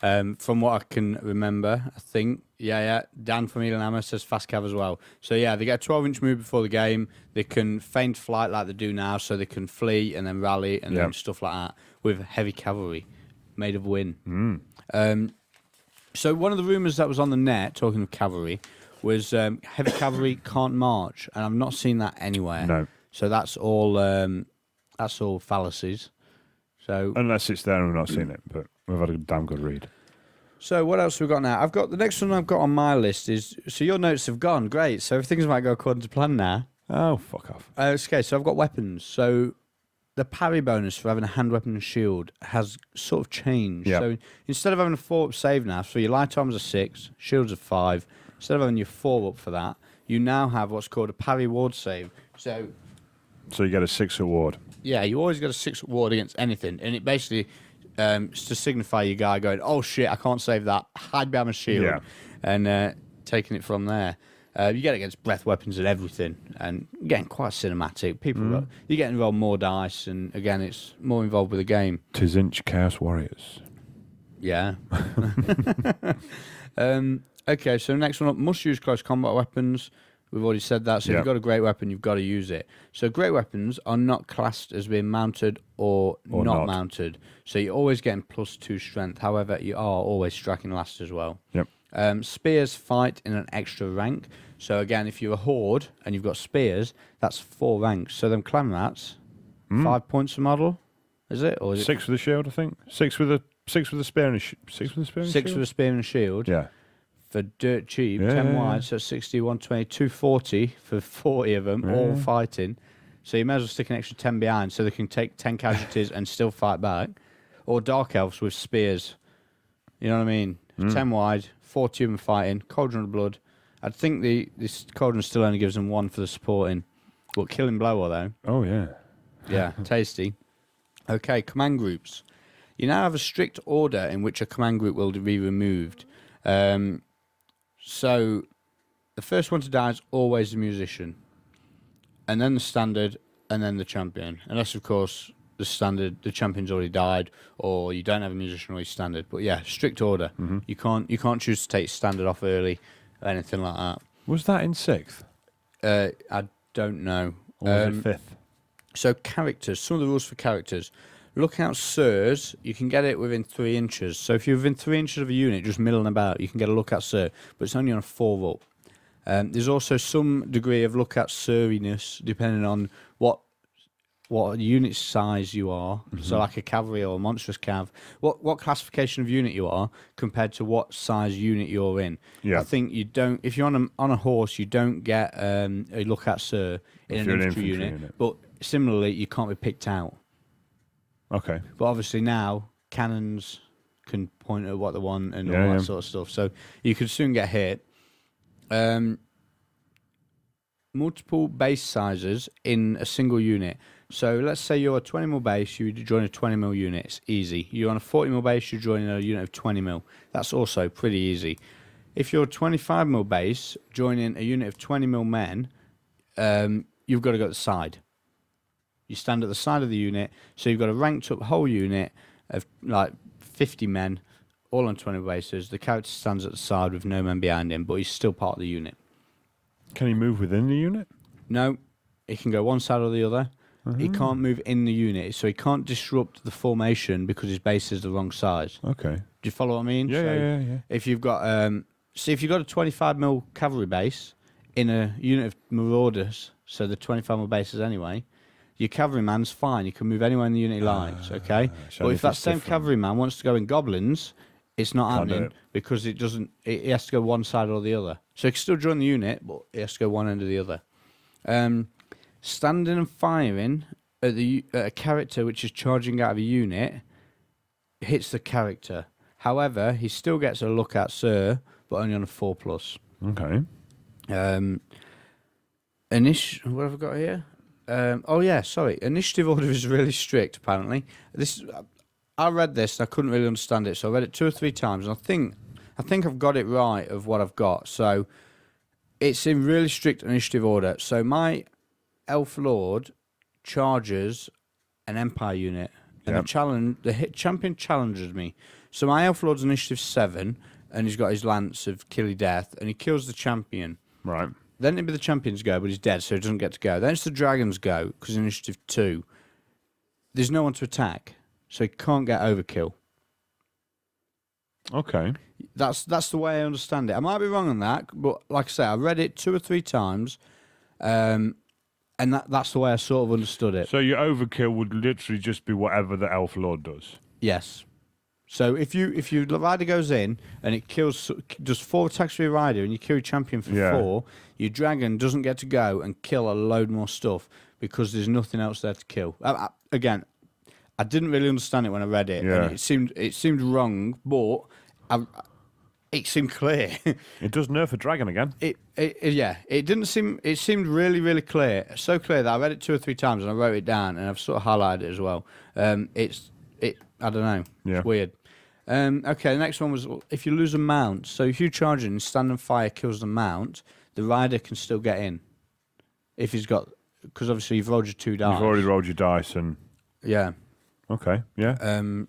From what I can remember, I think, yeah. Dan from Elenhammer says fast cav as well. So, yeah, they get a 12-inch move before the game. They can feint flight like they do now, so they can flee and then rally and then stuff like that with heavy cavalry made of wind. So one of the rumours that was on the net, talking of cavalry, was heavy cavalry can't march, and I've not seen that anywhere. No. So that's all fallacies. So Unless it's there and we've not seen it, but we've had a damn good read. So what else have we got now? I've got the next one I've got on my list is, so your notes have gone, great. So things might go according to plan now. Oh, fuck off. Okay, so I've got weapons. So the parry bonus for having a hand weapon and shield has sort of changed. Yep. So instead of having a 4-up save now, so your light arms are 6, shields are 5, instead of having your 4-up for that, you now have what's called a parry ward save. So you get a 6 award. yeah, you always get a 6 ward against anything, and it basically is to signify your guy going, oh shit, I can't save that, hide behind my shield, and taking it from there. You get it against breath weapons and everything, and getting quite cinematic. You're getting involved more dice, and again, it's more involved with the game. 'Tis-inch Chaos Warriors. Yeah. Okay, so next one up, must use close combat weapons. We've already said that. So if you've got a great weapon, you've got to use it. So great weapons are not classed as being mounted or not mounted. So you're always getting +2 strength. However, you are always striking last as well. Yep. Spears fight in an extra rank. So again, if you're a horde and you've got spears, that's 4 ranks. So them clan rats, 5 points a model, is it? Or is 6 with a shield, I think. 6 with a spear and a 6 with a spear and a 6 shield? with a spear and a shield. Yeah. For dirt cheap, Yeah, 10 yeah, wide, yeah. so 60, 120, 240 for 40 of them, all fighting. So you may as well stick an extra 10 behind so they can take 10 casualties and still fight back. Or Dark Elves with spears. You know what I mean? 10 wide, 40 of them fighting, Cauldron of Blood. I think this Cauldron still only gives them 1 for the supporting. But killing blower, though. Oh, yeah. Yeah, tasty. Okay, command groups. You now have a strict order in which a command group will be removed. So, the first one to die is always the musician, and then the standard, and then the champion. Unless, of course, the champion's already died, or you don't have a musician or your standard. But yeah, strict order. You can't choose to take standard off early, or anything like that. Was that in 6th? I don't know. Or was it 5th? So characters. Some of the rules for characters. Lookout Sirs, you can get it within 3 inches. So if you're within 3 inches of a unit, just milling about, you can get a Lookout Sir, but it's only on a 4-up. There's also some degree of Lookout Siriness, depending on what what unit size you are. So like a cavalry or a monstrous cav, what classification of unit you are compared to what size unit you're in. Yeah. I think you don't. If you're on a horse, you don't get a look at sir in If an you're an infantry infantry unit. unit. But similarly, you can't be picked out. Okay. But obviously now cannons can point at what they want and Yeah, all that yeah. sort of stuff. So you could soon get hit. Multiple base sizes in a single unit. So let's say you're a 20mm base, you join a 20mm unit. It's easy. You're on a 40mm base, you join a unit of 20mm. That's also pretty easy. If you're a 25mm base, joining a unit of 20mm men, you've got to go to the side. You stand at the side of the unit, so you've got a ranked up whole unit of like 50 men, all on 20 bases. The character stands at the side with no men behind him, but he's still part of the unit. Can he move within the unit? No, he can go one side or the other. He can't move in the unit, so he can't disrupt the formation because his base is the wrong size. Okay. Do you follow what I mean? Yeah, So yeah. if you've got, if you've got a 25mm cavalry base in a unit of marauders, so the 25mm bases anyway, your cavalryman's fine. You can move anywhere in the unit he likes, okay? so But if if that it's same different- cavalryman wants to go in goblins, it's not Can't do happening it. because it doesn't. He has to go one side or the other. So he can still join the unit, but he has to go one end or the other. Standing and firing at a character which is charging out of a unit hits the character. However, he still gets a look at sir, but only on a 4+. Okay. What have I got here? Initiative order is really strict. Apparently, I read this and I couldn't really understand it, so I read it 2 or 3 times, and I think I've got it right of what I've got. So it's in really strict initiative order. So my elf lord charges an empire unit, and Yep. the champion challenges me. So my elf lord's initiative 7, and he's got his lance of killy death, and he kills the champion. Right. Then it'd be the champion's go, but he's dead, so he doesn't get to go. Then it's the dragon's go, because initiative 2. There's no one to attack, so he can't get overkill. Okay. That's the way I understand it. I might be wrong on that, but like I say, I read it 2 or 3 times, and that's the way I sort of understood it. So your overkill would literally just be whatever the elf lord does. Yes. So if your rider goes in and it does 4 attacks for your rider, and you kill your champion for 4, your dragon doesn't get to go and kill a load more stuff because there's nothing else there to kill. Again, I didn't really understand it when I read it, Yeah. and it seemed wrong, but it seemed clear. It does nerf a dragon again. It seemed really, really clear. So clear that I read it 2 or 3 times and I wrote it down, and I've sort of highlighted it as well. I don't know. Yeah. It's weird. Okay, the next one was if you lose a mount. So if you charge in and stand and fire kills the mount, the rider can still get in. If he's got, because obviously you've rolled your 2 dice. You've already rolled your dice and Yeah. okay, yeah.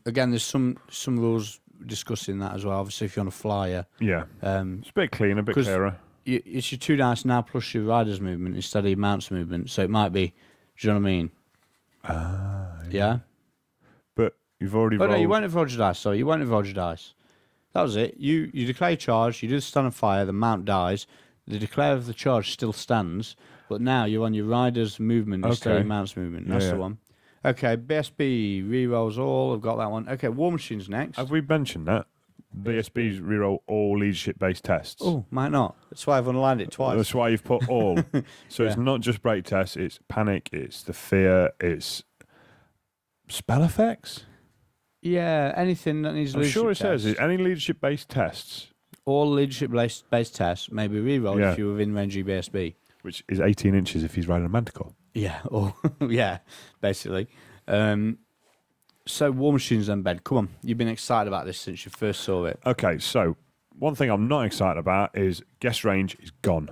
Again, there's some rules discussing that as well. Obviously, if you're on a flyer, Yeah. It's a bit cleaner, a bit 'cause- clearer. it's your 2 dice now plus your rider's movement instead of your mount's movement. So it might be, do you know what I mean? Yeah. But you've already Oh rolled. no, you won't have rolled your dice. Sorry, you won't have rolled your dice. That was it. You declare your charge. You do the stun and fire. The mount dies. The declare of the charge still stands, but now you're on your rider's movement instead of Okay. your mount's movement. That's Yeah, the yeah. one. Okay, BSB rerolls all. I've got that one. Okay, War Machine's next. Have we mentioned that? BSBs reroll all leadership-based tests. Oh, might not. That's why I've underlined it twice. That's why you've put all. So it's Yeah. not just break tests, it's panic, it's the fear, it's spell effects. Yeah, anything that needs I'm leadership sure it says tests. it. Any leadership-based tests, All leadership-based tests may be rerolled Yeah. if you're within range of BSB. which is 18 inches if he's riding a manticore. Yeah, or yeah, basically. So War Machine's then, Ben. Come on, you've been excited about this since you first saw it. Okay, so one thing I'm not excited about is guess range is gone.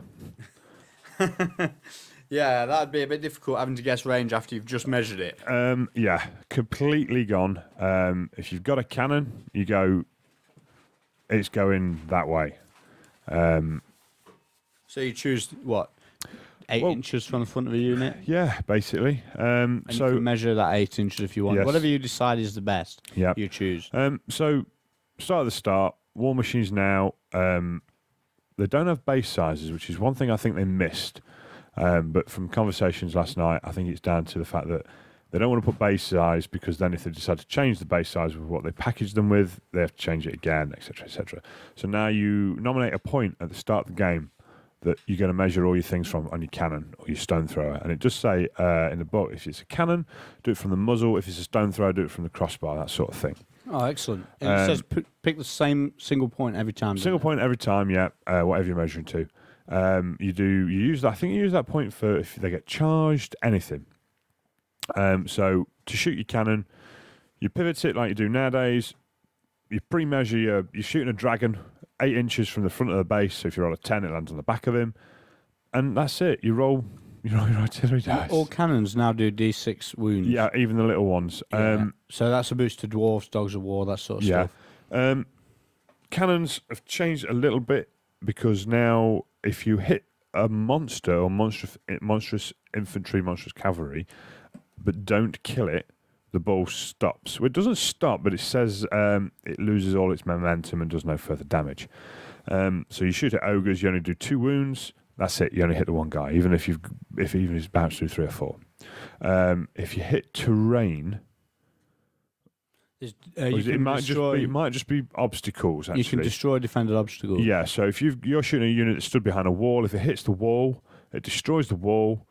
Yeah, that'd be a bit difficult having to guess range after you've just measured it. Yeah, completely gone. If you've got a cannon, you go, it's going that way. So you choose what? 8 Well- inches from the front of a unit? Yeah, basically. And you So can measure that 8 inches if you want. Yes. Whatever you decide is the best, yeah. you choose. So start at the start. War Machines now, they don't have base sizes, which is one thing I think they missed. But from conversations last night, I think it's down to the fact that They don't want to put base size because then if they decide to change the base size with what they package them with, they have to change it again, etc., etc. So now you nominate a point at the start of the game that you're going to measure all your things from on your cannon or your stone thrower. And it does say in the book, if it's a cannon, do it from the muzzle. If it's a stone thrower, do it from the crossbar, that sort of thing. Oh, excellent. And it says pick the same single point every time. Single point every time, yeah, whatever you're measuring to. You use that. I think you use that point for if they get charged, anything. So to shoot your cannon, you pivot it like you do nowadays. You pre-measure you're shooting a dragon 8 inches from the front of the base. So if you roll a 10, it lands on the back of him, and that's it. You roll your artillery dice. All cannons now do D6 wounds. Yeah, even the little ones. Yeah. So that's a boost to dwarves, dogs of war, that sort of stuff. Cannons have changed a little bit because now if you hit a monster or monstrous infantry, monstrous cavalry, but don't kill it, the ball stops. Well, it doesn't stop, but it says it loses all its momentum and does no further damage. So you shoot at ogres, you only do 2 wounds. That's it. You only hit the one guy, even if it's bounced through 3 or 4. If you hit terrain, it might just be obstacles. Actually, you can destroy defended obstacles. Yeah. So if you're shooting a unit that stood behind a wall, if it hits the wall, it destroys the wall,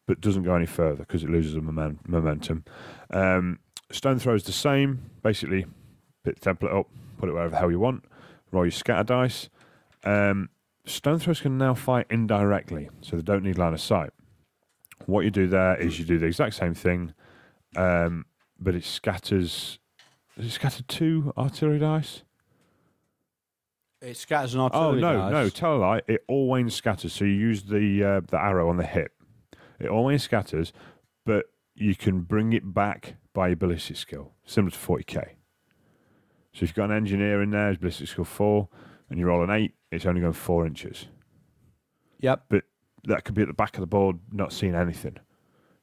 but doesn't go any further because it loses the momentum. Stone throw is the same. Basically, pick the template up, put it wherever the hell you want, roll your scatter dice. Stone throwers can now fight indirectly, so they don't need line of sight. What you do there is you do the exact same thing, but it scatters. Does it scatter 2 artillery dice? It scatters an artillery dice. No, tell a lie. It always scatters. So you use the arrow on the hip. It always scatters, but you can bring it back by your ballistic skill, similar to 40k. So if you've got an engineer in there, his ballistic skill 4, and you roll an 8, it's only going 4 inches. Yep. But that could be at the back of the board, not seeing anything.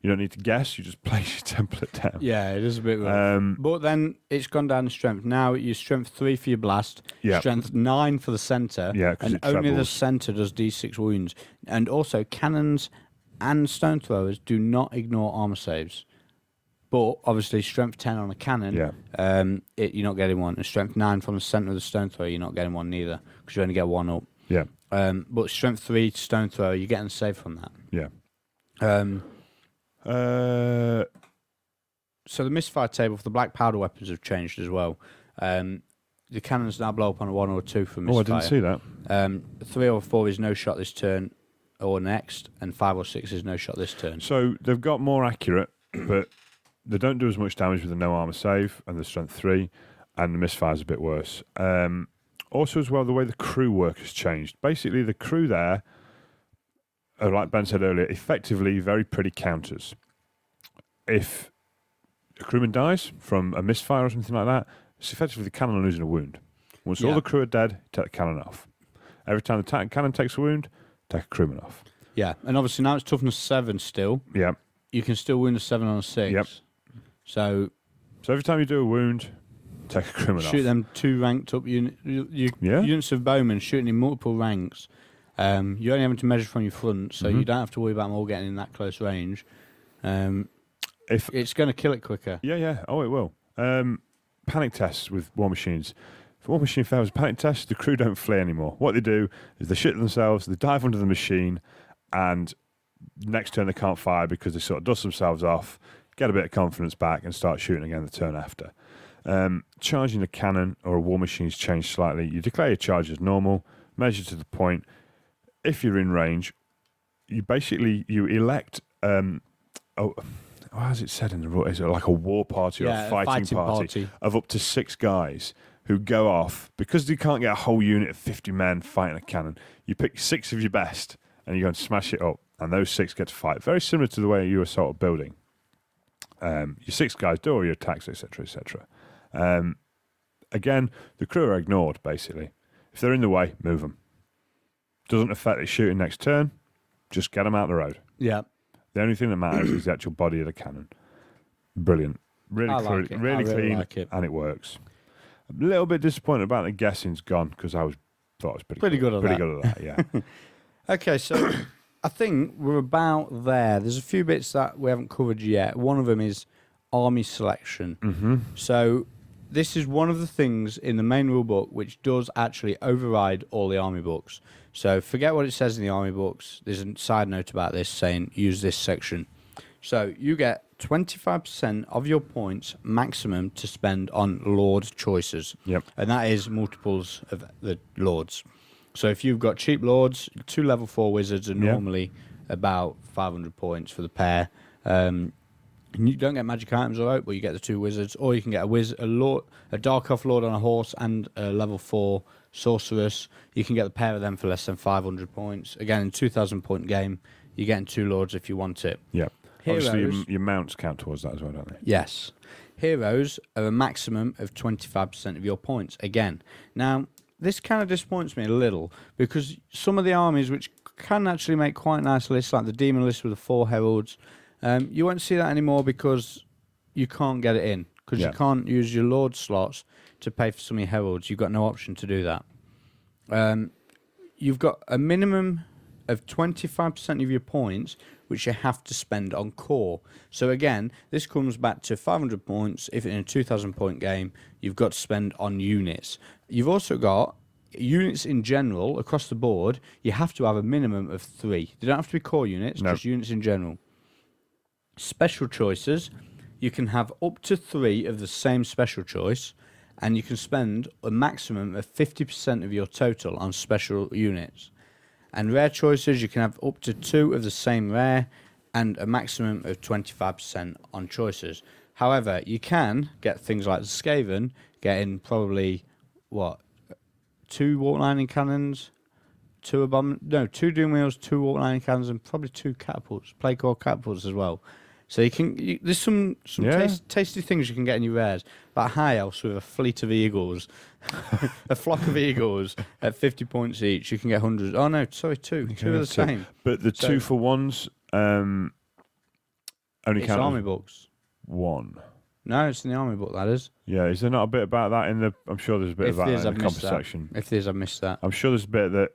You don't need to guess, you just place your template down. Yeah, it is a bit rough. But then it's gone down in strength. Now you strength 3 for your blast, strength 9 for the centre, and only the centre does D6 wounds. And also, cannons and stone throwers do not ignore armour saves. But obviously, strength 10 on a cannon, you're not getting one. And strength 9 from the centre of the stone thrower, you're not getting one neither, because you only get 1 up. Yeah. But strength 3 stone thrower, you're getting a save from that. Yeah. So the misfire table for the black powder weapons have changed as well. The cannons now blow up on a 1 or 2 for misfire. Oh, I didn't see that. 3 or 4 is no shot this turn or next, and 5 or 6 is no shot this turn. So they've got more accurate, but they don't do as much damage with the no armor save and the strength 3, and the misfire's a bit worse. Also, as well, the way the crew work has changed. Basically, the crew there, like Ben said earlier, effectively very pretty counters. If a crewman dies from a misfire or something like that, it's effectively the cannon losing a wound. Once all the crew are dead, take the cannon off. Every time the cannon takes a wound, take a crewman off. Yeah, and obviously now it's toughness 7 still. Yeah. You can still wound a 7 on a 6. Yep. So every time you do a wound, take a crewman off. Shoot them 2 ranked up units of bowmen shooting in multiple ranks. You're only having to measure from your front, so you don't have to worry about them all getting in that close range. If it's going to kill it quicker. Yeah. Oh, it will. Panic tests with war machines. If a war machine fails a panic test, the crew don't flee anymore. What they do is they shit themselves, they dive under the machine, and next turn they can't fire because they sort of dust themselves off, get a bit of confidence back, and start shooting again the turn after. Charging a cannon or a war machine's changed slightly. You declare your charge as normal, measure to the point. If you're in range, you elect. How is it said in the rule? Is it like a war party or a fighting party of up to 6 guys who go off because you can't get a whole unit of 50 men fighting a cannon? You pick 6 of your best and you go and smash it up, and those 6 get to fight. Very similar to the way you were sort of building. Your 6 guys do all your attacks, etc., etc. Again, the crew are ignored, basically. If they're in the way, move them. Doesn't affect the shooting next turn. Just get them out the road. Yeah. The only thing that matters is the actual body of the cannon. Brilliant. Really clean, like it. And it works. A little bit disappointed about the guessing's gone because I thought it was pretty good at that, yeah. Okay, so I think we're about there. There's a few bits that we haven't covered yet. One of them is army selection. Mm-hmm. So this is one of the things in the main rule book which does actually override all the army books. So forget what it says in the army books. There's a side note about this saying use this section. So you get 25% of your points maximum to spend on Lord choices. Yep. And that is multiples of the Lords. So if you've got cheap Lords, 2 level 4 wizards are normally about 500 points for the pair. You don't get magic items, all right, but you get the 2 wizards, or you can get a Dark Elf Lord on a horse and a level 4 sorceress. You can get the pair of them for less than 500 points. Again, in a 2,000 point game, you're getting 2 Lords if you want it. Yeah. Heroes, Obviously, your mounts count towards that as well, don't they? yes. Heroes are a maximum of 25% of your points. Again, now, this kind of disappoints me a little, because some of the armies which can actually make quite nice lists, like the Demon list with the 4 heralds, you won't see that anymore because you can't get it in. Because you can't use your Lord slots to pay for some of your heralds. You've got no option to do that. You've got a minimum of 25% of your points which you have to spend on core. So again, this comes back to 500 points. If in a 2,000 point game, you've got to spend on units. You've also got units in general across the board. You have to have a minimum of 3. They don't have to be core units, just units in general. Special choices, you can have up to 3 of the same special choice, and you can spend a maximum of 50% of your total on special units. And rare choices, you can have up to 2 of the same rare and a maximum of 25% on choices. However, you can get things like the Skaven, getting probably, 2 Warp Lightning Cannons, 2 Doom Wheels, 2 Warp Lightning Cannons, and probably 2 catapults, Plague Core catapults as well. So there's some tasty things you can get in your rares, like High Elves with a fleet of eagles, a flock of eagles at 50 points each. You can get hundreds. Oh no, sorry, 2. 2 are the same. But the 2 for 1s only it's count army as books. 1. No, it's in the army book. That is. Yeah, is there not a bit about that in the? I'm sure there's a bit about that in the compass section. If there's, I've missed that. I'm sure there's a bit that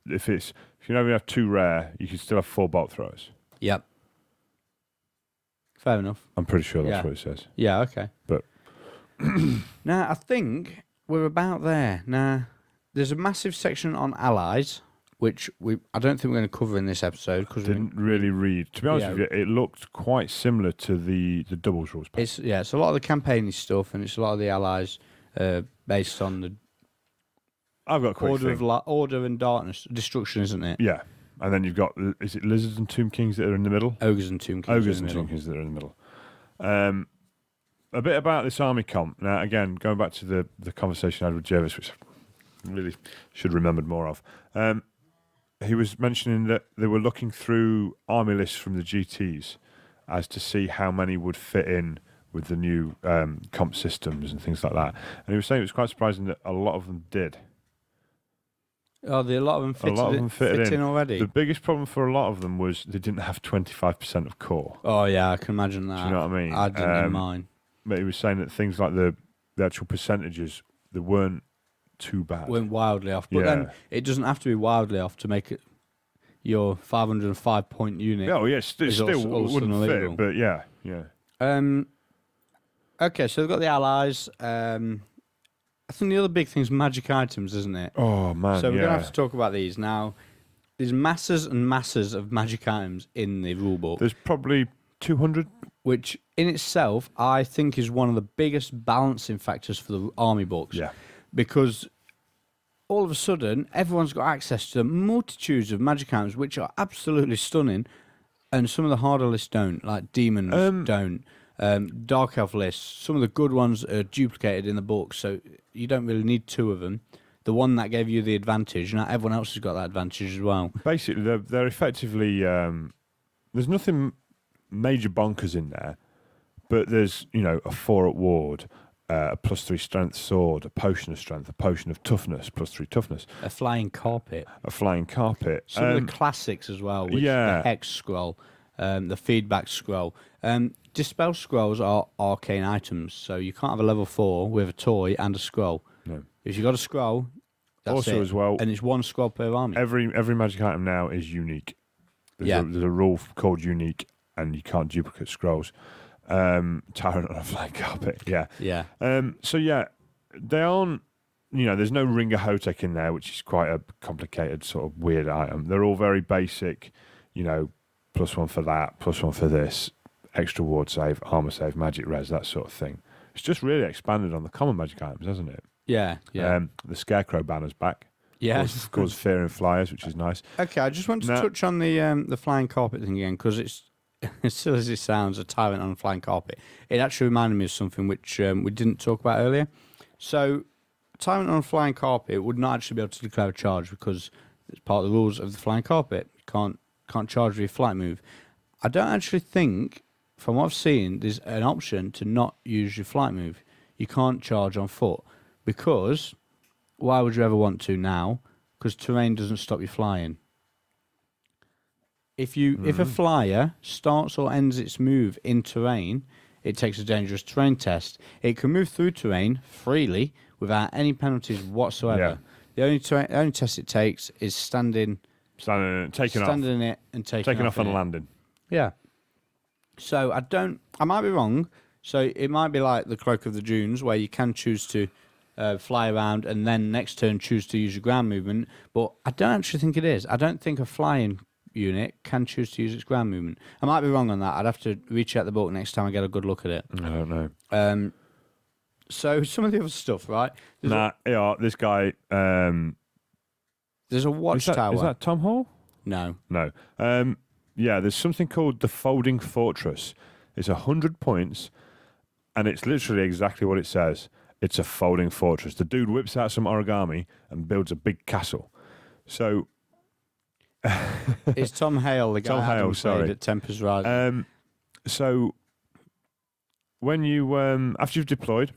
if you only have 2 rare, you can still have 4 bolt throws. Yep. Fair enough. I'm pretty sure that's what it says. Yeah, okay. But now I think we're about there. Now there's a massive section on allies, which I don't think we're going to cover in this episode because didn't really read. To be honest with you, it looked quite similar to the doubles rules pack. It's a lot of the campaign stuff, and it's a lot of the allies based on the. I've got a quick Order and Darkness, Destruction, isn't it? Yeah. And then you've got, is it Lizards and Tomb Kings that are in the middle? Ogres and Tomb Kings. Ogres and Tomb Kings that are in the middle. A bit about this army comp. Now, again, going back to the conversation I had with Jervis, which I really should have remembered more of. He was mentioning that they were looking through army lists from the GTs as to see how many would fit in with the new comp systems and things like that. And he was saying it was quite surprising that a lot of them did. Oh, a lot of them fitted in already. The biggest problem for a lot of them was they didn't have 25% of core. Oh, yeah, I can imagine that. Do you know what I mean? I didn't in mine. But he was saying that things like the actual percentages, they weren't too bad. Weren't wildly off. But then it doesn't have to be wildly off to make it your 505 point unit. Oh, yeah, still wouldn't illegal. fit, but yeah. Okay, so we've got the allies. I think the other big thing is magic items, isn't it? Oh, man, So we're going to have to talk about these. Now, there's masses and masses of magic items in the rulebook. There's probably 200. Which, in itself, I think is one of the biggest balancing factors for the army books. Yeah. Because all of a sudden, everyone's got access to multitudes of magic items, which are absolutely stunning, and some of the harder lists don't, like demons don't. Dark Elf lists, some of the good ones are duplicated in the book, so you don't really need 2 of them. The one that gave you the advantage, now everyone else has got that advantage as well. Basically, they're effectively... there's nothing major bonkers in there, but there's, a 4 at ward, a +3 strength sword, a potion of strength, a potion of toughness, +3 toughness. A flying carpet. A flying carpet. Some of the classics as well, which the Hex Scroll, the Feedback Scroll. Dispel Scrolls are arcane items, so you can't have a level 4 with a toy and a scroll. No. If you've got a scroll, that's also it. As well, and it's 1 scroll per army. Every magic item now is unique. There's a rule called unique, and you can't duplicate scrolls. Tyrant on a flying carpet. Yeah. Yeah. So yeah, they aren't. There's no Ringer Hotech in there, which is quite a complicated sort of weird item. They're all very basic. +1 for that, +1 for this, extra ward save, armor save, magic res, that sort of thing. It's just really expanded on the common magic items, hasn't it? Yeah. Yeah. The Scarecrow banner's back. Yeah. Cause fear in flyers, which is nice. Okay, I just want to touch on the flying carpet thing again, because it's as silly as it sounds, a tyrant on a flying carpet. It actually reminded me of something which we didn't talk about earlier. So, a tyrant on a flying carpet would not actually be able to declare a charge because it's part of the rules of the flying carpet. You can't charge with your flight move. I don't actually think, from what I've seen, there's an option to not use your flight move. You can't charge on foot because why would you ever want to now? Because terrain doesn't stop you flying. If a flyer starts or ends its move in terrain, it takes a dangerous terrain test. It can move through terrain freely without any penalties whatsoever. Yeah. The only test it takes is standing Standing in it and taking off in and it. landing. Yeah. So I might be wrong. So it might be like the Cloak of the Dunes, where you can choose to fly around and then next turn choose to use your ground movement. But I don't actually think it is. I don't think a flying unit can choose to use its ground movement. I might be wrong on that. I'd have to recheck the book next time I get a good look at it. I don't know. So some of the other stuff, right? This guy. There's a watchtower. Is that Tom Hall? No. No. There's something called the Folding Fortress. It's 100 points, and it's literally exactly what it says. It's a folding fortress. The dude whips out some origami and builds a big castle. So... It's Tom Hale, the guy Tom Hale, Adam sorry. played at Tempest Rising. So, when you... after you've deployed...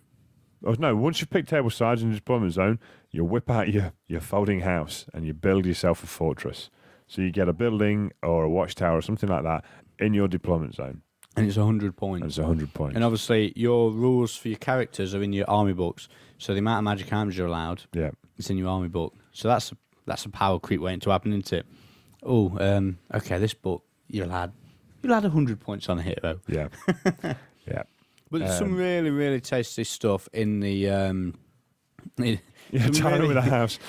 once you've picked table sides in the deployment zone, you whip out your folding house and you build yourself a fortress. So you get a building or a watchtower or something like that in your deployment zone. And it's 100 points. And it's 100 points. And obviously, your rules for your characters are in your army books. So the amount of magic items you're allowed, it's in your army book. So that's a power creep waiting to happen, isn't it? Oh, okay, this book, you'll add 100 points on a hero. Yeah. Yeah. But there's some really, really tasty stuff in the... Tyrant with a house.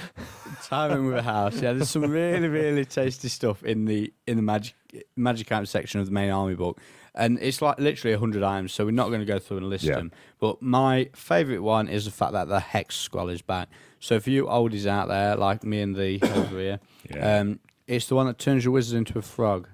Tyrant with a house. Yeah, there's some really, really tasty stuff in the magic item section of the main army book, and it's like literally 100 items. So we're not going to go through and list them. But my favourite one is the fact that the hex scroll is back. So for you oldies out there, like me and the over here, it's the one that turns your wizard into a frog.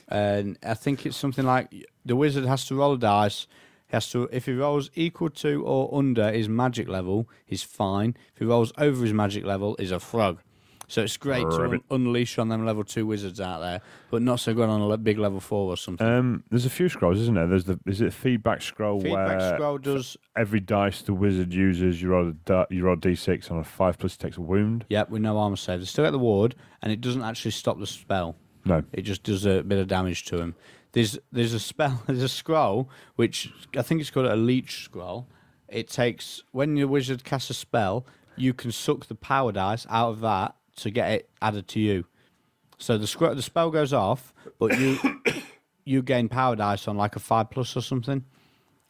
And I think it's something like the wizard has to roll a dice. If he rolls equal to or under his magic level, he's fine. If he rolls over his magic level, he's a frog. So it's great to unleash on them level 2 wizards out there, but not so good on a big level 4 or something. There's a few scrolls, isn't there? Is it a feedback scroll? Feedback scroll does every dice the wizard uses. You roll d6 on a 5+, it takes a wound. Yep, with no armor save. They still get the ward, and it doesn't actually stop the spell. No, it just does a bit of damage to him. There's a scroll which I think it's called a leech scroll. It takes when your wizard casts a spell, you can suck the power dice out of that to get it added to you. So the spell goes off, but you gain power dice on like a 5+ or something.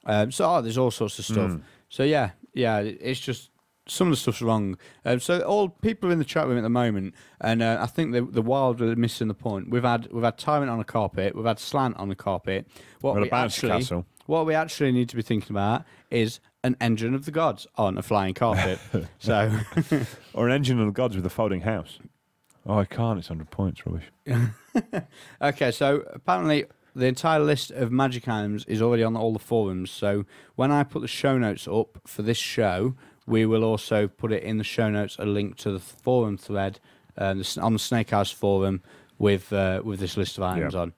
There's all sorts of stuff. So yeah, it's just some of the stuff's wrong. So all people are in the chat room at the moment, and I think the Wild are missing the point. We've had Tyrant on a carpet, we've had Slant on the carpet. What we actually need to be thinking about is an Engine of the Gods on a flying carpet. So, or an Engine of the Gods with a folding house. Oh, I can't. It's 100 points, rubbish. Okay, so apparently the entire list of magic items is already on all the forums. So when I put the show notes up for this show, we will also put it in the show notes a link to the forum thread on the Snake Eyes forum with this list of items on.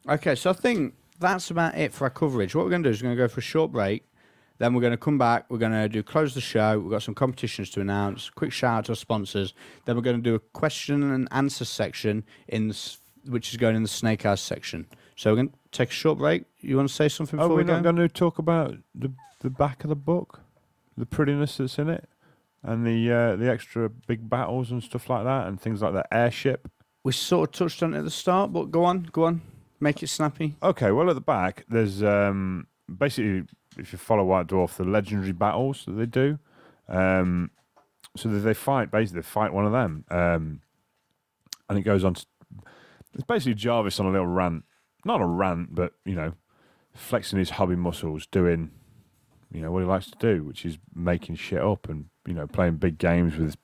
Okay, so I think that's about it for our coverage. What we're going to do is we're going to go for a short break. Then we're going to come back. We're going to close the show. We've got some competitions to announce. Quick shout out to our sponsors. Then we're going to do a question and answer section which is going in the Snake Eyes section. So we're going to take a short break. You want to say something before we go? We're not going to talk about the back of the book, the prettiness that's in it, and the extra big battles and stuff like that, and things like the airship. We sort of touched on it at the start, but go on. Make it snappy. Okay, well, at the back, there's basically, if you follow White Dwarf, the legendary battles that they do. So that they fight, basically, they fight one of them. And it goes on to. It's basically Jarvis on a little rant. Not a rant, but, flexing his hobby muscles, doing, what he likes to do, which is making shit up and, playing big games with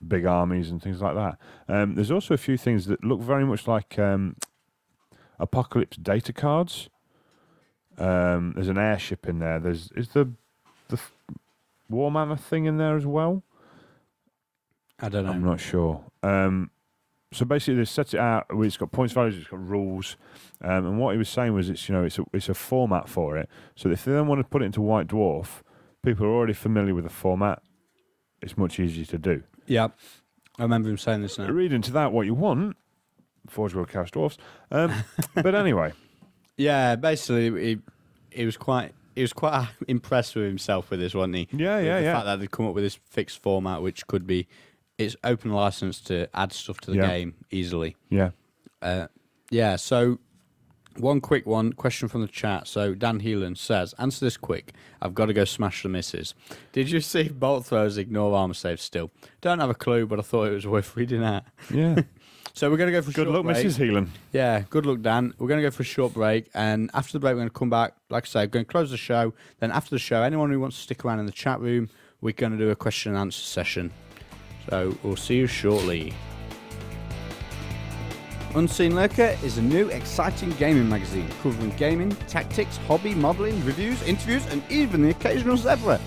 big armies and things like that. There's also a few things that look very much like Apocalypse data cards. There's an airship in there. Is the War Mammoth thing in there as well? I don't know. I'm not sure. So basically, they set it out. It's got points values. It's got rules. And what he was saying was, it's a format for it. So if they then want to put it into White Dwarf, people are already familiar with the format. It's much easier to do. Yeah, I remember him saying this now. Read into that what you want. Forge World Chaos Dwarfs. But anyway, yeah. Basically, he was quite impressed with himself with this, wasn't he? Yeah, With yeah, the yeah. fact that they'd come up with this fixed format, which could be, it's open license to add stuff to the Yeah. game easily. yeah. Yeah. So, one quick question from the chat. So Dan Heelan says, "Answer this quick. I've got to go smash the misses. Did you see bolt throws ignore armor saves still? Don't have a clue, but I thought it was worth reading out. Yeah. So we're going to go for a Good short luck, break. Mrs. Heelan. Yeah, good luck, Dan. We're going to go for a short break, and after the break, we're going to come back. Like I say, we're going to close the show. Then after the show, anyone who wants to stick around in the chat room, we're going to do a question and answer session. So we'll see you shortly. Unseen Lurker is a new, exciting gaming magazine covering gaming, tactics, hobby, modelling, reviews, interviews, and even the occasional zebra.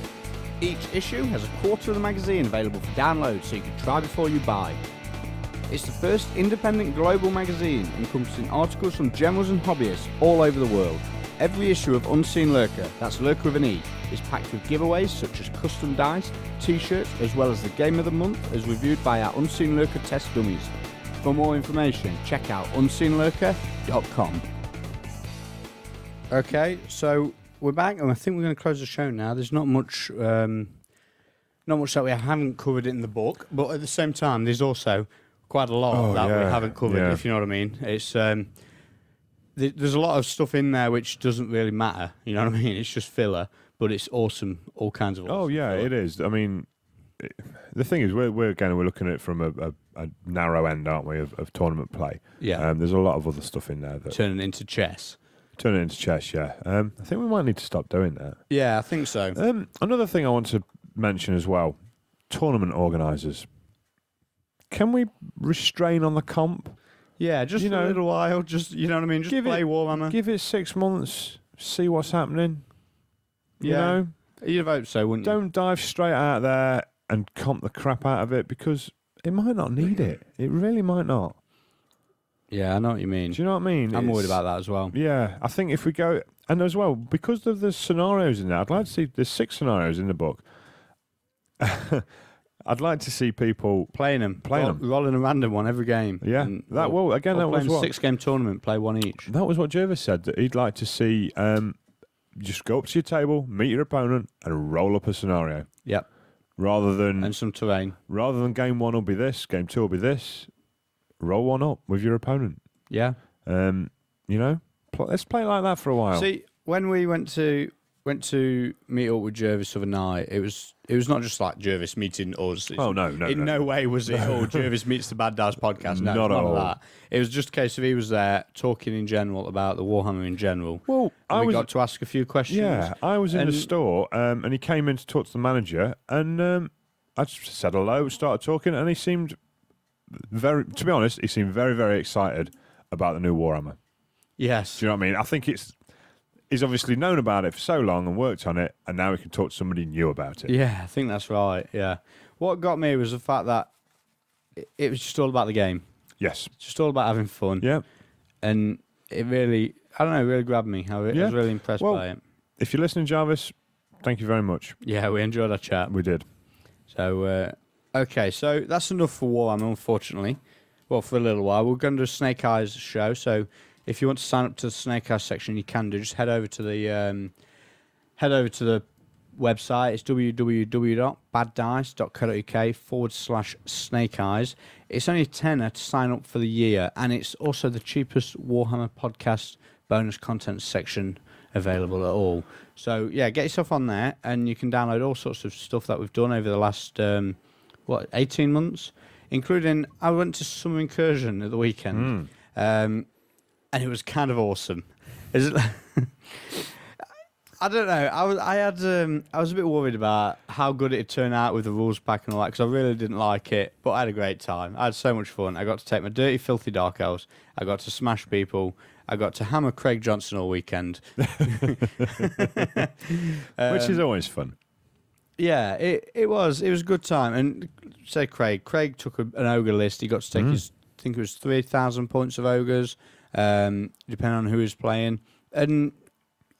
Each issue has a quarter of the magazine available for download, so you can try before you buy. It's the first independent global magazine encompassing articles from generals and hobbyists all over the world. Every issue of Unseen Lurker, that's Lurker with an E, is packed with giveaways such as custom dice, t-shirts, as well as the Game of the Month as reviewed by our Unseen Lurker test dummies. For more information, check out unseenlurker.com. Okay, so we're back, and I think we're going to close the show now. There's not much that we haven't covered in the book, but at the same time, there's also quite a lot that we haven't covered, if you know what I mean. It's there's a lot of stuff in there which doesn't really matter, you know what I mean? It's just filler, but it's awesome, all kinds of awesome. Oh, yeah, filler. it is. I mean, the thing is, we're looking at it from a narrow end, aren't we, of tournament play. Yeah. There's a lot of other stuff in there that Turn it into chess. turn it into chess. Yeah. I think we might need to stop doing that. Yeah, I think so. Another thing I want to mention as well: tournament organisers. Can we restrain on the comp? Yeah, just you for know, a little while, just, you know what I mean? Just give play it- Warhammer. Give it 6 months. See what's happening. You Yeah. know, You'd hope so, wouldn't you? don't dive straight out there and comp the crap out of it because it might not need it. It really might not. Yeah, I know what you mean. Do you know what I mean? I'm worried It's- about that as well. Yeah, I think if we go, and as well, because of the scenarios in there, I'd like to see, there's 6 scenarios in the book. I'd like to see people, Playing them. Playing 'em. Rolling a random one every game. yeah, that was, again, Or that was playing a what, 6-game tournament, play one each. that was what Jervis said, that he'd like to see, just go up to your table, meet your opponent, and roll up a scenario. Yep. Rather than And some terrain. game 1 will be this, game 2 will be this, roll one up with your opponent. Yeah. Let's play like that for a while. See, when we went to meet up with Jervis the other night, it was not just like Jervis meeting us. Oh, no. In no way was it, oh, Jervis meets the Bad Dice podcast. No, Not it's at all. that. It was just a case of he was there talking in general about the Warhammer in general. Well, And I we was, got to ask a few questions. yeah, I was in the And- store, and he came in to talk to the manager, and I just said hello, started talking, and he seemed to be honest, he seemed very, very excited about the new Warhammer. Yes. Do you know what I mean? I think he's obviously known about it for so long and worked on it, and now he can talk to somebody new about it. Yeah, I think that's right. Yeah. What got me was the fact that it was just all about the game. Yes. It's just all about having fun. Yeah. And it really, I don't know, it really grabbed me. I was Yeah. really impressed Well- by it. If you're listening, Jarvis, thank you very much. Yeah, we enjoyed our chat. We did. So, okay, so that's enough for Warhammer, unfortunately. Well, for a little while. We're going to do a Snake Eyes show, so if you want to sign up to the Snake Eyes section, you can do. Just head over to the website. It's www.baddice.co.uk/snake-eyes. It's only a tenner to sign up for the year, and it's also the cheapest Warhammer podcast bonus content section available at all. So, yeah, get yourself on there, and you can download all sorts of stuff that we've done over the last, 18 months, including I went to Summer Incursion at the weekend, and it was kind of awesome. Is it? I don't know. I was a bit worried about how good it'd turn out with the rules pack and all that, because I really didn't like it. But I had a great time. I had so much fun. I got to take my dirty, filthy Dark Elves. I got to smash people. I got to hammer Craig Johnson all weekend. Which is always fun. Yeah, it was. It was a good time. And say Craig took an ogre list. He got to take his, I think it was 3,000 points of ogres, depending on who he was playing. And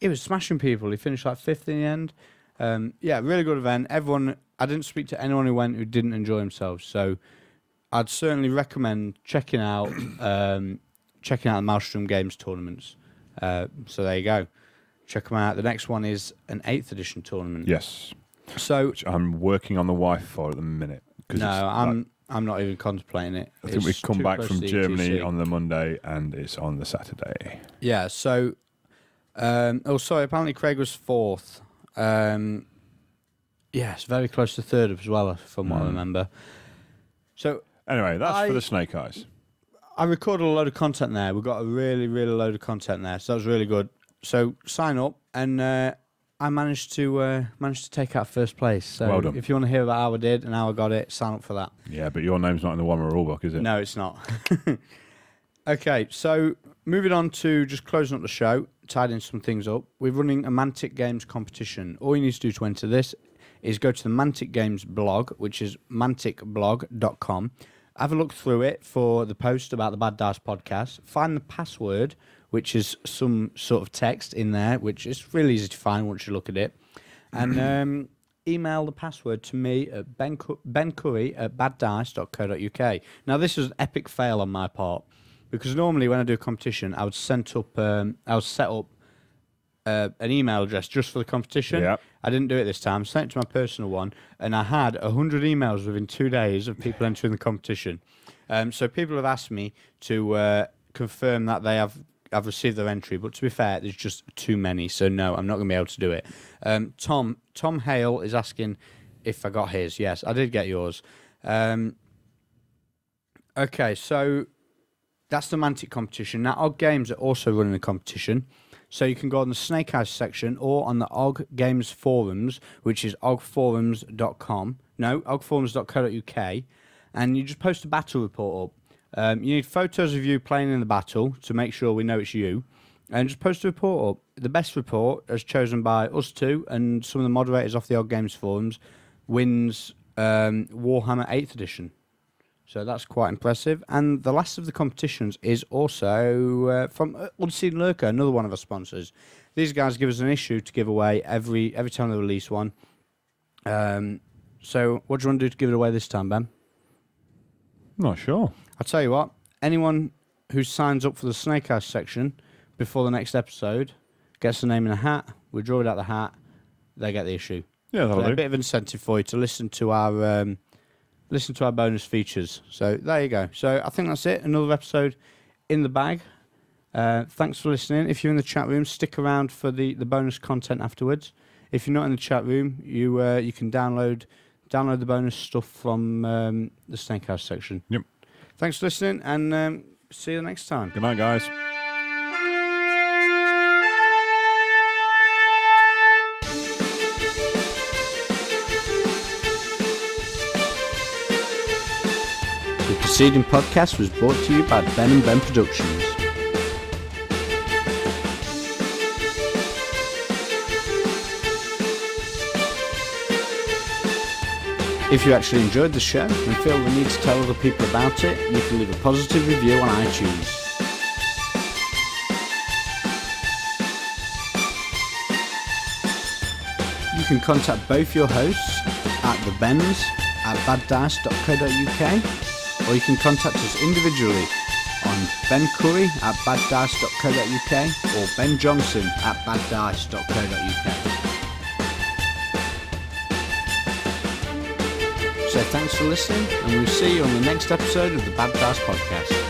he was smashing people. He finished like 5th in the end. Yeah, really good event. Everyone, I didn't speak to anyone who went who didn't enjoy themselves. So I'd certainly recommend checking out the Maelstrom Games tournaments. So there you go. Check them out. The next one is an 8th edition tournament. Yes. So Which I'm working on the Wi-Fi for at the minute. No, I'm not even contemplating it. I think we come back from Germany on the Monday and it's on the Saturday. Yeah, so... apparently Craig was 4th. Yes, very close to 3rd as well, from what I remember. So anyway, that's for the Snake Eyes. I recorded a load of content there. We got a really, really load of content there, so that was really good. So sign up, and I managed to take out first place. So well done. If you want to hear about how I did and how I got it, sign up for that. Yeah, but your name's not in the Warhammer rulebook, is it? No, it's not. Okay, so moving on to just closing up the show, tidying some things up. We're running a Mantic Games competition. All you need to do to enter this is go to the Mantic Games blog, which is manticblog.com. Have a look through it for the post about the Bad Dice podcast. Find the password, which is some sort of text in there, which is really easy to find once you look at it. And email the password to me at bencurry@baddice.co.uk. Now, this is an epic fail on my part, because normally when I do a competition, I would set up an email address just for the competition. Yep. I didn't do it this time. I sent it to my personal one, and I had 100 emails within 2 days of people entering the competition. So people have asked me to confirm that I've received their entry, but to be fair, there's just too many. So no, I'm not going to be able to do it. Tom Hale is asking if I got his. Yes, I did get yours. Okay, so that's the Mantic competition. Now, Og Games are also running a competition. So you can go on the Snake Eyes section or on the Og Games forums, which is ogforums.com. No, ogforums.co.uk. And you just post a battle report up. You need photos of you playing in the battle to make sure we know it's you. And just post a report up. The best report, as chosen by us two and some of the moderators off the Og Games forums, wins Warhammer 8th edition. So that's quite impressive. And the last of the competitions is also from Unseen Lurker, another one of our sponsors. These guys give us an issue to give away every time they release one. So what do you want to do to give it away this time, Ben? Not sure. I'll tell you what. Anyone who signs up for the Snake Eyes section before the next episode gets the name in a hat. We draw it out the hat. They get the issue. Yeah, that'll do. A bit of incentive for you to listen to our bonus features. So there you go. So I think that's it. Another episode in the bag. Thanks for listening. If you're in the chat room, stick around for the bonus content afterwards. If you're not in the chat room, you can download the bonus stuff from the Snake Eyes section. Yep. Thanks for listening, and see you next time. Good night, guys. The preceding podcast was brought to you by Ben and Ben Productions. If you actually enjoyed the show and feel the need to tell other people about it, you can leave a positive review on iTunes. You can contact both your hosts at thebens@baddice.co.uk, or you can contact us individually on bencurry@baddice.co.uk or benjohnson@baddice.co.uk. say thanks for listening, and we'll see you on the next episode of the Bad Dice Podcast.